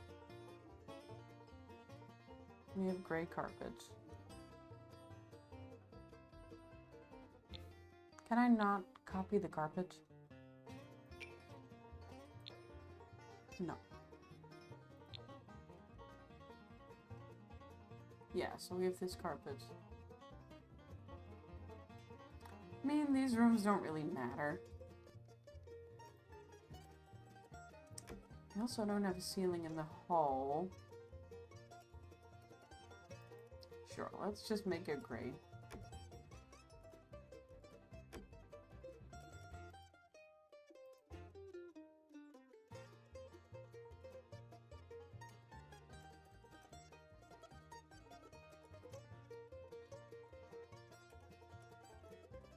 We have gray carpet. Can I not copy the carpet? No. Yeah, so we have this carpet. I mean, these rooms don't really matter. I also don't have a ceiling in the hall. Sure, let's just make it gray.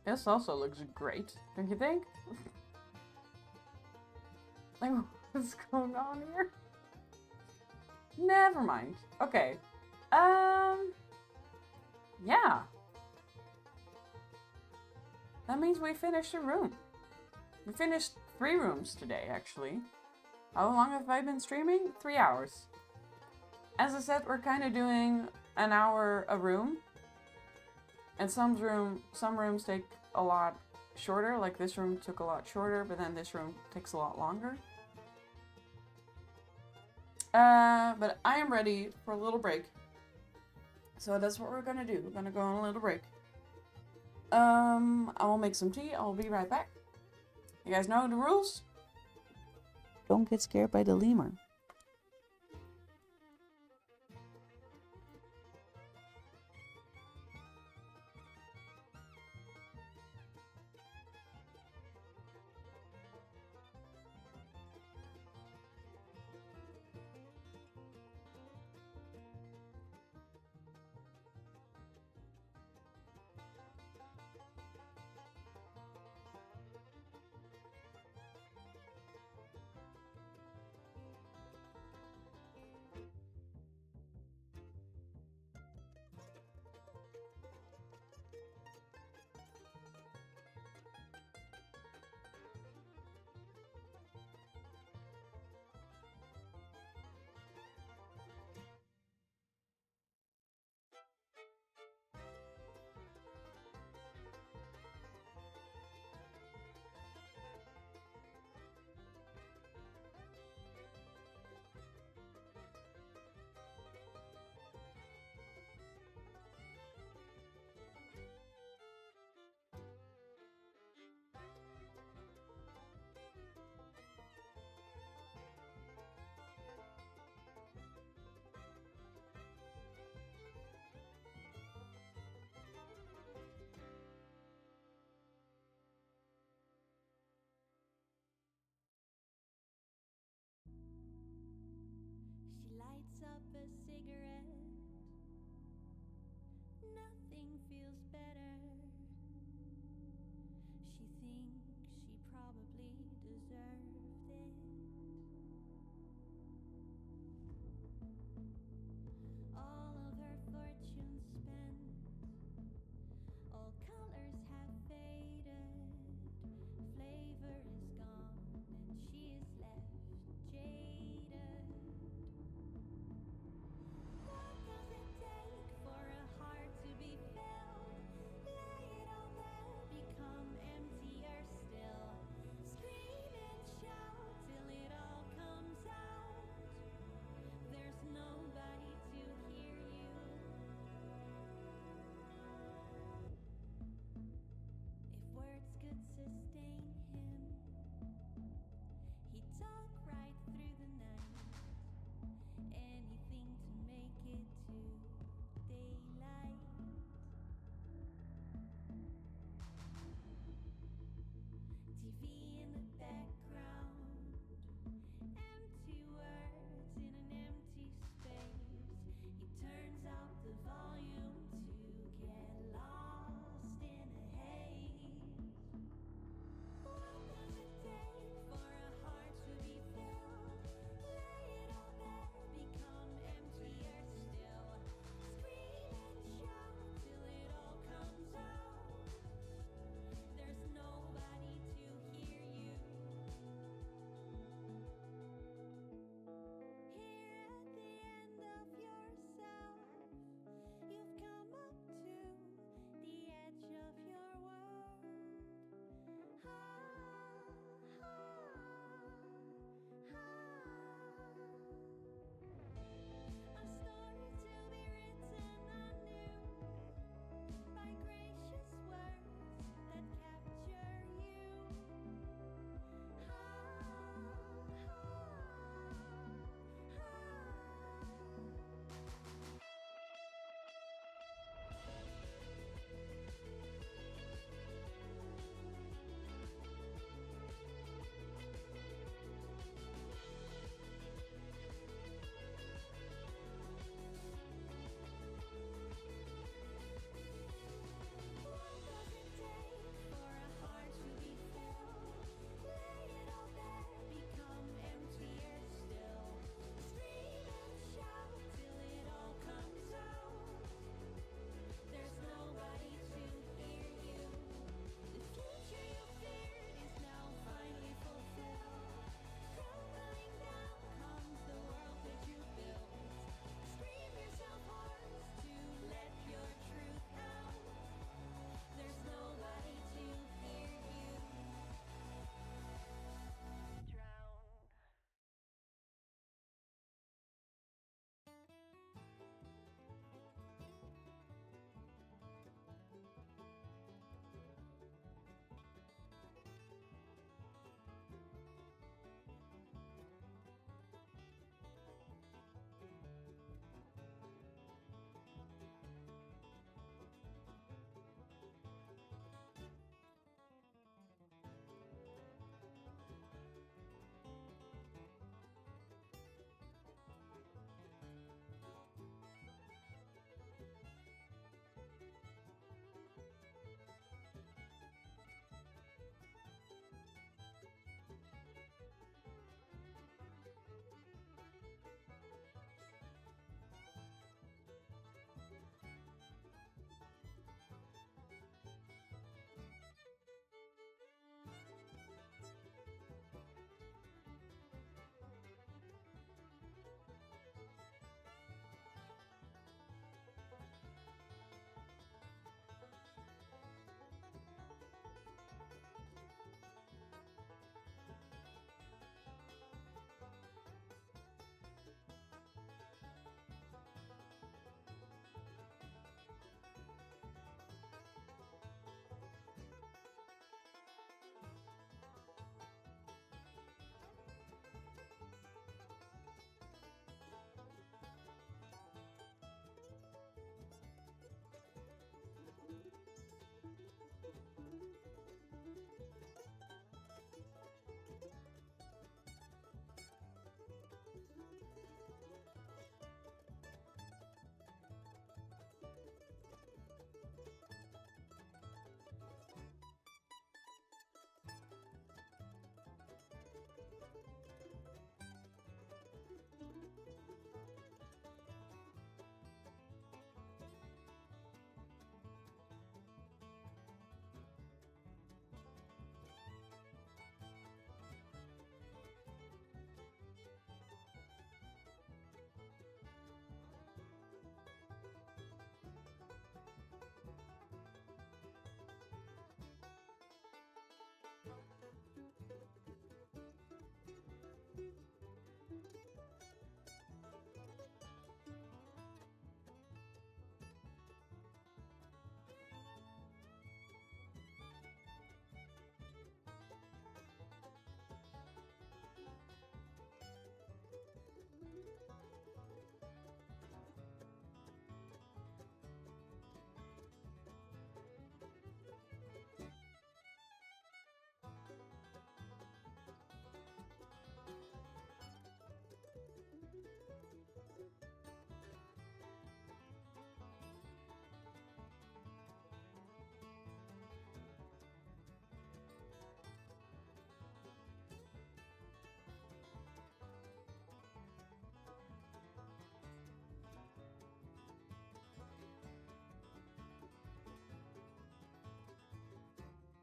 This also looks great, don't you think? Like, what's going on here? Never mind. Okay. Yeah. That means we finished a room. We finished 3 rooms today, actually. How long have I been streaming? 3 hours. As I said, we're kind of doing an hour a room. And some rooms take a lot shorter, like this room took a lot shorter, but then this room takes a lot longer. But I am ready for a little break. So that's what we're gonna do. We're gonna go on a little break. I will make some tea. I will be right back. You guys know the rules? Don't get scared by the lemur.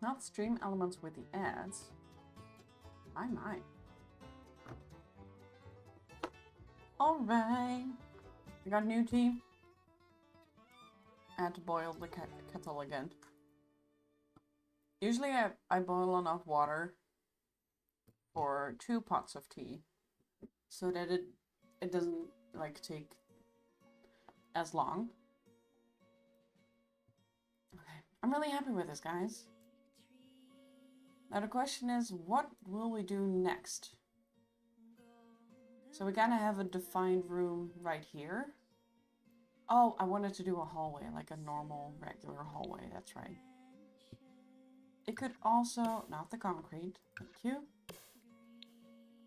Not stream elements with the ads. My. Alright. I got new tea. I had to boil the kettle again. Usually I boil enough water for 2 pots of tea so that it doesn't like take as long. Okay, I'm really happy with this, guys. Now the question is, what will we do next? So we kind of have a defined room right here. Oh, I wanted to do a hallway, like a normal, regular hallway, that's right. It could also, not the concrete, thank you.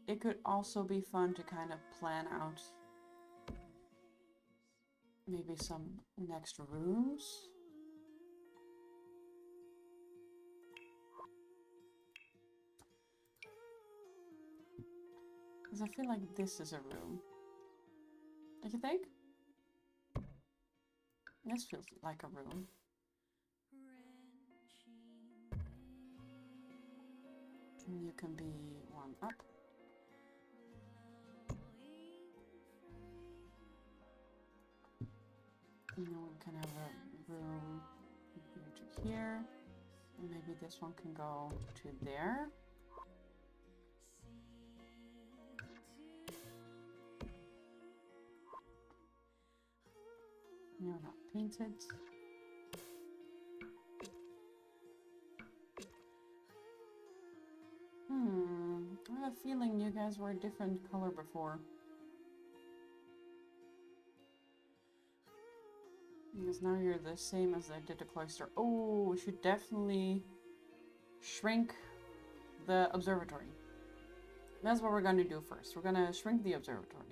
It could also be fun to kind of plan out maybe some next rooms. Because I feel like this is a room. Don't you think? This feels like a room. And you can be one up. And then we can have a room here to here. And maybe this one can go to there. You're not painted. I have a feeling you guys were a different color before. Because now you're the same as I did the cloister. Oh, we should definitely shrink the observatory. That's what we're going to do first. We're going to shrink the observatory.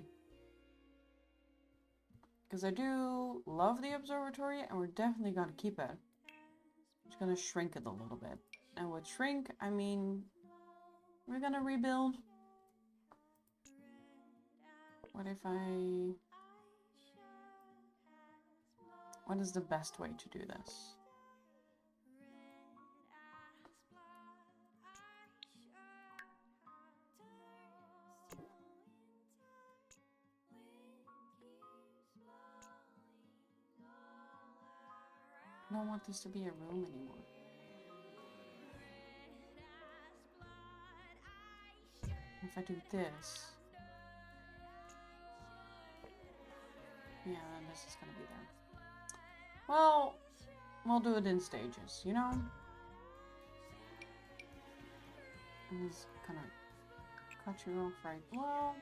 Because I do love the observatory and we're definitely going to keep it. Just going to shrink it a little bit. And with shrink, I mean, we're going to rebuild. What if I... What is the best way to do this? I don't want this to be a room anymore. If I do this... Yeah, then this is gonna be there. Well, we'll do it in stages, you know? I'm just gonna cut you off right below.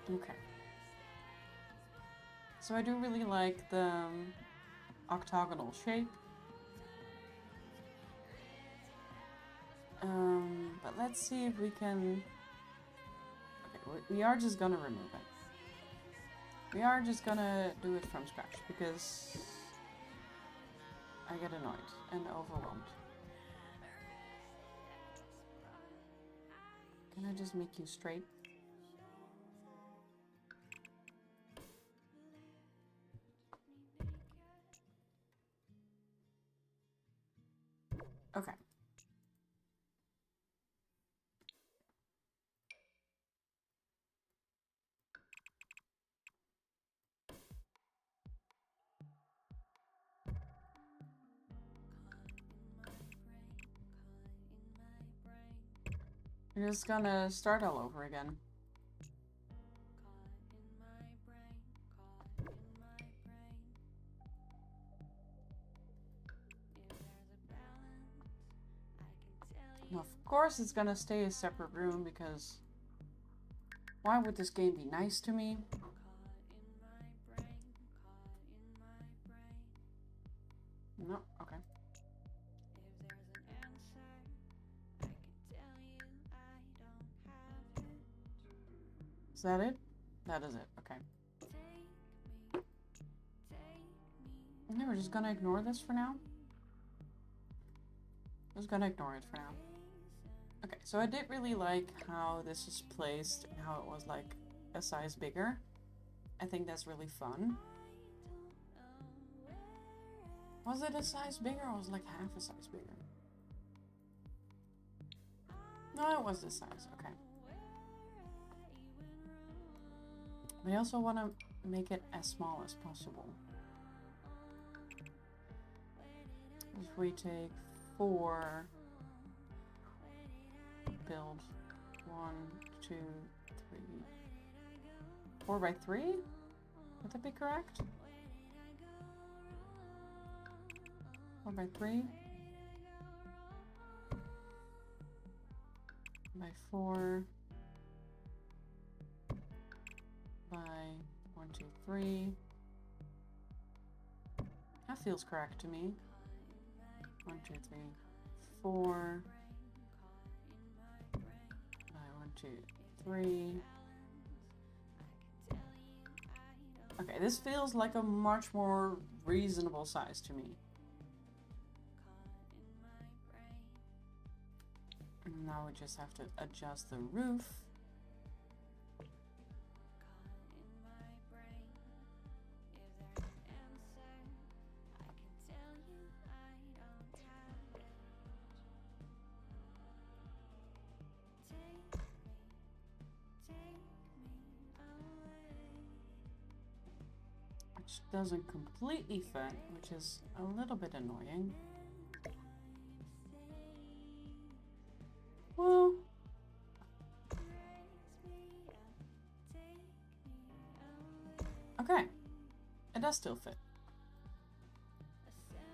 Okay. So I do really like the octagonal shape. But let's see if we can... Okay, we are just gonna remove it. We are just gonna do it from scratch because I get annoyed and overwhelmed. Can I just make you straight? Okay. We're just gonna start all over again. Now, of course it's gonna stay a separate room because why would this game be nice to me? No, okay. Is that it? That is it, okay. Okay, we're just gonna ignore this for now. Just gonna ignore it for now. Okay, so I did really like how this is placed and how it was like a size bigger. I think that's really fun. Was it a size bigger or was it like half a size bigger? No, it was this size, okay. But I also want to make it as small as possible. If we take 4, build 1, 2, 3, 4 by 3? Would that be correct? 4 by 3? By 4? By 1, 2, 3? That feels correct to me. 1, 2, 3, 4. By 1, 2, 3. Okay, this feels like a much more reasonable size to me. And now we just have to adjust the roof. Which doesn't completely fit, which is a little bit annoying. Well, okay, it does still fit.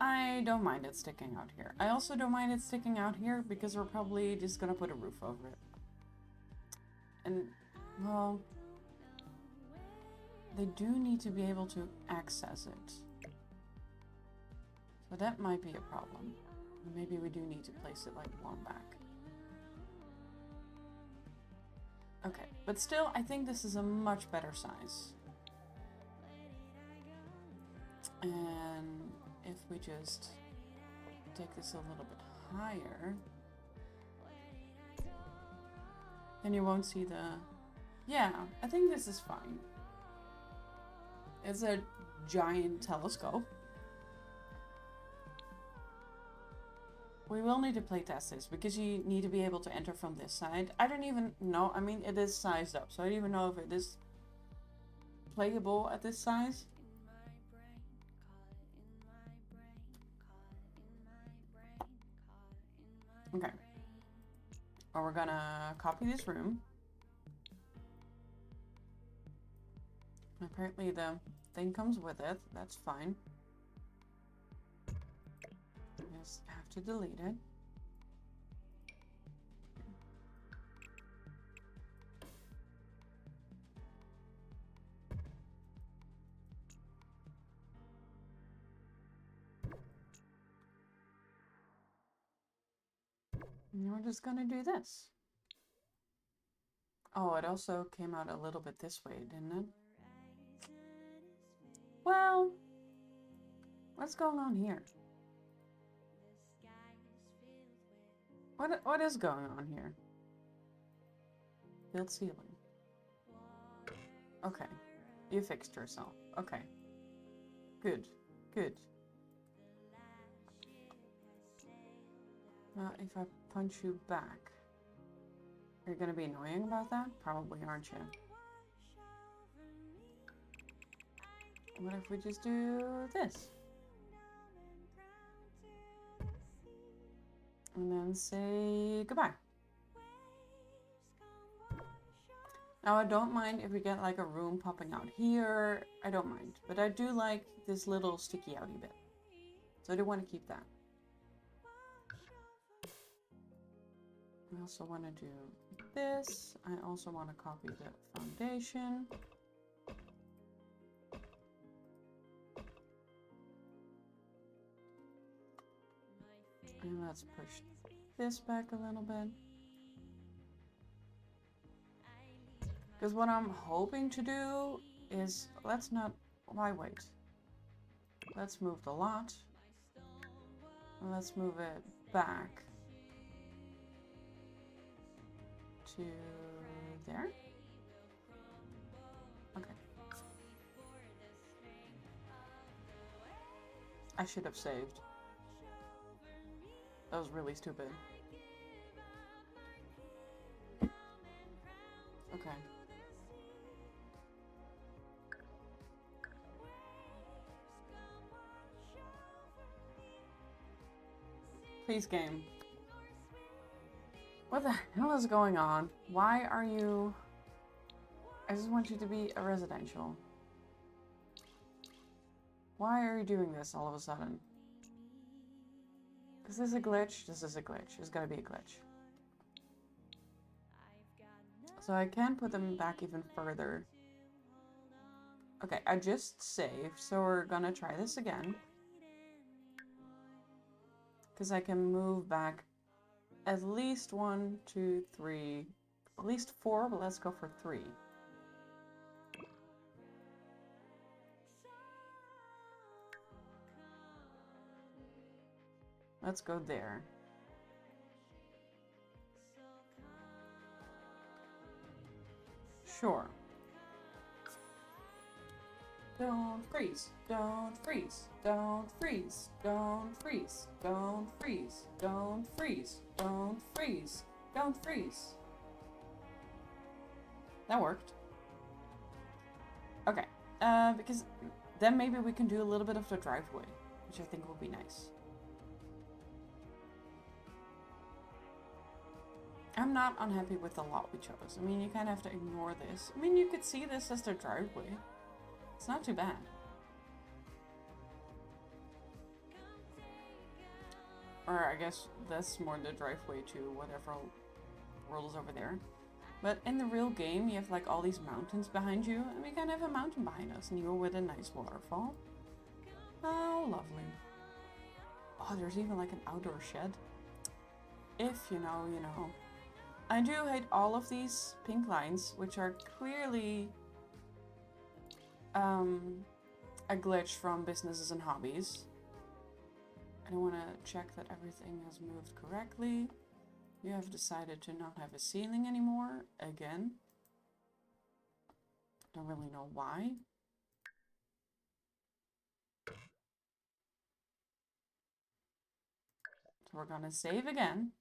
I don't mind it sticking out here. I also don't mind it sticking out here because we're probably just gonna put a roof over it. And, well, they do need to be able to access it. So that might be a problem. Maybe we do need to place it like 1 back. Okay, but still, I think this is a much better size. And if we just take this a little bit higher, then you won't see the... Yeah, I think this is fine. It's a giant telescope. We will need to play test this because you need to be able to enter from this side. I don't even know. I mean, it is sized up, so I don't even know if it is playable at this size. Okay. Well, we're gonna copy this room. Apparently the thing comes with it. That's fine. Just have to delete it. And we're just gonna do this. Oh, it also came out a little bit this way, didn't it? Well, what's going on here? What is going on here? Build ceiling. Okay, you fixed yourself. Okay, good, good. Now, if I punch you back, you're gonna be annoying about that? Probably, aren't you? What if we just do this? And then say goodbye. Now, I don't mind if we get like a room popping out here. I don't mind. But I do like this little sticky outy bit. So I do want to keep that. I also want to do this. I also want to copy the foundation. And let's push this back a little bit. Because what I'm hoping to do is, let's not, why wait? Let's move the lot. Let's move it back. to there. Okay. I should have saved. That was really stupid. Okay. Please, game. What the hell is going on? Why are you... I just want you to be a residential. Why are you doing this all of a sudden? Is this a glitch? This is a glitch. It's gotta be a glitch. So I can put them back even further. Okay, I just saved, so we're gonna try this again. Because I can move back at least 1, 2, 3, at least 4, but let's go for 3. Let's go there. Sure. Don't freeze, don't freeze, don't freeze, don't freeze, don't freeze, don't freeze, don't freeze, don't freeze. That worked. Okay, because then maybe we can do a little bit of the driveway, which I think will be nice. I'm not unhappy with the lot we chose. I mean, you kind of have to ignore this. I mean, you could see this as their driveway. It's not too bad. Or I guess that's more the driveway to whatever world is over there. But in the real game, you have like all these mountains behind you. And we kind of have a mountain behind us. And you're with a nice waterfall. Oh, lovely. Oh, there's even like an outdoor shed. If you know, you know. I do hate all of these pink lines, which are clearly a glitch from businesses and hobbies. I want to check that everything has moved correctly. You have decided to not have a ceiling anymore, again. Don't really know why. So we're gonna save again.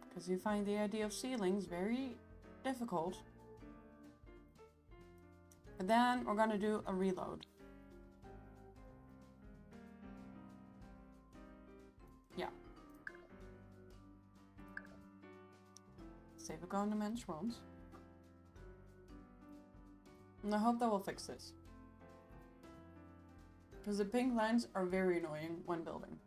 Because you find the idea of ceilings very difficult. But then we're gonna do a reload. Yeah. Save a go in the men's rooms. And I hope that will fix this. Because the pink lines are very annoying when building.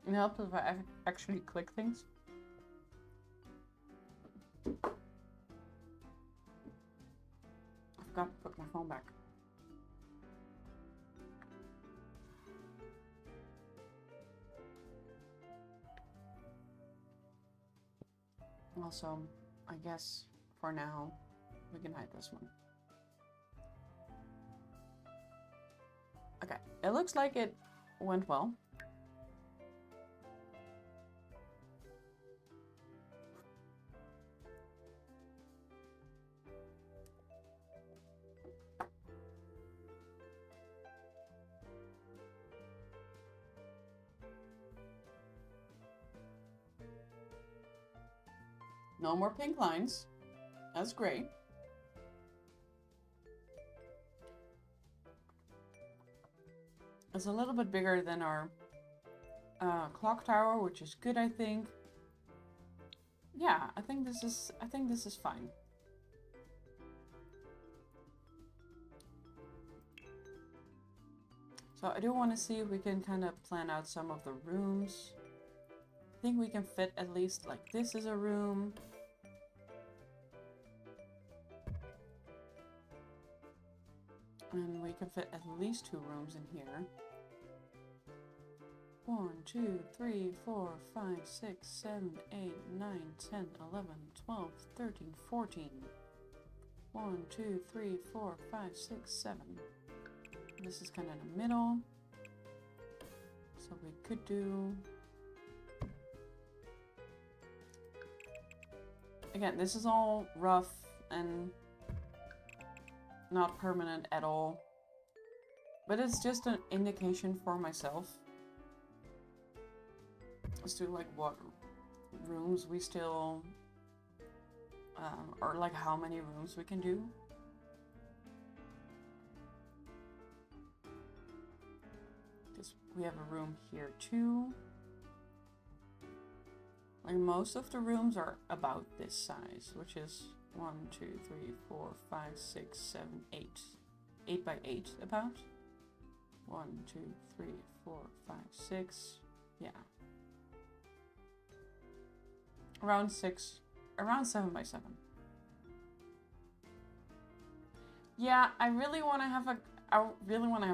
It helps if I actually click things. I forgot to put my phone back. Also, I guess for now, we can hide this one. Okay, it looks like it went well. No more pink lines. That's great. It's a little bit bigger than our clock tower, which is good, I think. Yeah, I think this is fine. So I do want to see if we can kind of plan out some of the rooms. I think we can fit at least like this is a room. And we can fit at least 2 rooms in here. 1, 2, 3, 4, 5, 6, 7, 8, 9, 10, 11, 12, 13, 14. 1, 2, 3, 4, 5, 6, 7. This is kind of in the middle. So we could do... Again, this is all rough and not permanent at all. But it's just an indication for myself as to like what rooms we still, or like how many rooms we can do. Because we have a room here too. Like most of the rooms are about this size, which is 1, 2, 3, 4, 5, 6, 7, 8. 8 by 8 about. 1, 2, 3, 4, 5, 6. Yeah. Around 7 by 7. Yeah, I really want to have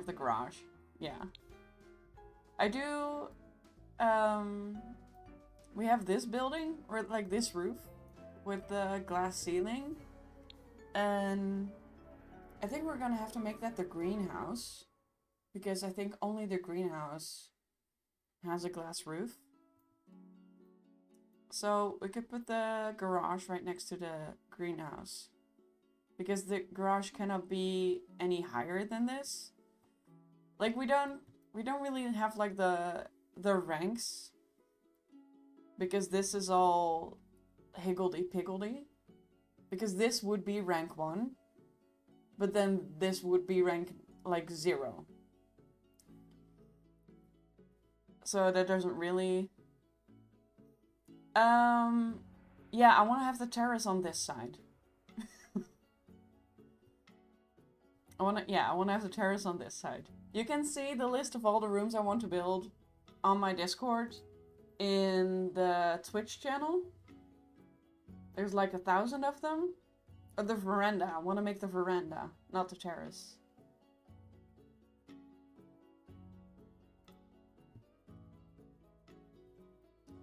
the garage. Yeah. I do, we have this building, or like this roof, with the glass ceiling. And I think we're gonna have to make that the greenhouse. Because I think only the greenhouse has a glass roof. So we could put the garage right next to the greenhouse. Because the garage cannot be any higher than this. Like we don't really have like the ranks. Because this is all higgledy-piggledy. Because this would be rank 1. But then this would be rank like 0. So that doesn't really... yeah, I want to have the terrace on this side. I want to have the terrace on this side. You can see the list of all the rooms I want to build on my Discord in the Twitch channel. There's like 1,000 of them. Or the veranda. I want to make the veranda, not the terrace.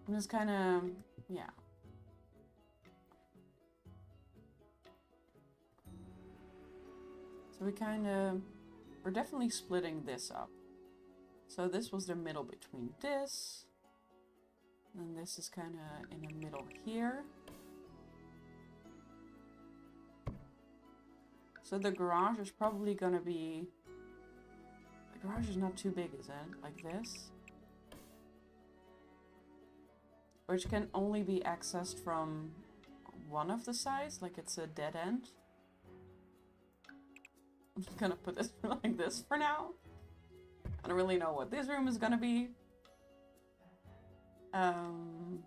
I'm just kind of, yeah. So we're definitely splitting this up. So this was the middle between this. And this is kind of in the middle here. So the garage is probably going to be... The garage is not too big, is it? Like this. Which can only be accessed from one of the sides, like it's a dead end. I'm just gonna put this like this for now. I don't really know what this room is gonna be. And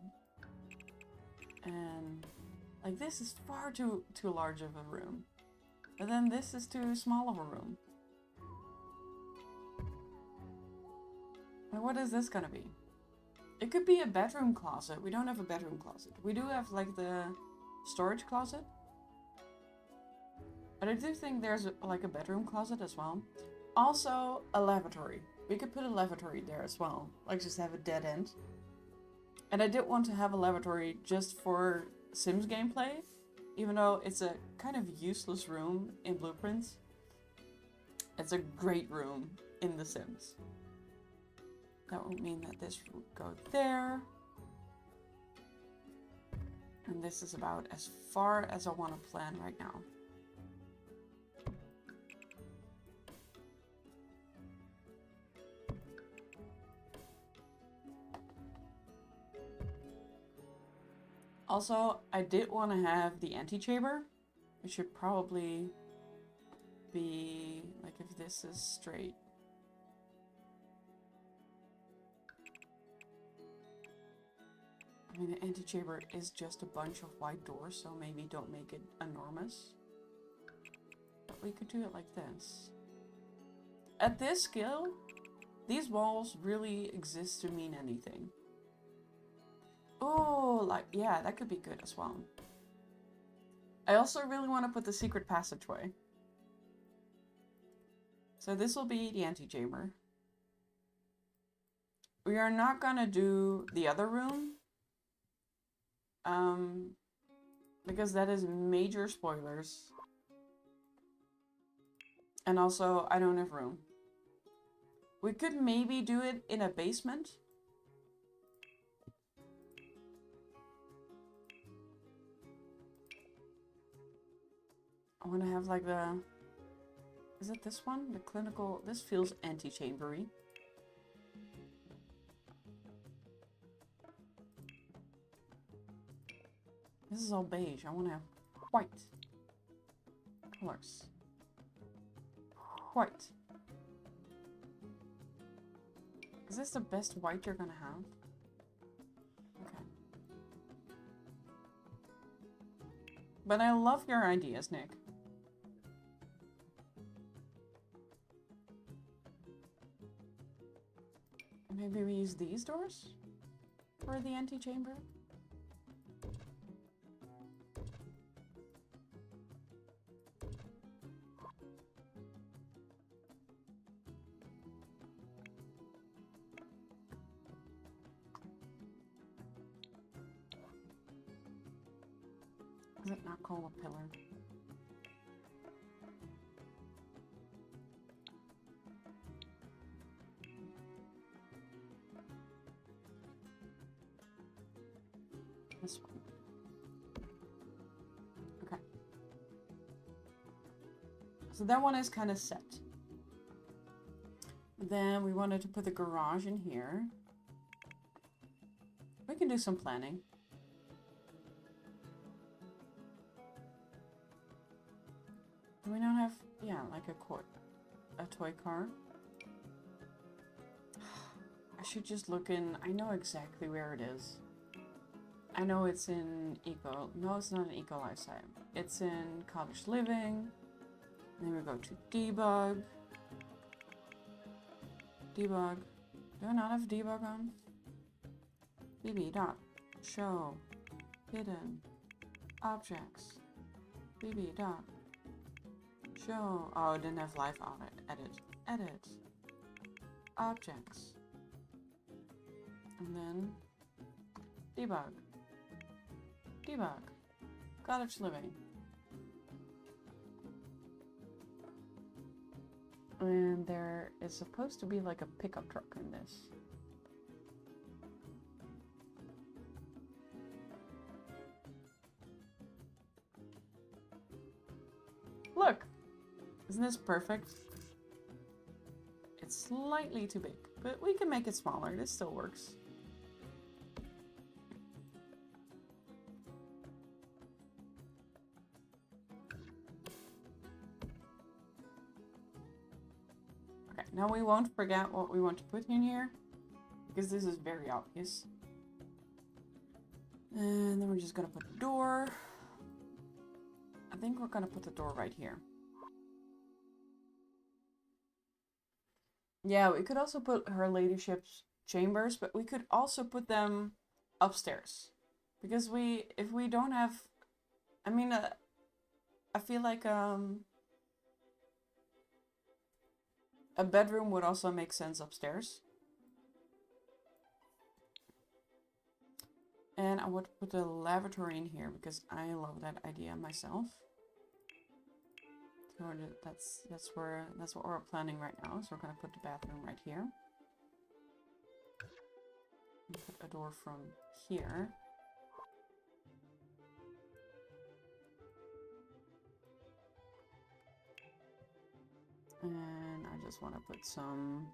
like this is far too large of a room. But then this is too small of a room. And what is this gonna be? It could be a bedroom closet. We don't have a bedroom closet. We do have like the storage closet. But I do think there's like a bedroom closet as well. Also a lavatory. We could put a lavatory there as well. Like just have a dead end. And I did want to have a lavatory just for Sims gameplay. Even though it's a kind of useless room in Blueprints. It's a great room in The Sims. That would mean that this would go there. And this is about as far as I want to plan right now. Also, I did want to have the antechamber. It should probably be like if this is straight. I mean, the antechamber is just a bunch of white doors, so maybe don't make it enormous. But we could do it like this. At this scale, these walls really exist to mean anything. Oh, like, yeah, that could be good as well. I also really want to put the secret passageway. So this will be the antechamber. we are not gonna do the other room. Because that is major spoilers. And also, I don't have room. We could maybe do it in a basement. I want to have like the... Is it this one? The clinical... This feels anti-chambery. This is all beige. I want to have white colors. White. Is this the best white you're gonna have? Okay. But I love your ideas, Nick. Maybe we use these doors for the antechamber? Is it not called a pillar? This one. Okay. So that one is kind of set. Then we wanted to put the garage in here. We can do some planning. Do we not have, yeah, like a toy car? I should just look in, I know exactly where it is. I know it's in Eco, no it's not in Eco Lifestyle. It's in Cottage Living. Then we go to Debug. Debug. Do I not have Debug on? BB dot show hidden objects. BB dot show. Oh, it didn't have live on it. Edit objects, and then debug. Cottage Living. And there is supposed to be like a pickup truck in this. Look! Isn't this perfect? It's slightly too big, but we can make it smaller. This still works. Okay, now we won't forget what we want to put in here, because this is very obvious. And then we're just gonna put the door. I think we're gonna put the door right here. Yeah, we could also put her ladyship's chambers, but we could also put them upstairs. Because if we don't have, I mean, I feel like a bedroom would also make sense upstairs. And I would put a lavatory in here because I love that idea myself. So that's what we're planning right now. So we're gonna put the bathroom right here. And put a door from here. And I just want to put some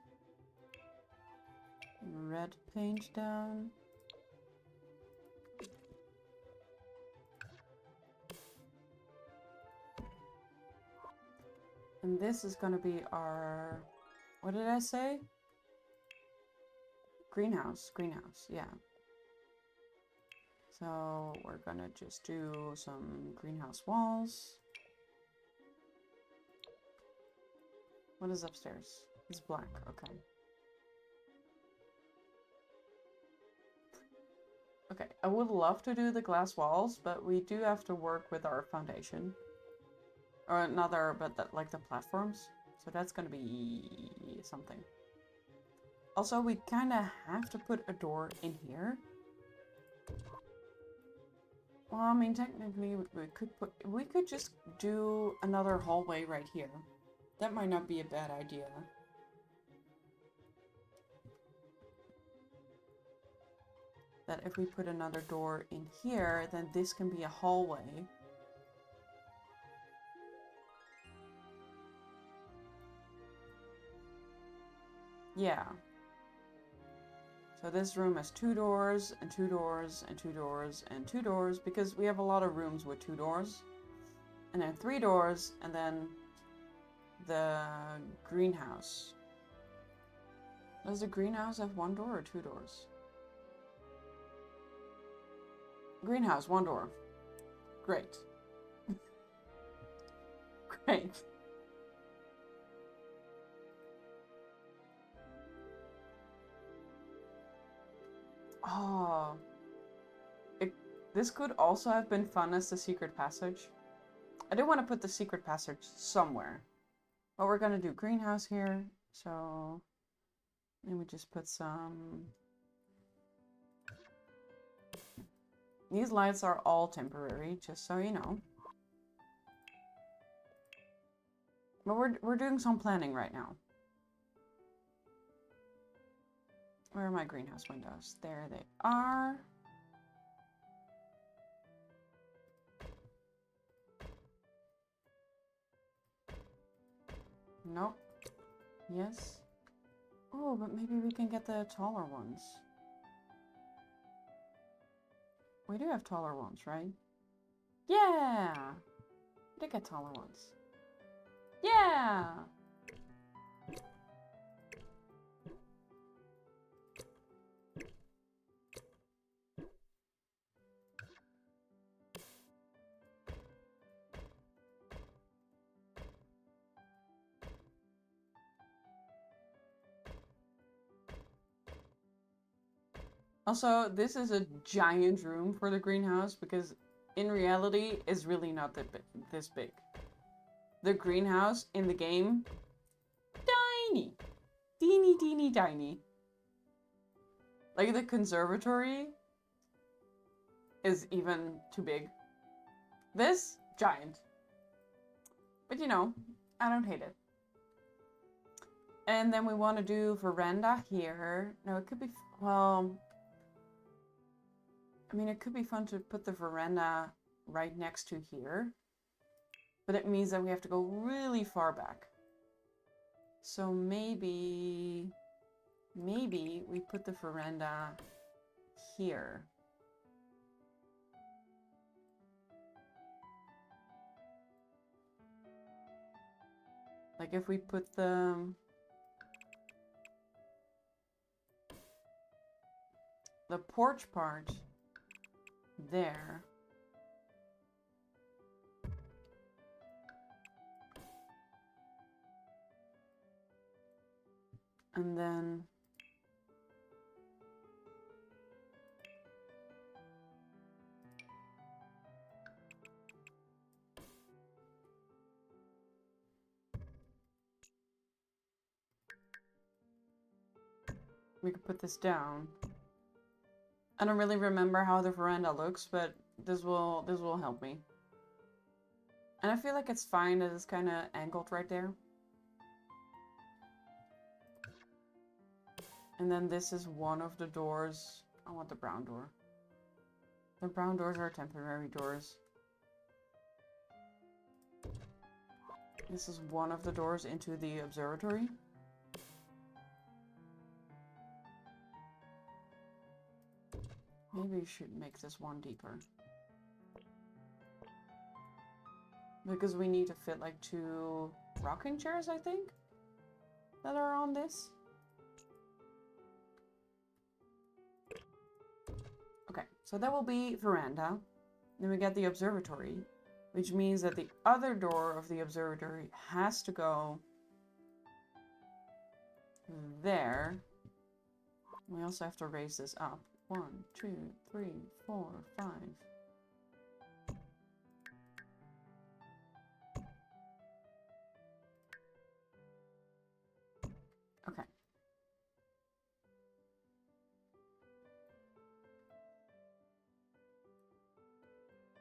red paint down. And this is going to be our, what did I say? Greenhouse, yeah. So we're going to just do some greenhouse walls. What is upstairs? It's black, okay. Okay, I would love to do the glass walls, but we do have to work with our foundation. Or another, but like the platforms. So that's gonna be something. Also, we kind of have to put a door in here. Well, I mean, technically, we could just do another hallway right here. That might not be a bad idea. That if we put another door in here, then this can be a hallway. Yeah. So this room has 2 doors, and 2 doors, and 2 doors, and 2 doors, because we have a lot of rooms with 2 doors. And then 3 doors, and then the greenhouse. Does the greenhouse have 1 door or 2 doors? Greenhouse, 1 door. Great. Great. Oh. This could also have been fun as the secret passage. I do want to put the secret passage somewhere. But we're going to do greenhouse here. So let me just put some... These lights are all temporary, just so you know. But we're doing some planning right now. Where are my greenhouse windows? There they are. Nope. Yes. Oh, but maybe we can get the taller ones. We do have taller ones, right? Yeah! We did get taller ones. Yeah! Also, this is a giant room for the greenhouse because in reality, it's really not this big. The greenhouse in the game, tiny. Teeny, teeny, tiny. Like the conservatory is even too big. This, giant. But you know, I don't hate it. And then we want to do veranda here. No, it could be, well... I mean, it could be fun to put the veranda right next to here. But it means that we have to go really far back. So maybe we put the veranda here. Like if we put the porch part there. And then we could put this down. I don't really remember how the veranda looks, but this will help me. And I feel like it's fine that it's kind of angled right there. And then this is one of the doors. I want the brown door. The brown doors are temporary doors. This is one of the doors into the observatory. Maybe we should make this one deeper. Because we need to fit like 2 rocking chairs, I think, that are on this. Okay, so that will be veranda. Then we get the observatory, which means that the other door of the observatory has to go there. We also have to raise this up. 1, 2, 3, 4, 5. Okay.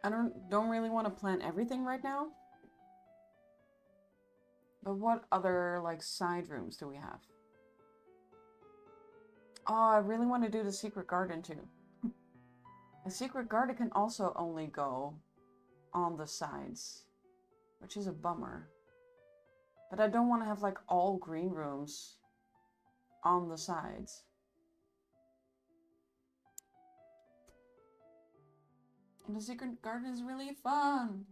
I don't really want to plant everything right now. But what other, like, side rooms do we have? Oh, I really want to do the secret garden too. The secret garden can also only go on the sides, which is a bummer. But I don't want to have, like, all green rooms on the sides. And the secret garden is really fun.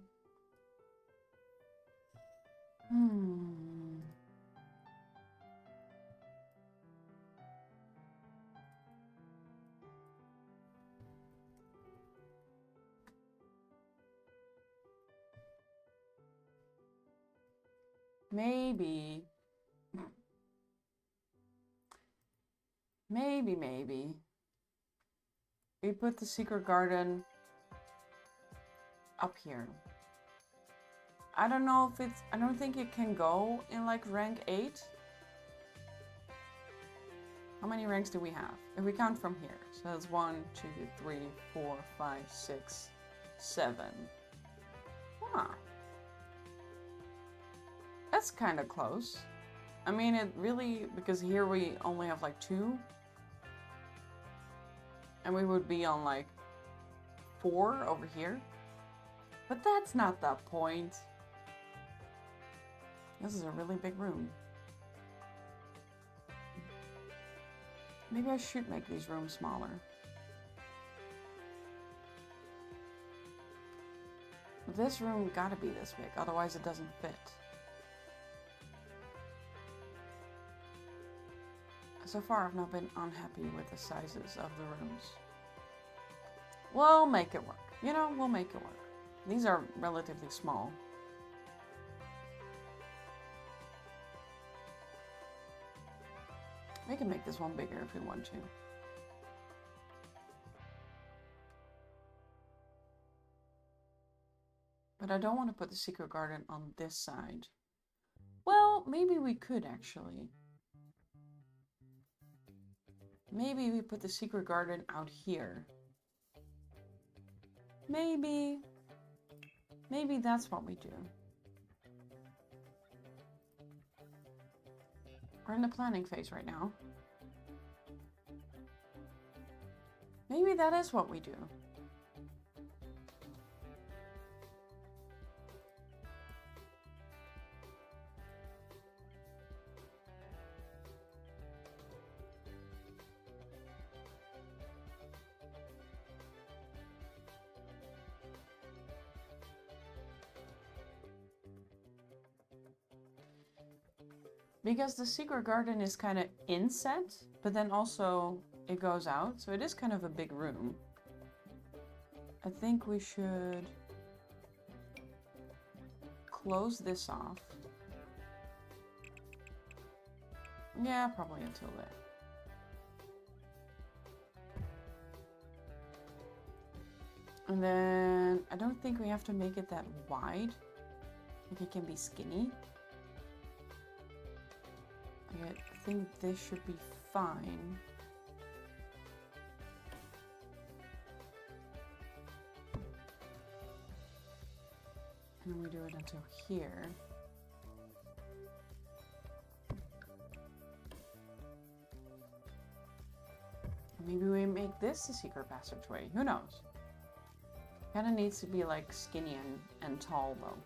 Maybe. Maybe. We put the secret garden up here. I don't know if it's... I don't think it can go in, like, rank 8. How many ranks do we have? If we count from here. So that's 1, 2, 3, 4, 5, 6, 7. Huh. That's kind of close. I mean, it really... Because here we only have, like, 2. And we would be on, like, 4 over here. But that's not the point. This is a really big room. Maybe I should make these rooms smaller. But this room gotta be this big, otherwise it doesn't fit. So far I've not been unhappy with the sizes of the rooms. We'll make it work. You know, we'll make it work. These are relatively small. We can make this one bigger if we want to. But I don't want to put the secret garden on this side. Well, maybe we could actually. Maybe we put the secret garden out here. Maybe that's what we do. We're in the planning phase right now. Maybe that is what we do. Because the secret garden is kind of inset, but then also it goes out. So it is kind of a big room. I think we should close this off. Yeah, probably until there. And then I don't think we have to make it that wide. Like it can be skinny. I think this should be fine. And then we do it until here. Maybe we make this the secret passageway. Who knows? Kinda needs to be like skinny and tall though.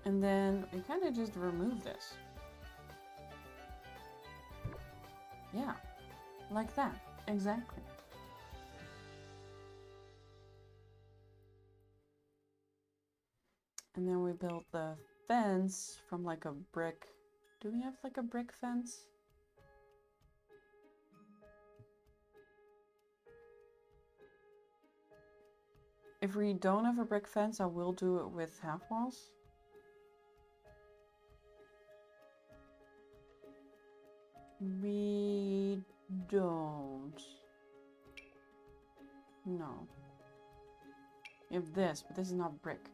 And then we kind of just remove this. Yeah, like that, exactly. And then we built the fence from like a brick. Do we have like a brick fence? If we don't have a brick fence, I will do it with half walls. We don't. No. We have this, but this is not brick.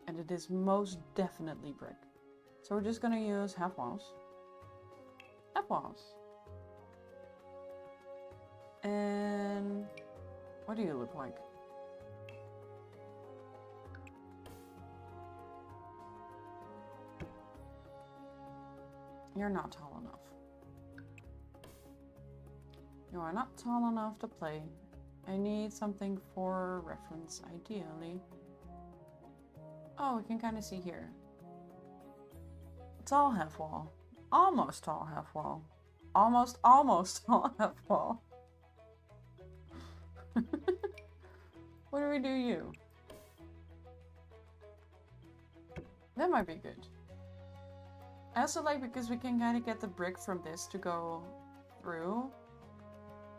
And it is most definitely brick. So we're just gonna use half walls. Half walls. And what do you look like? You're not tall enough. You are not tall enough to play. I need something for reference, ideally. Oh, we can kind of see here. Tall half wall. Almost tall half wall. Almost tall half wall. What do we do you? That might be good. I also like because we can kind of get the brick from this to go through.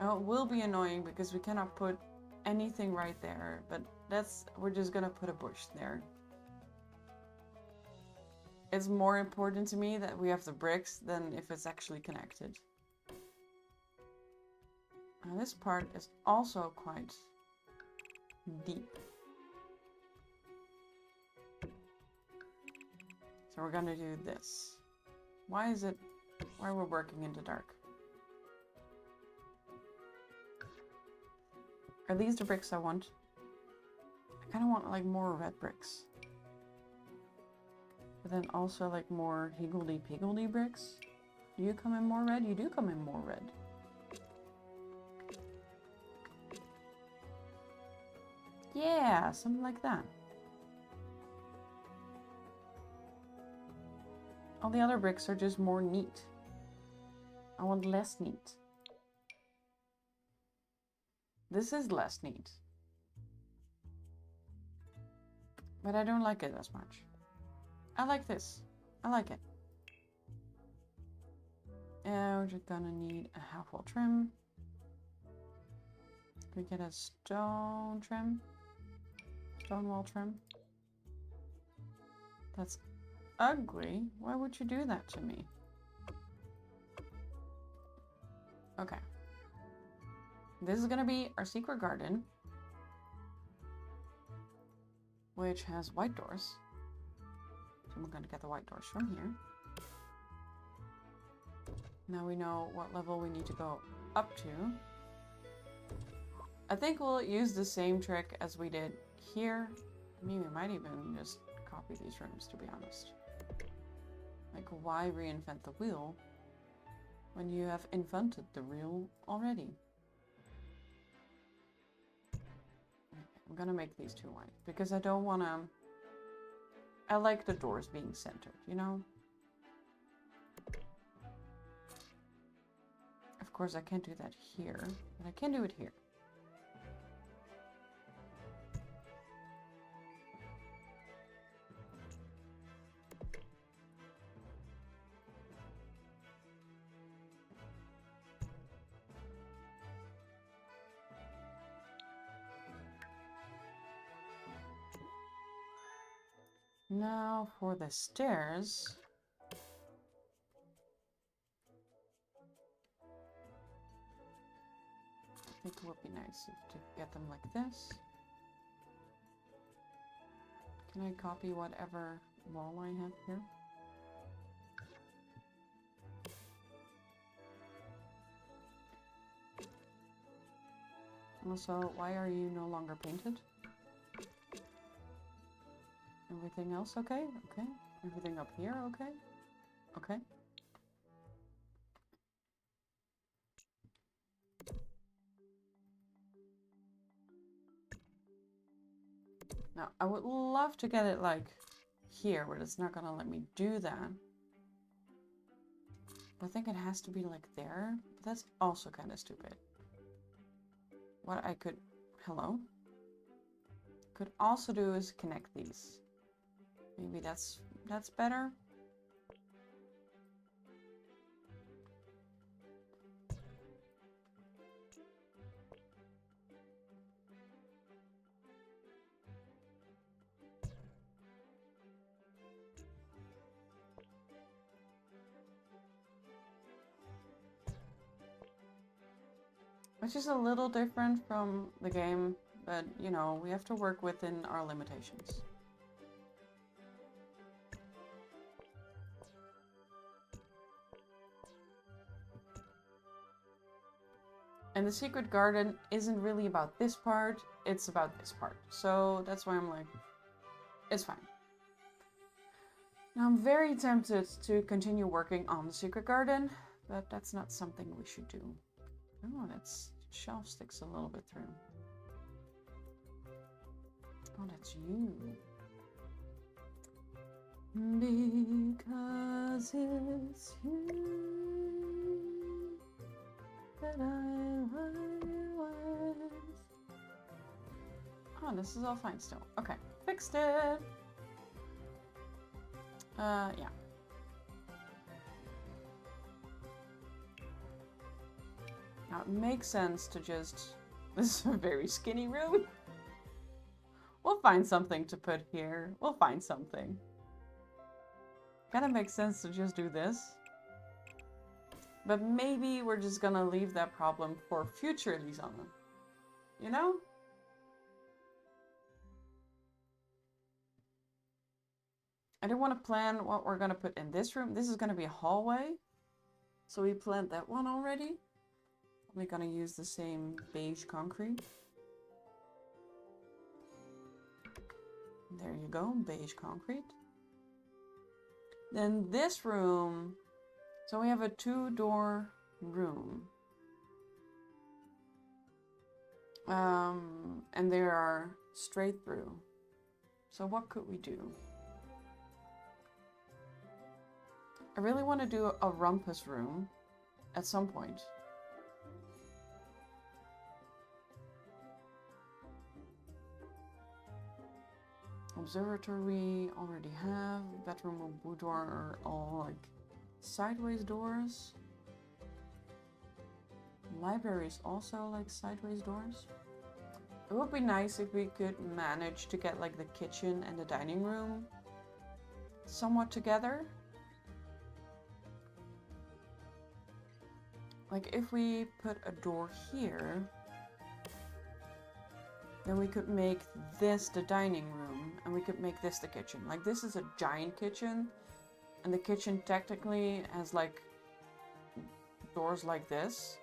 Now it will be annoying because we cannot put anything right there, but we're just gonna put a bush there. It's more important to me that we have the bricks than if it's actually connected. Now this part is also quite deep. So we're gonna do this. Why we're working in the dark? Are these the bricks I want? I kind of want like more red bricks. But then also like more higgledy-piggledy bricks. Do you come in more red? You do come in more red. Yeah, something like that. All the other bricks are just more neat. I want less neat. This is less neat. But I don't like it as much. I like this. I like it. And we're just gonna need a half wall trim. Can we get a stone trim? Stone wall trim? That's ugly. Why would you do that to me? Okay. This is gonna be our secret garden, which has white doors. So we're gonna get the white doors from here. Now we know what level we need to go up to. I think we'll use the same trick as we did here. I mean, we might even just copy these rooms, to be honest. Like, why reinvent the wheel when you have invented the wheel already? I'm gonna make these two white because I don't wanna... I like the doors being centered, you know? Of course, I can't do that here, but I can do it here. Now for the stairs. I think it would be nice to get them like this. Can I copy whatever wall I have here? Also, why are you no longer painted? Everything else okay? Okay. Everything up here okay? Okay. Now, I would love to get it like here, but it's not gonna let me do that. I think it has to be like there, but that's also kind of stupid. What I could, could also do is connect these. Maybe that's better. Which is a little different from the game, but you know, we have to work within our limitations. And the secret garden isn't really about this part, it's about this part. So that's why I'm like, it's fine. Now I'm very tempted to continue working on the secret garden, but that's not something we should do. Oh, that's shelf sticks a little bit through. Oh, that's you. Because it's you that I was. Oh, this is all fine still. Okay, fixed it. Yeah. Now it makes sense to just... This is a very skinny room. We'll find something to put here. We'll find something. Kinda makes sense to just do this. But maybe we're just gonna leave that problem for future Lisanne. You know? I don't want to plan what we're gonna put in this room. This is gonna be a hallway. So we planned that one already. We're gonna use the same beige concrete. There you go, beige concrete. Then this room, so we have a 2-door room. And they are straight through. So what could we do? I really want to do a rumpus room at some point. Observatory already have. Bedroom and boudoir are all like sideways doors. Library is also like sideways doors. It would be nice if we could manage to get like the kitchen and the dining room somewhat together. Like if we put a door here, then we could make this the dining room and we could make this the kitchen. Like this is a giant kitchen and the kitchen technically has like doors like this.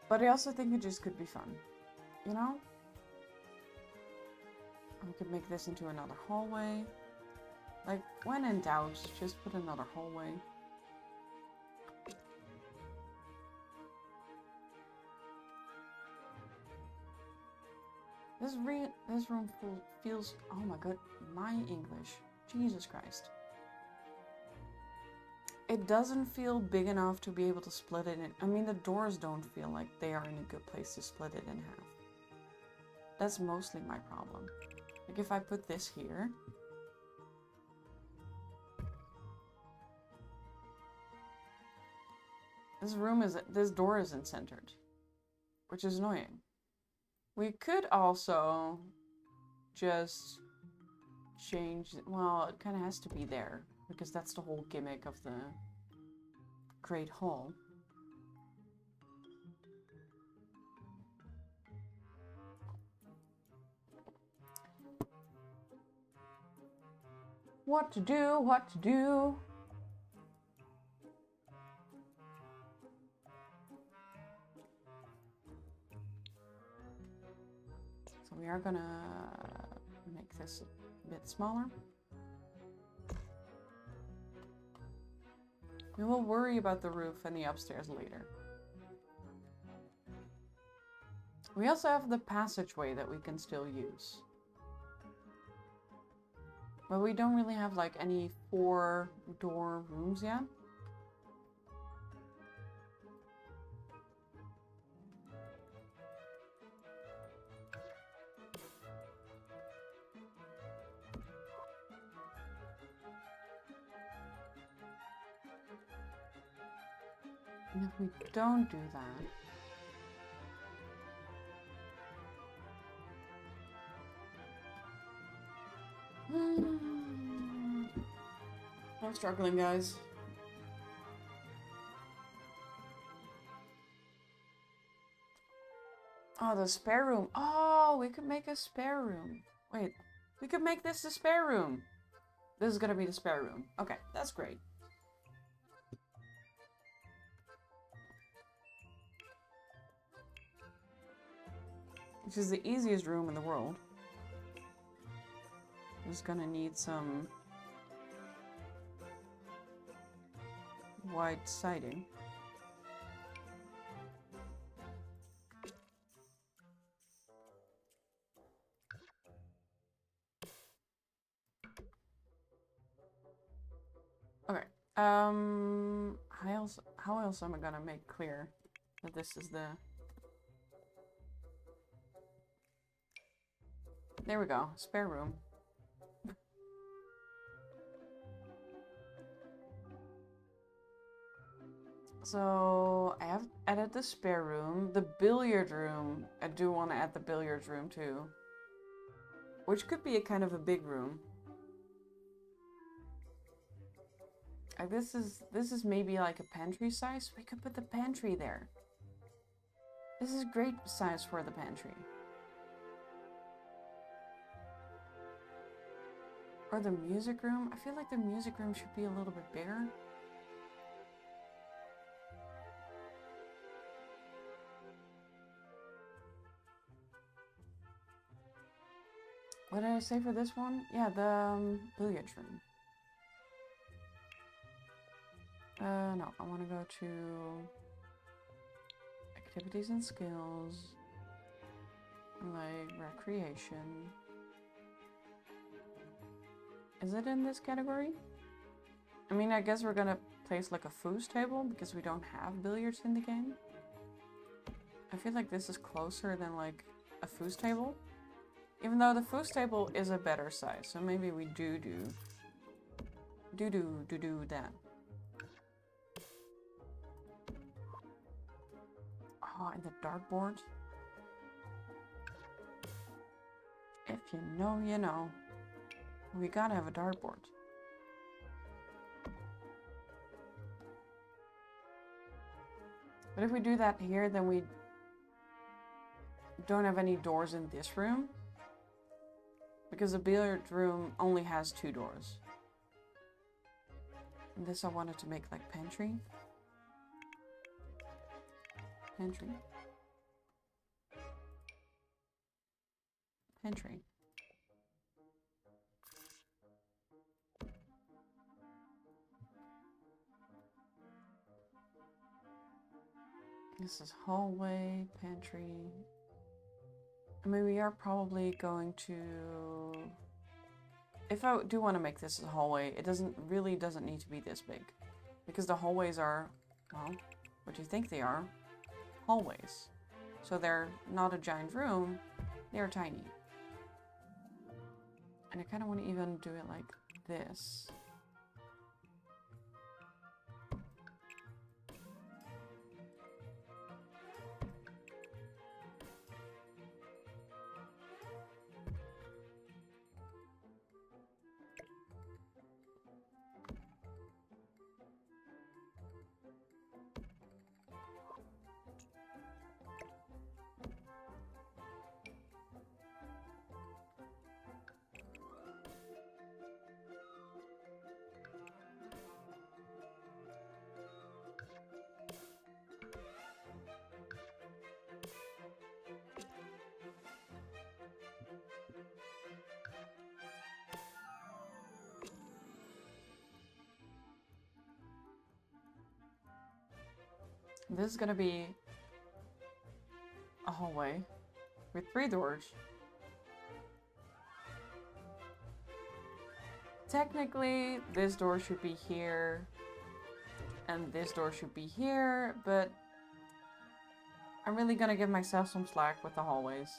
But I also think it just could be fun, you know? And we could make this into another hallway. Like when in doubt, just put another hallway. This room feels, oh my god, my English, Jesus Christ. It doesn't feel big enough to be able to split it in. I mean, the doors don't feel like they are in a good place to split it in half. That's mostly my problem. Like if I put this here. This door isn't centered, which is annoying. We could also just change, well, it kind of has to be there because that's the whole gimmick of the Great Hall. What to do, what to do. So we are gonna make this a bit smaller. We will worry about the roof and the upstairs later. We also have the passageway that we can still use. But we don't really have like any 4-door rooms yet. And if we don't do that, I'm struggling, guys. Oh, the spare room. Oh, we could make a spare room. Wait, we could make this the spare room. This is gonna be the spare room. Okay, that's great. which is the easiest room in the world. Just gonna need some white siding. Okay. How else am I gonna make clear that this is the... There we go. Spare room. So, I have added the spare room. The billiard room. I do want to add the billiards room too. Which could be a kind of a big room. This is maybe like a pantry size. We could put the pantry there. This is great size for the pantry. Or the music room. I feel like the music room should be a little bit bigger. What did I say for this one? Yeah, the billiards room. No, I want to go to activities and skills, like recreation. Is it in this category? I mean, I guess we're gonna place like a foos table because we don't have billiards in the game. I feel like this is closer than like a foos table. Even though the foos table is a better size, so maybe we do that. Oh, and the dartboard. If you know, you know. We gotta have a dartboard. But if we do that here, then we don't have any doors in this room. Because the billiard room only has 2 doors. And this I wanted to make like pantry. Pantry. Pantry. This is hallway, pantry. I mean, we are probably going to... If I do want to make this a hallway, it really doesn't need to be this big. Because the hallways are, well, what do you think they are? Hallways. So they're not a giant room, they're tiny. And I kind of want to even do it like this. This is gonna be a hallway with 3 doors. Technically, this door should be here, and this door should be here, but I'm really gonna give myself some slack with the hallways.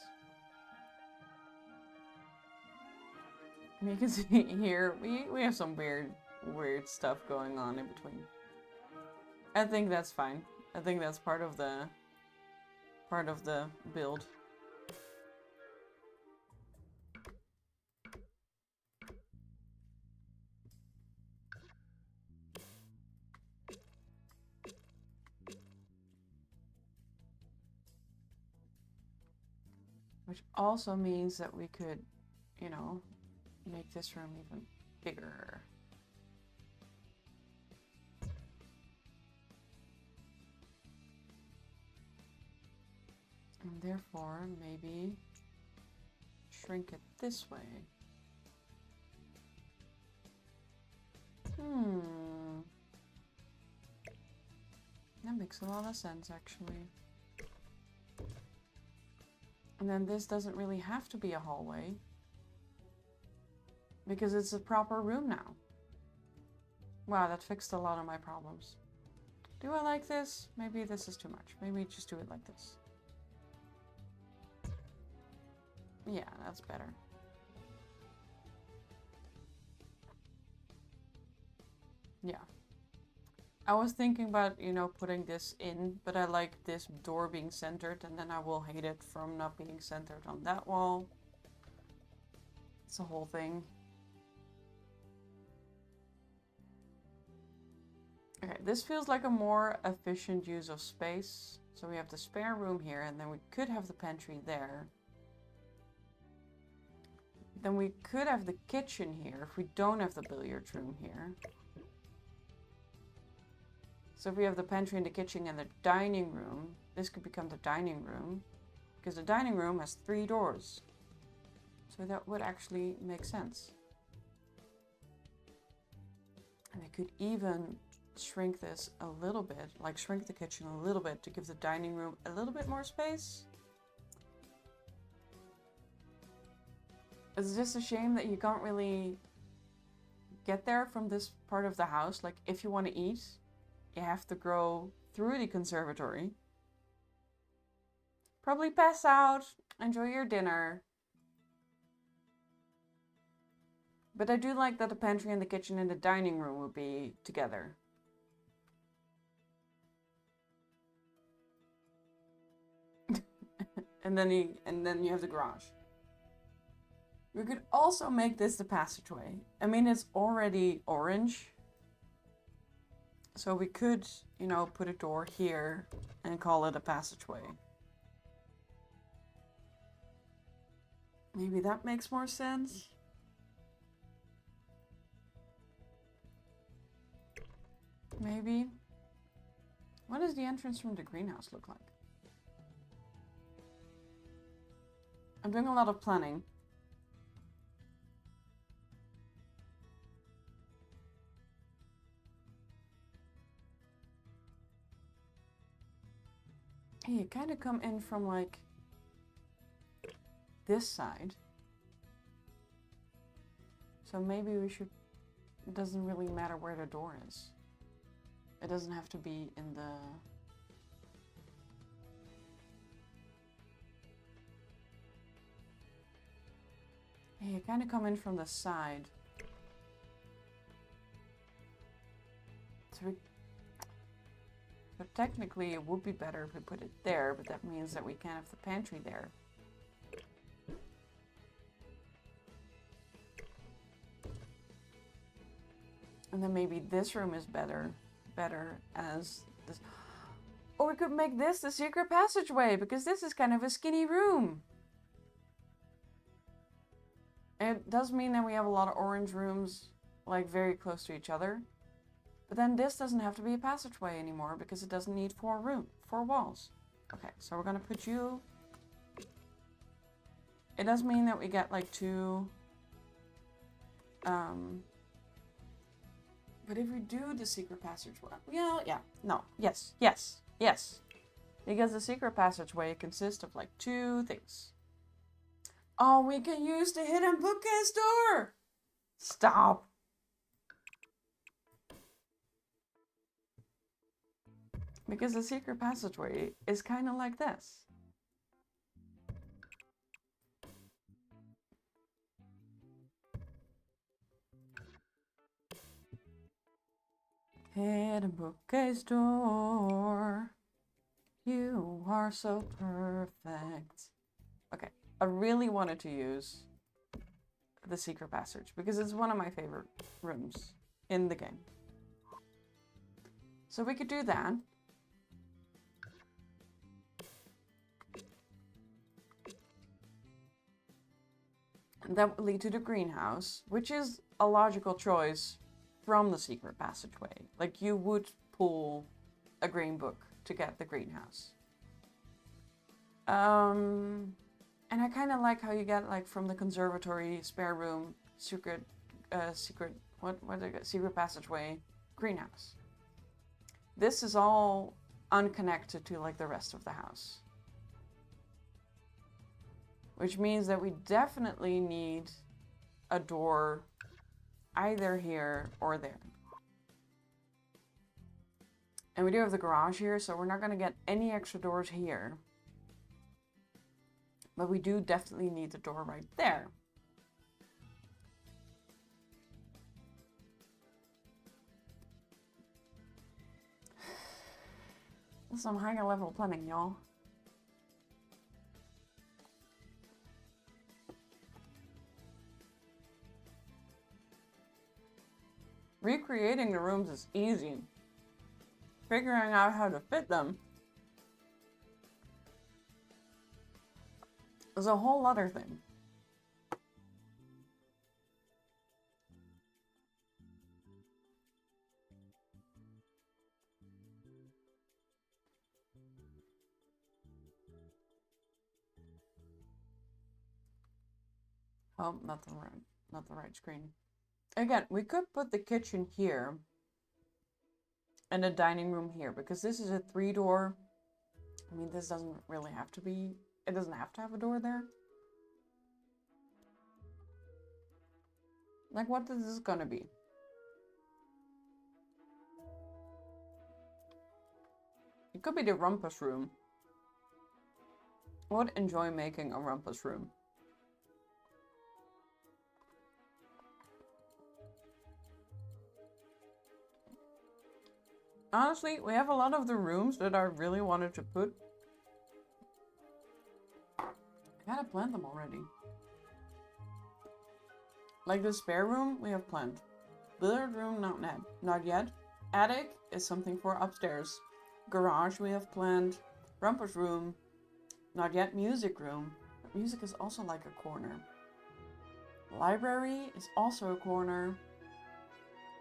And you can see here, we have some weird stuff going on in between. I think that's fine. I think that's part of the build. Which also means that we could, you know, make this room even bigger. And Therefore, maybe shrink it this way. That makes a lot of sense, actually. And then this doesn't really have to be a hallway, because it's a proper room now. Wow, that fixed a lot of my problems. Do I like this? Maybe this is too much. Maybe just do it like this. Yeah, that's better. Yeah. I was thinking about, you know, putting this in, but I like this door being centered, and then I will hate it from not being centered on that wall. It's a whole thing. Okay, this feels like a more efficient use of space. So we have the spare room here, and then we could have the pantry there. Then we could have the kitchen here if we don't have the billiard room here. So if we have the pantry and the kitchen and the dining room, this could become the dining room, because the dining room has 3 doors. So that would actually make sense. And I could even shrink this a little bit, like shrink the kitchen a little bit to give the dining room a little bit more space. It's just a shame that you can't really get there from this part of the house. Like, if you want to eat, you have to go through the conservatory. Probably pass out, enjoy your dinner. But I do like that the pantry and the kitchen and the dining room would be together. and then you have the garage. We could also make this the passageway. I mean, it's already orange. So we could, you know, put a door here and call it a passageway. Maybe that makes more sense. Maybe. What does the entrance from the greenhouse look like? I'm doing a lot of planning. Hey, you kind of come in from like this side. So maybe we should, it doesn't really matter where the door is. It doesn't have to be in the... Hey, you kind of come in from the side. So but technically it would be better if we put it there, but that means that we can't have the pantry there. And then maybe this room is better as this. Or we could make this the secret passageway, because this is kind of a skinny room. It does mean that we have a lot of orange rooms, like very close to each other. But then this doesn't have to be a passageway anymore, because it doesn't need 4 walls. Okay, so we're gonna put you... It does mean that we get like 2... But if we do the secret passageway... Yes. Because the secret passageway consists of like 2 things. Oh, we can use the hidden bookcase door! Stop! Because the secret passageway is kind of like this. Hidden bookcase door. You are so perfect. Okay, I really wanted to use the secret passage because it's one of my favorite rooms in the game. So we could do that. And that would lead to the greenhouse, which is a logical choice from the secret passageway. Like, you would pull a green book to get the greenhouse. And I kind of like how you get like from the conservatory, spare room, secret, what do I get? Secret passageway, greenhouse. This is all unconnected to like the rest of the house. Which means that we definitely need a door either here or there. And we do have the garage here, so we're not going to get any extra doors here. But we do definitely need the door right there. Some higher level planning, y'all. Recreating the rooms is easy. Figuring out how to fit them is a whole other thing. Oh, not the right screen. Again, we could put the kitchen here and the dining room here because this is a 3-door. I mean, this doesn't really have to be, it doesn't have to have a door there. Like, what is this gonna be? It could be the rumpus room. I would enjoy making a rumpus room. Honestly, we have a lot of the rooms that I really wanted to put. I gotta plant them already. Like the spare room, we have planned. Billiard room, not yet. Attic is something for upstairs. Garage, we have planned. Rumpus room, not yet. Music room. But music is also like a corner. Library is also a corner.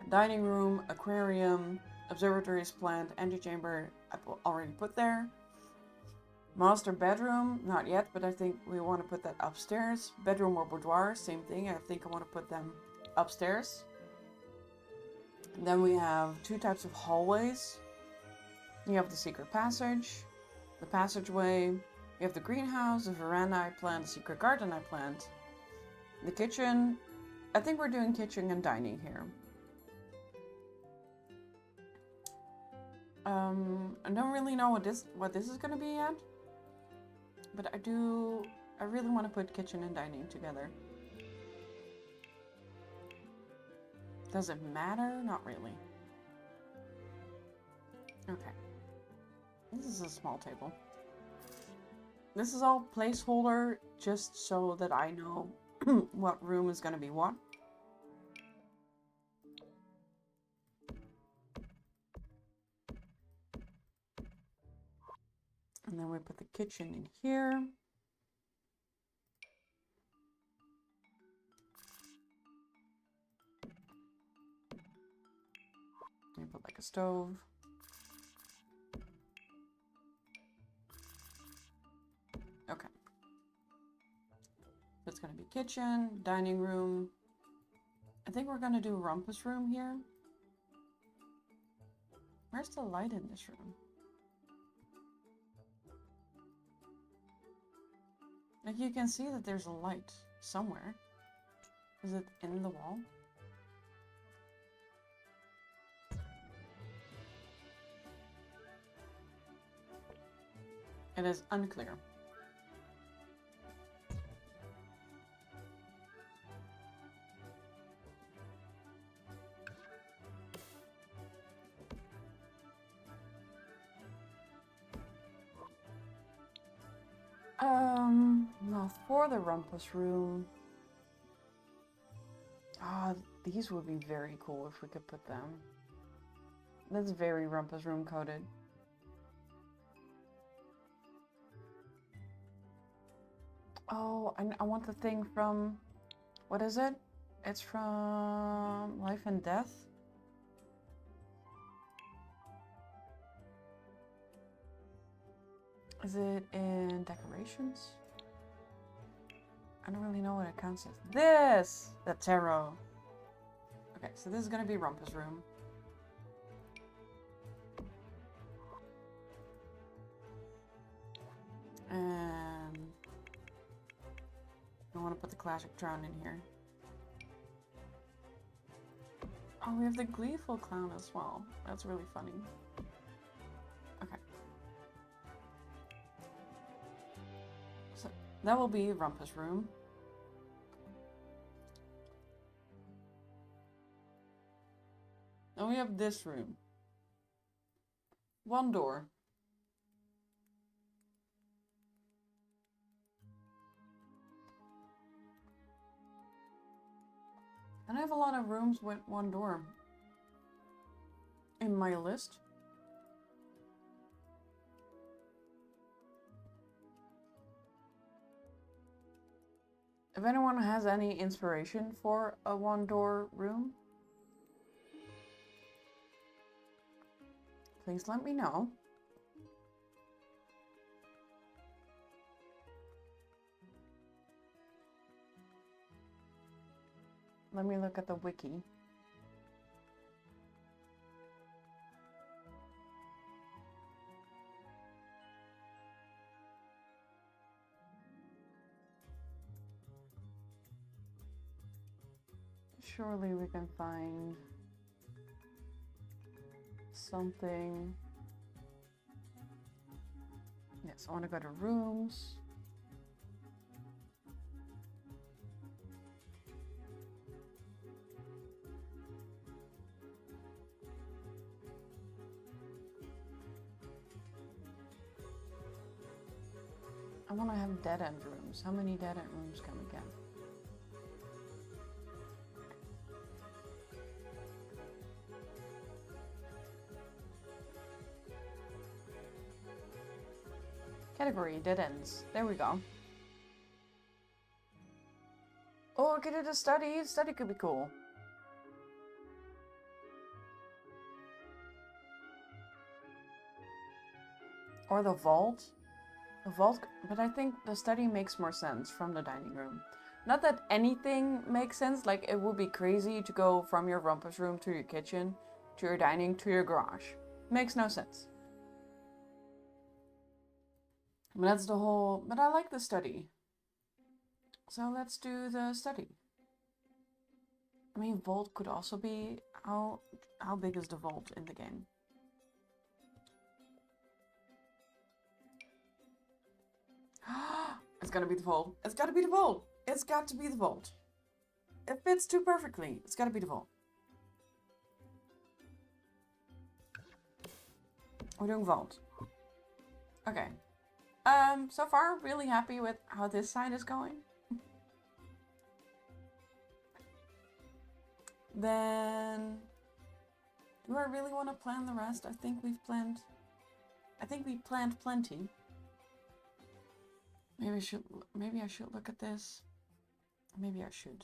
Dining room, aquarium. Observatory is planned. Antechamber, I've already put there. Master bedroom, not yet, but I think we want to put that upstairs. Bedroom or boudoir, same thing. I think I want to put them upstairs. And then we have 2 types of hallways. You have the secret passage, the passageway. You have the greenhouse, the veranda I planned, the secret garden I planned. The kitchen, I think we're doing kitchen and dining here. I don't really know what this is gonna be yet, but I really want to put kitchen and dining together. Does it matter? Not really. Okay. This is a small table. This is all placeholder just so that I know what room is gonna be what. And then we put the kitchen in here. We put like a stove. Okay. That's gonna be kitchen, dining room. I think we're gonna do rumpus room here. Where's the light in this room? Like, you can see that there's a light somewhere. Is it in the wall? It is unclear. Now for the rumpus room. Ah, these would be very cool if we could put them. That's very rumpus room coded. Oh, I want the thing from, what is it? It's from Life and Death. Is it in decorations? I don't really know what it counts as. This! The tarot. Okay, so this is gonna be Rumpa's room. And I want to put the classic drown in here. Oh, we have the gleeful clown as well. That's really funny. Okay. So that will be Rumpa's room. Then we have this room. One door. And I have a lot of rooms with one door in my list. If anyone has any inspiration for a one-door room, please let me know. Let me look at the wiki. Surely we can find something. Yes, I want to go to rooms. I want to have dead-end rooms. How many dead-end rooms can we get? Category, dead ends. There we go. Oh, I could do the study. The study could be cool. Or the vault. The vault, but I think the study makes more sense from the dining room. Not that anything makes sense, like it would be crazy to go from your rumpus room to your kitchen, to your dining, to your garage. Makes no sense. But that's the whole, but I like the study. So let's do the study. I mean, vault could also be, how big is the vault in the game? It's gotta be the vault. It's gotta be the vault. It's got to be the vault. It fits too perfectly. It's gotta be the vault. We're doing vault. Okay. So far, really happy with how this side is going. Then, do I really want to plan the rest? I think we planned plenty. Maybe I should look at this. Maybe I should.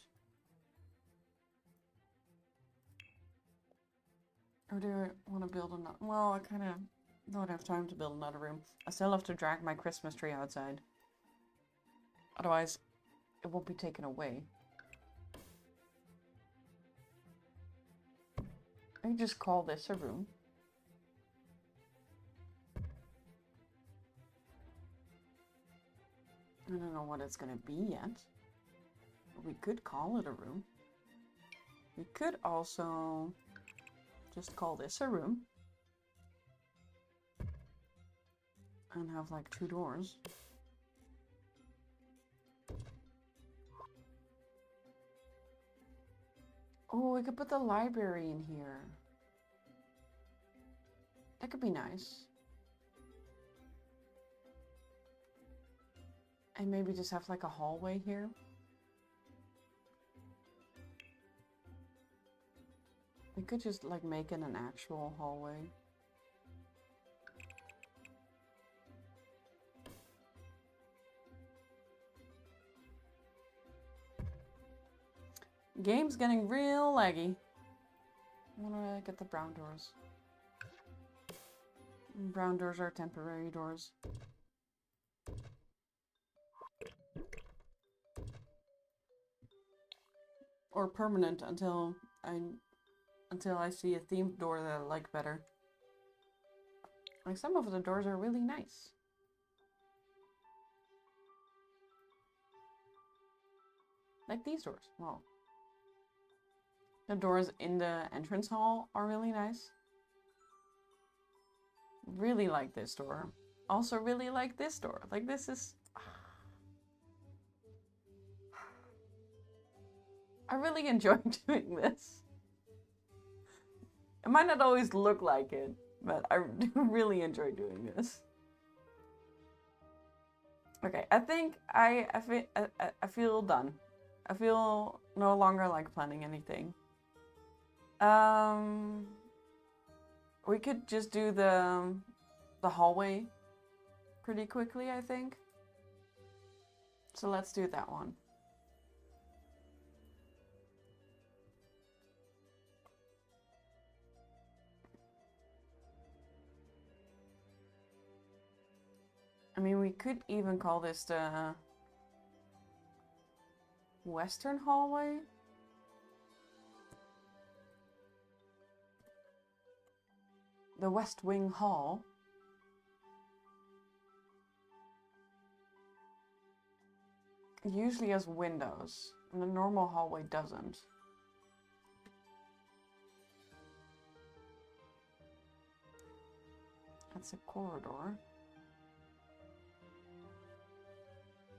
Or do I want to build another? Well, I kind of don't have time to build another room. I still have to drag my Christmas tree outside. Otherwise, it won't be taken away. I can just call this a room. I don't know what it's gonna be yet. But we could call it a room. We could also just call this a room. And have like 2 doors. Oh, we could put the library in here. That could be nice. And maybe just have like a hallway here. We could just like make it an actual hallway. Game's getting real laggy. I wanna get the brown doors. Brown doors are temporary doors. or permanent until I see a themed door that I like better. Like, some of the doors are really nice. Like these doors. Well, the doors in the entrance hall are really nice. Really like this door. Also really like this door. Like, this is... I really enjoy doing this. It might not always look like it, but I do really enjoy doing this. Okay, I think I feel done. I feel no longer like planning anything. We could just do the hallway pretty quickly, I think. So let's do that one. I mean, we could even call this the Western hallway. The West Wing Hall. It usually has windows, and the normal hallway doesn't. That's a corridor.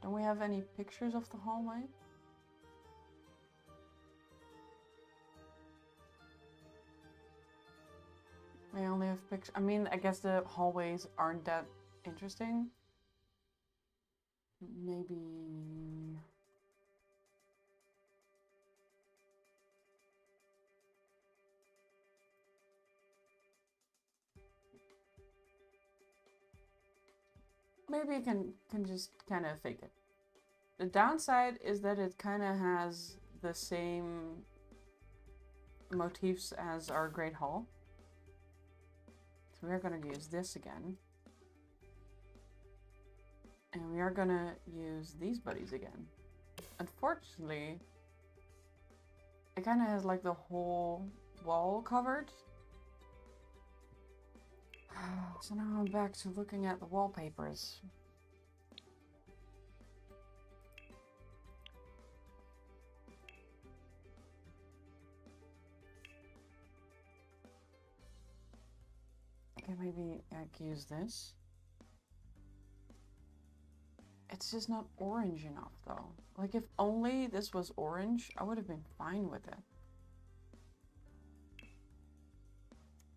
Don't we have any pictures of the hallway? I only have pictures. I mean, I guess the hallways aren't that interesting. Maybe... Maybe you can just kind of fake it. The downside is that it kind of has the same motifs as our Great Hall. So we are going to use this again. And we are going to use these buddies again. Unfortunately, it kind of has like the whole wall covered. So now I'm back to looking at the wallpapers. Okay, maybe I could use this. It's just not orange enough though. Like, if only this was orange, I would have been fine with it.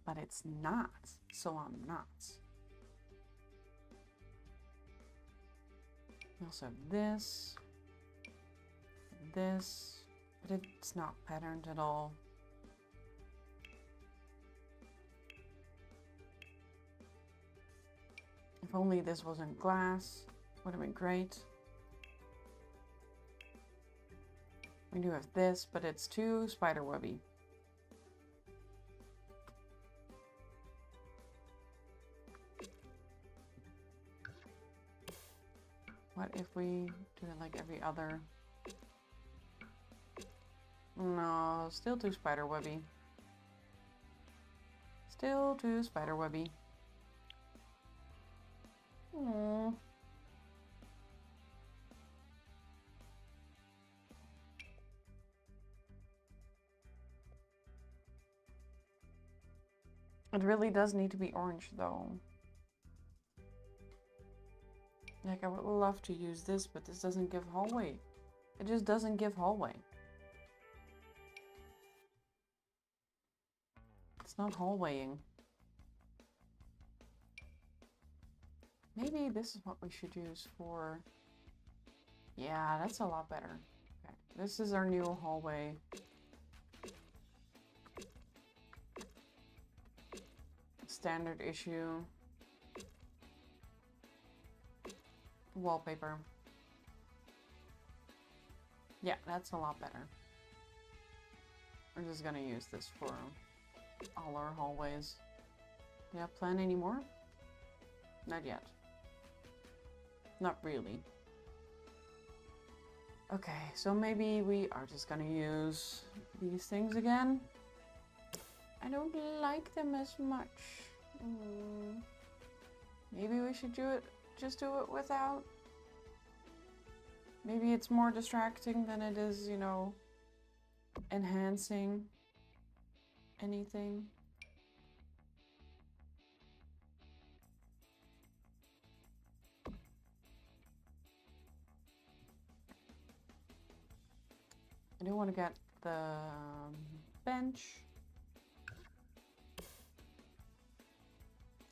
But it's not, so I'm not. We also have this, but it's not patterned at all. If only this wasn't glass, would have been great. We do have this, but it's too spiderwebby. What if we do it like every other? No, still too spiderwebby. Still too spiderwebby. Aww. It really does need to be orange though. Like, I would love to use this, but this doesn't give hallway. It just doesn't give hallway. It's not hallwaying. Maybe this is what we should use for... Yeah, that's a lot better. Okay, this is our new hallway. Standard issue. Wallpaper. Yeah, that's a lot better. We're just gonna use this for all our hallways. Do you plan any more? Not yet. Not really. Okay, so maybe we are just gonna use these things again. I don't like them as much. Maybe we should do it, just do it without. Maybe it's more distracting than it is, you know, enhancing anything. I do want to get the bench.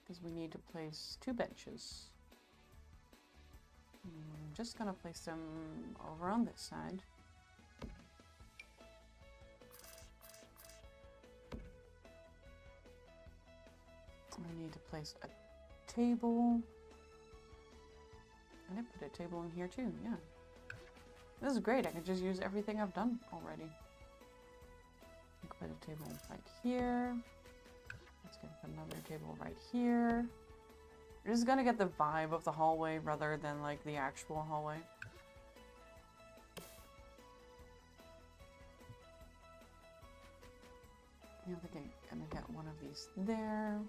Because we need to place 2 benches. I'm just gonna place them over on this side. I need to place a table. And I put a table in here too, yeah. This is great, I can just use everything I've done already. I can put a table right here. Let's get another table right here. You're just gonna get the vibe of the hallway rather than like the actual hallway. I think I'm gonna get one of these there.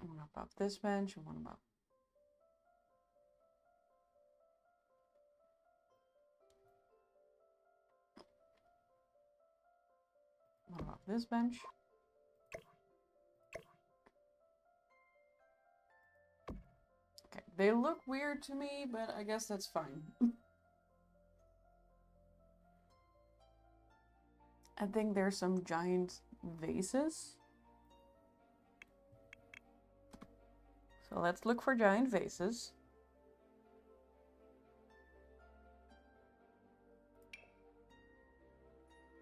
One above this bench and one above. One above this bench. Okay, they look weird to me, but I guess that's fine. I think there's some giant vases. So let's look for giant vases.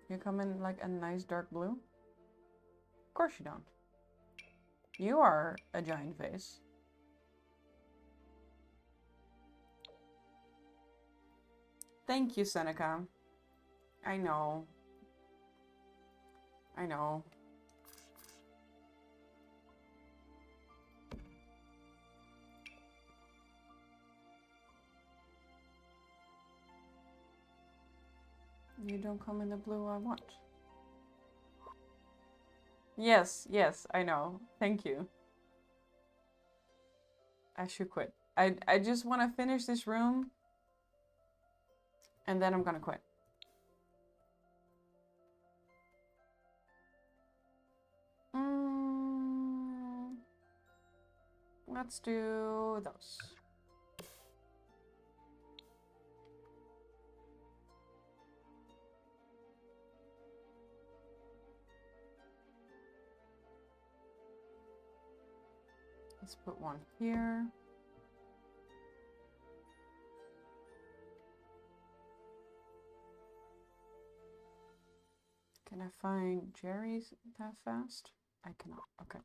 You come in like a nice dark blue? Of course you don't. You are a giant vase. Thank you, Seneca. I know. I know. You don't come in the blue I want. Yes, yes, I know. Thank you. I should quit. I just want to finish this room. And then I'm gonna quit. Let's do those. Let's put one here. Can I find Jerry's that fast? I cannot. Okay.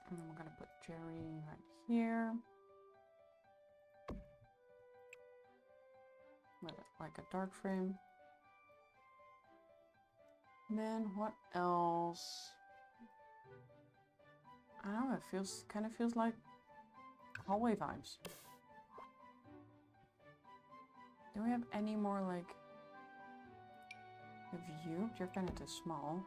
And then we're gonna put Jerry right here. With like a dark frame. Then what else? I don't know, it kind of feels like hallway vibes. Do we have any more like view? You're kind of too small.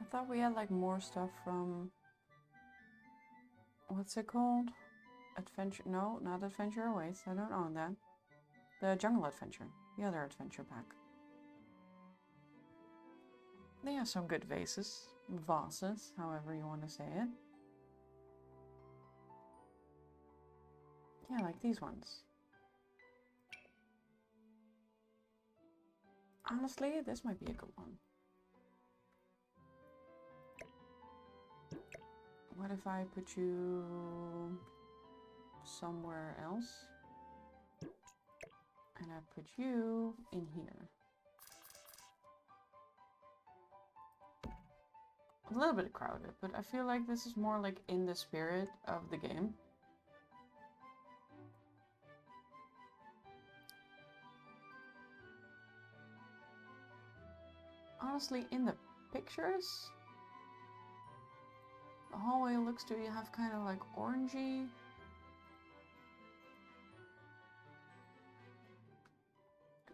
I thought we had like more stuff from, what's it called? Adventure, no, not Adventure Awaits. I don't own that. The Jungle Adventure, the other adventure pack. They have some good vases, however you want to say it. Yeah, like these ones. Honestly, this might be a good one. What if I put you somewhere else? And I put you in here. A little bit crowded, but I feel like this is more like in the spirit of the game. honestly, in the pictures, the hallway looks to have kind of like orangey.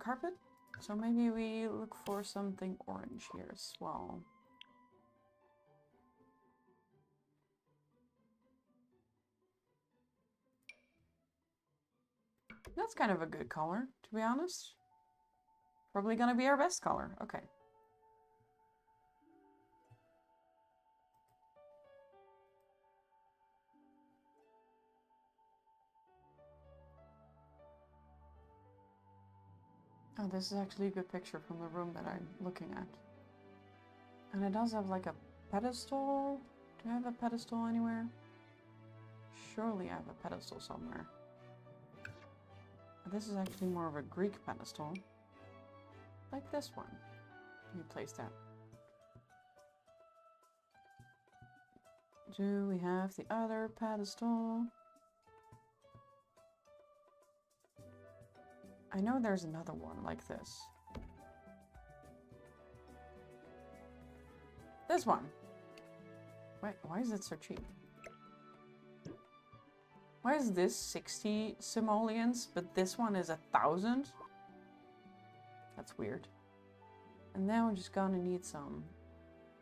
Carpet? So maybe we look for something orange here as well. That's kind of a good color, to be honest. Probably gonna be our best color. Okay. Oh, this is actually a good picture from the room that I'm looking at. And it does have like a pedestal. Do I have a pedestal anywhere? Surely I have a pedestal somewhere. But this is actually more of a Greek pedestal. Like this one. Let me place that. Do we have the other pedestal? I know there's another one like this. This one. Wait, why is it so cheap? Why is this 60 simoleons, but this one is 1,000? That's weird. And then we're just gonna need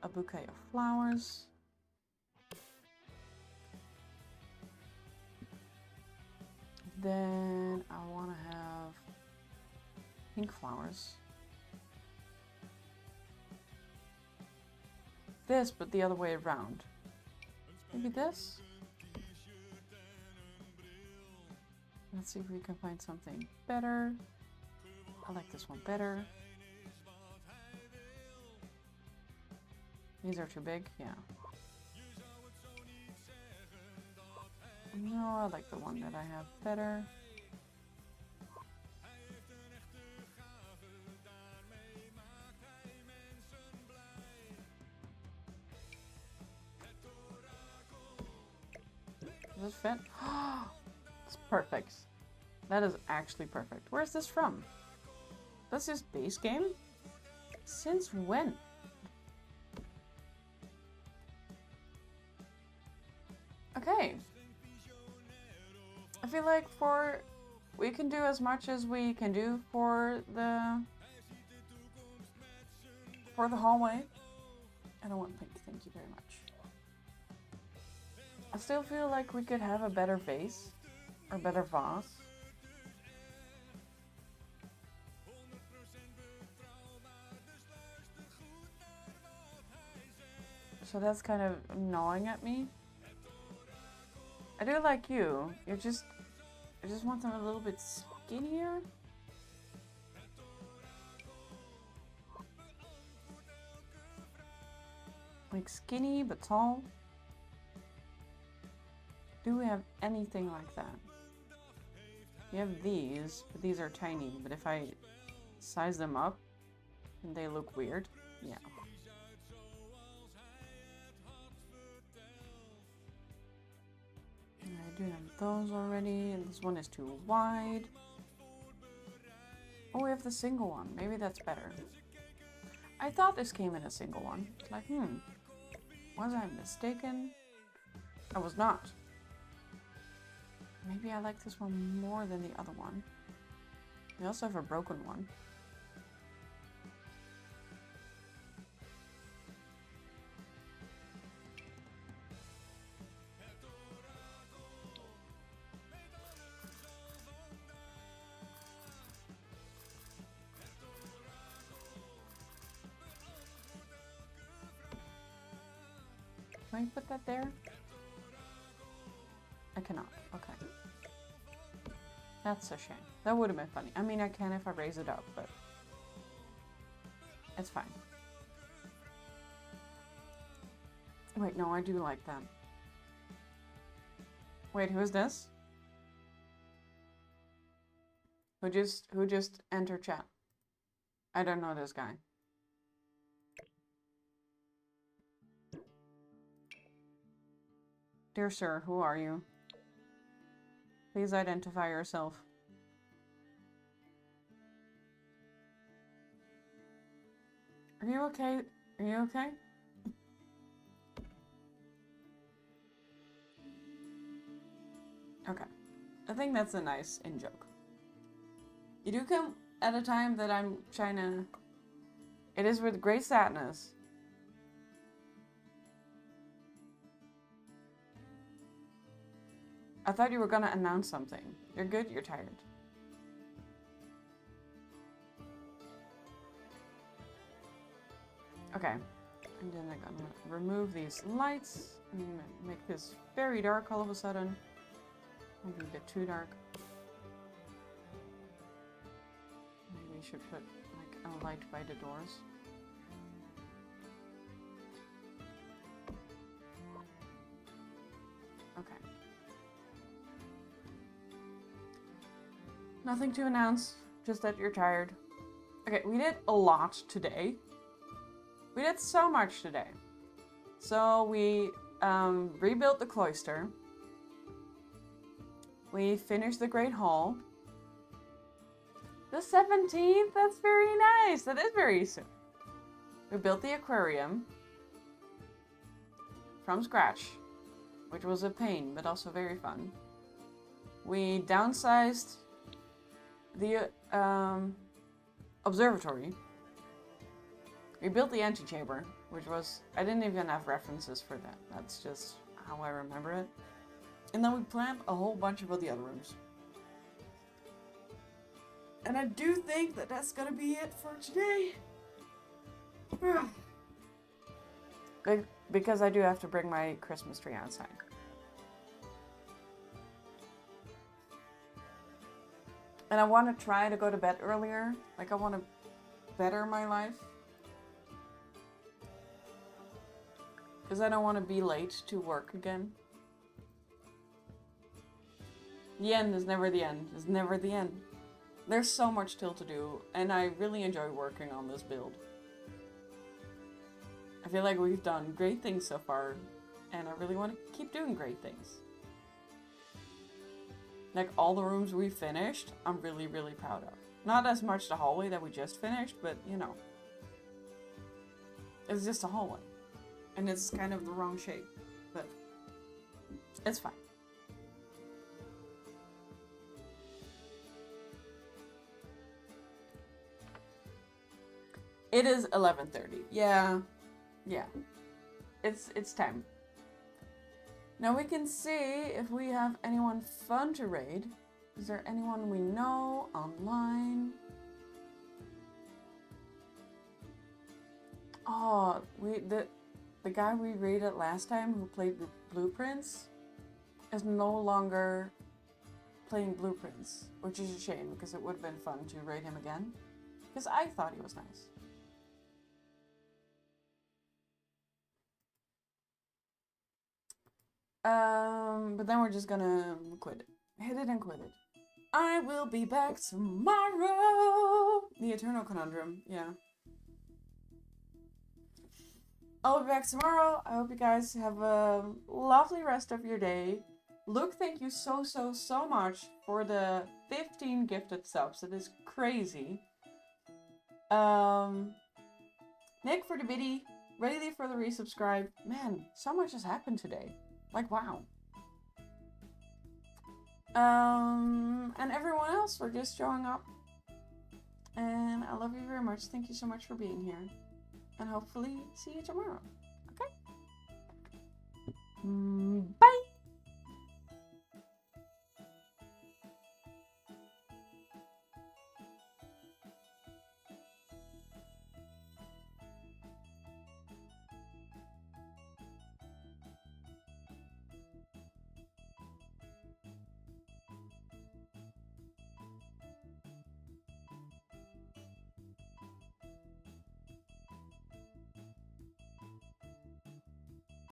a bouquet of flowers. Then I want to have pink flowers. This, but the other way around. Maybe this? Let's see if we can find something better. I like this one better. These are too big? Yeah. No, I like the one that I have better. Does it fit? It's perfect. That is actually perfect. Where's this from? That's his base game? Since when? Okay. I feel like we can do as much as we can do for the hallway. I don't want pink, thank you very much. I still feel like we could have a better vase or better vase. So that's kind of gnawing at me. I do like you. I just want them a little bit skinnier. Like skinny but tall. Do we have anything like that? We have these, but these are tiny. But if I size them up, and they look weird, yeah. I do have those already, and this one is too wide. Oh, we have the single one. Maybe that's better. I thought this came in a single one. It's like, was I mistaken? I was not. Maybe I like this one more than the other one. We also have a broken one. Can I put that there? I cannot. Okay. That's a shame. That would have been funny. I mean, I can if I raise it up, but it's fine. Wait, no, I do like that. Wait, who is this? Who just entered chat? I don't know this guy. Dear sir, who are you? Please identify yourself. Are you okay? Are you okay? Okay. I think that's a nice in-joke. You do come at a time that I'm trying to... It is with great sadness. I thought you were gonna announce something. You're good? You're tired. Okay. And then I'm gonna remove these lights. I'm gonna make this very dark all of a sudden. Maybe a bit too dark. Maybe we should put like a light by the doors. Okay. Nothing to announce, just that you're tired. Okay, we did a lot today. We did so much today. So we rebuilt the cloister. We finished the Great Hall. The 17th? That's very nice. That is very soon. We built the aquarium from scratch, which was a pain, but also very fun. We downsized the observatory. We built the antechamber, which was... I didn't even have references for that. That's just how I remember it. And then we planned a whole bunch of the other rooms. And I do think that that's gonna be it for today. Because I do have to bring my Christmas tree outside. And I want to try to go to bed earlier. Like, I want to better my life. Because I don't want to be late to work again. The end is never the end. It's never the end. There's so much still to do, and I really enjoy working on this build. I feel like we've done great things so far, and I really want to keep doing great things. Like, all the rooms we finished, I'm really, really proud of. Not as much the hallway that we just finished, but, you know. It's just a hallway. And it's kind of the wrong shape, but it's fine. It is 11:30. Yeah. It's time. Now we can see if we have anyone fun to raid. Is there anyone we know online? Oh, the guy we raided last time who played Blueprints is no longer playing Blueprints, which is a shame because it would have been fun to raid him again. Because I thought he was nice. But then we're just gonna quit it. Hit it and quit it. I will be back tomorrow! The Eternal Conundrum, yeah. I'll be back tomorrow. I hope you guys have a lovely rest of your day. Luke, thank you so much for the 15 gifted subs. It is crazy. Nick for the biddy. Rayleigh for the resubscribe. Man, so much has happened today. Like, wow. And everyone else for just showing up. And I love you very much. Thank you so much for being here. And hopefully see you tomorrow.